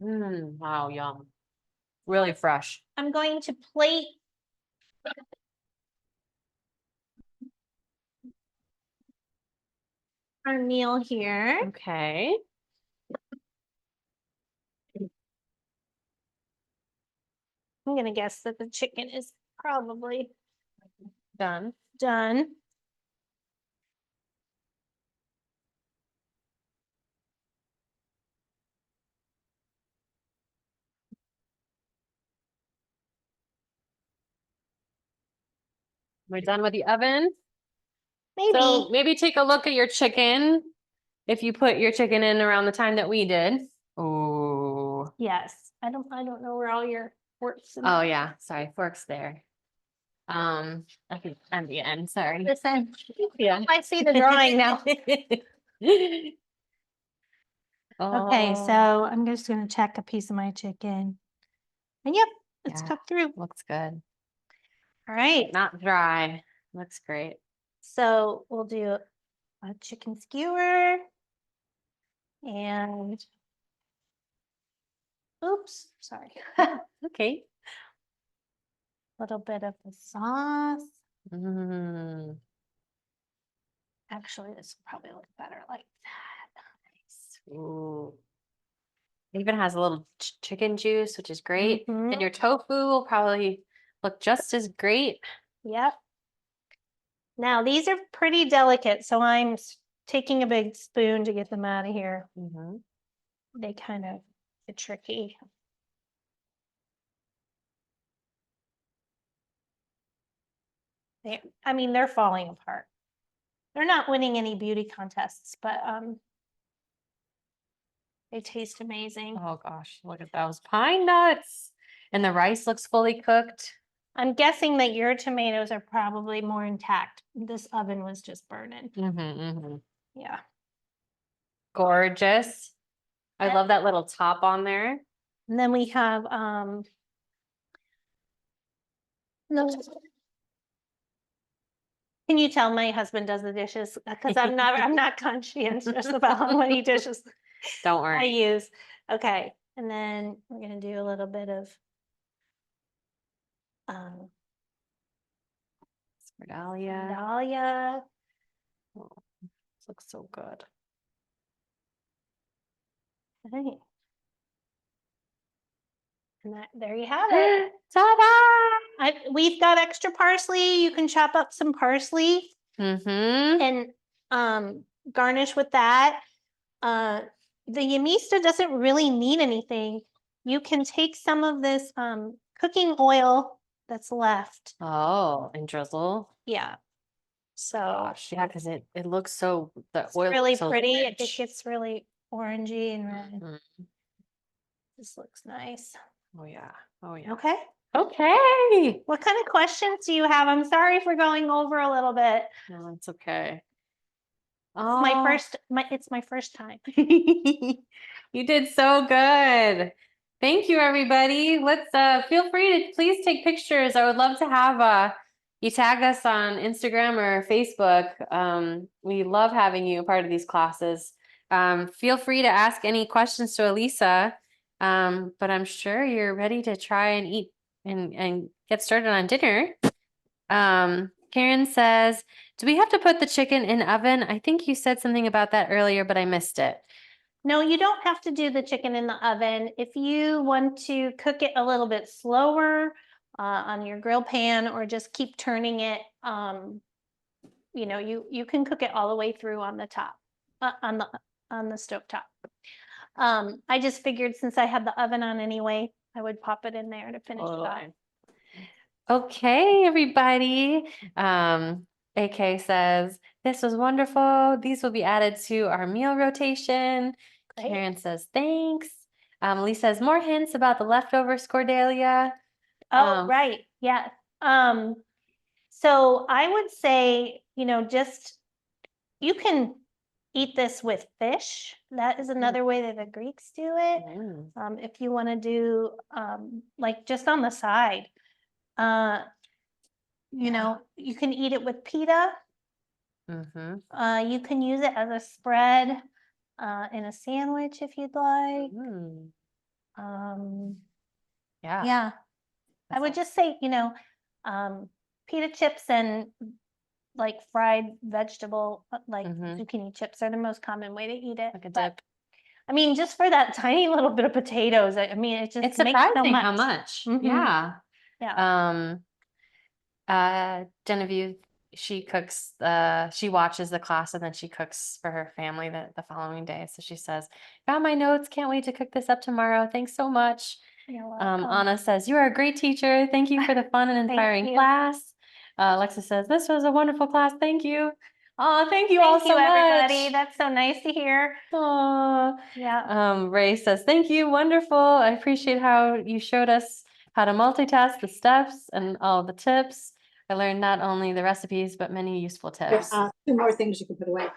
Wow, yum. Really fresh. I'm going to plate our meal here. Okay. I'm gonna guess that the chicken is probably Done. done. We're done with the oven. Maybe. So maybe take a look at your chicken. If you put your chicken in around the time that we did. Oh. Yes. I don't know where all your forks and Oh yeah, sorry, forks there. I think on the end, sorry. this end. Yeah. I see the drawing now. Okay, so Oh, I'm just gonna check a piece of my chicken. And yep, it's Yeah. cooked through. looks good. All right, Not dry. Looks great. so we'll do a chicken skewer and oops, sorry. A Okay. little bit of the sauce. Mm. Actually, this will probably look better like that. Nice. Ooh. It even has a little chicken juice, which is great. And Mhm. your tofu will probably look just as great. Yep. Now, these are pretty delicate, so I'm taking a big spoon to get them out of here. Mhm. They kind of get tricky. I mean, they're falling apart. They're not winning any beauty contests, but they taste amazing. Oh gosh, look at those pine nuts. And the rice looks fully cooked. I'm guessing that your tomatoes are probably more intact. This oven was just burning. Yeah. Gorgeous. I And- love that little top on there. And then we have no. Can you tell my husband does the dishes? Because I'm not conscientious about how many dishes Don't I worry. use. Okay, and then we're gonna do a little bit of Skordalia. Dahlia. Oh, this looks so good. Okay. And there you have it. Ta-da! We've got extra parsley. You can chop up some parsley Mm-hmm. and garnish with that. The Yemista doesn't really need anything. You can take some of this cooking oil that's left. Oh, and drizzle. Yeah. So Gosh, yeah, because it looks so, the it's oil really looks so pretty. It rich. gets really orangey and red. Mhm. This looks nice. Oh yeah. Oh yeah. Okay. Okay. What kind of questions do you have? I'm sorry for going over a little bit. No, it's okay. It's Oh, it's my first time. you did so good. Thank you, everybody. Let's feel free to please take pictures. I would love to have you tag us on Instagram or Facebook. We love having you a part of these classes. Feel free to ask any questions to Alisa. But I'm sure you're ready to try and eat and get started on dinner. Karen says, do we have to put the chicken in oven? I think you said something about that earlier, but I missed it. No, you don't have to do the chicken in the oven. If you want to cook it a little bit slower on your grill pan or just keep turning it, you can cook it all the way through on the top, on the stove top. I just figured since I had the oven on anyway, I would pop it in there to finish it off. Okay, everybody. AK says, this was wonderful. These will be added to our meal rotation. Great. Karen says, thanks. Lee says, more hints about the leftover Skordalia. Oh, right. Yeah. So I would say, just you can eat this with fish. That is another way that the Greeks do it. If you want to do like just on the side, you can eat it with pita. You can use it as a spread in a sandwich if you'd like. Yeah. Yeah. I would just say, pita chips and like fried vegetable, like zucchini chips are the most common way to eat it. Like a But, dip. I mean, just for that tiny little bit of potatoes, I mean, it just It's makes so surprising how much. much. Yeah. Yeah. Genevieve, she cooks, she watches the class and then she cooks for her family the following day. So she says, got my notes, can't wait to cook this up tomorrow. Thanks so much. You're welcome. Anna says, you are a great teacher. Thank you for the fun and inspiring you. class. Alexa says, this was a wonderful class. Thank you. Oh, thank you all so much. Everybody. That's so nice to hear. Aw. Yeah. Ray says, thank you. Wonderful. I appreciate how you showed us how to multitask, the steps and all the tips. I learned not only the recipes, but many useful tips. Two more things you can put away.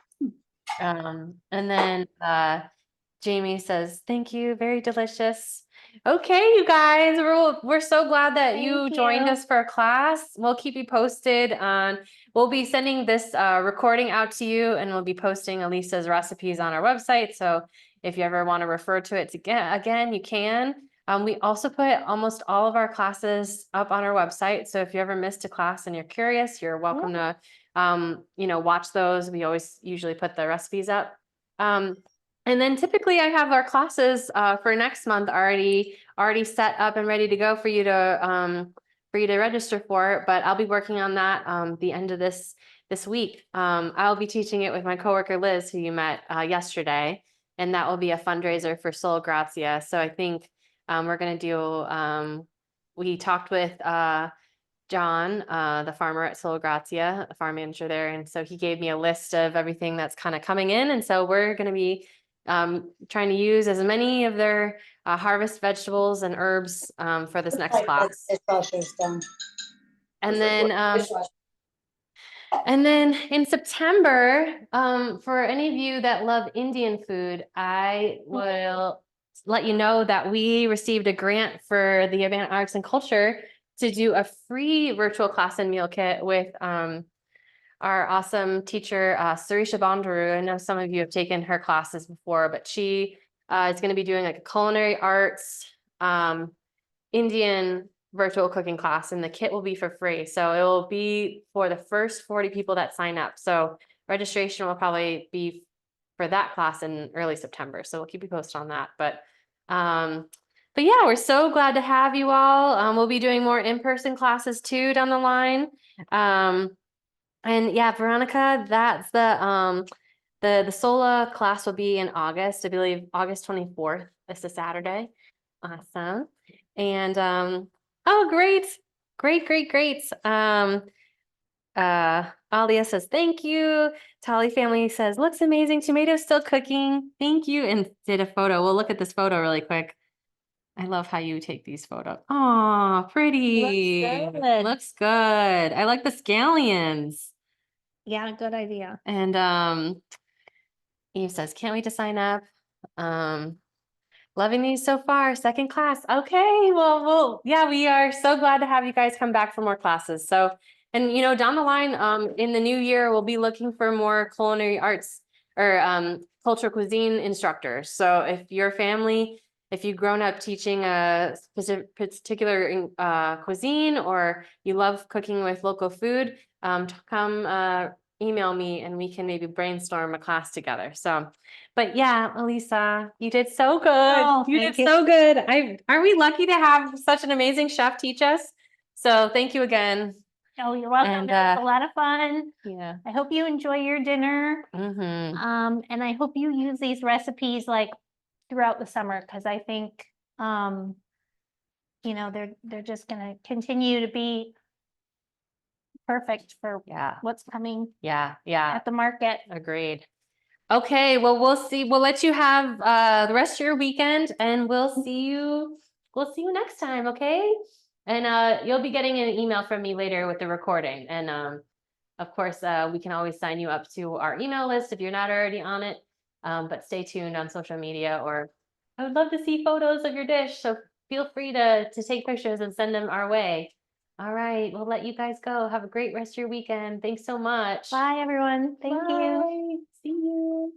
And then Jamie says, thank you. Very delicious. Okay, you guys, we're so glad that you joined us for a class. We'll keep you posted on, we'll be sending this recording out to you and we'll be posting Alisa's recipes on our website. So if you ever want to refer to it again, you can. We also put almost all of our classes up on our website. So if you ever missed a class and you're curious, you're welcome to, watch those. We always usually put the recipes up. And then typically I have our classes for next month already set up and ready to go for you to register for. But I'll be working on that the end of this week. I'll be teaching it with my coworker Liz, who you met yesterday, and that will be a fundraiser for Skordalia. So I think we're gonna do. We talked with John, the farmer at Skordalia, the farm manager there, and so he gave me a list of everything that's kind of coming in, and so we're gonna be trying to use as many of their harvest vegetables and herbs for this next class. Dishwasher's done. And then in September, for any of you that love Indian food, I will let you know that we received a grant for the Advanced Arts and Culture to do a free virtual class and meal kit with our awesome teacher, Sarisha Bandaru. I know some of you have taken her classes before, but she is going to be doing like a culinary arts Indian virtual cooking class, and the kit will be for free. So it will be for the first 40 people that sign up. So registration will probably be for that class in early September. So we'll keep you posted on that. But yeah, we're so glad to have you all. We'll be doing more in-person classes too down the line. And yeah, Veronica, that's the SOLA class will be in August, I believe August 24th. It's a Saturday. Awesome. And oh, great. Alia says thank you. Tali family says looks amazing. Tomatoes still cooking. Thank you. And did a photo. We'll look at this photo really quick. I love how you take these photos. Oh, pretty. Looks good. I like the scallions. Yeah, good idea. And Eve says, can't wait to sign up. Loving these so far. Second class. Okay, well, yeah, we are so glad to have you guys come back for more classes. So, and down the line, in the new year, we'll be looking for more culinary arts or cultural cuisine instructors. So if your family, if you've grown up teaching a particular cuisine, or you love cooking with local food, come email me and we can maybe brainstorm a class together. So, but yeah, Alisa, you did so good. Oh, You thank did you. so good. Aren't we lucky to have such an amazing chef teach us? So thank you again. Oh, you're welcome. And, It was a lot of fun. Yeah. I hope you enjoy your dinner. Mm-hmm. And I hope you use these recipes like throughout the summer, because I think they're just gonna continue to be perfect for Yeah. what's coming Yeah. at the market. Agreed. Okay, well, we'll see. We'll let you have the rest of your weekend, and we'll see you next time, okay? And you'll be getting an email from me later with the recording. And of course, we can always sign you up to our email list if you're not already on it. But stay tuned on social media, or I would love to see photos of your dish. So feel free to take pictures and send them our way. All right, we'll let you guys go. Have a great rest of your weekend. Thanks so much. Bye, everyone. Thank you. Bye. See you.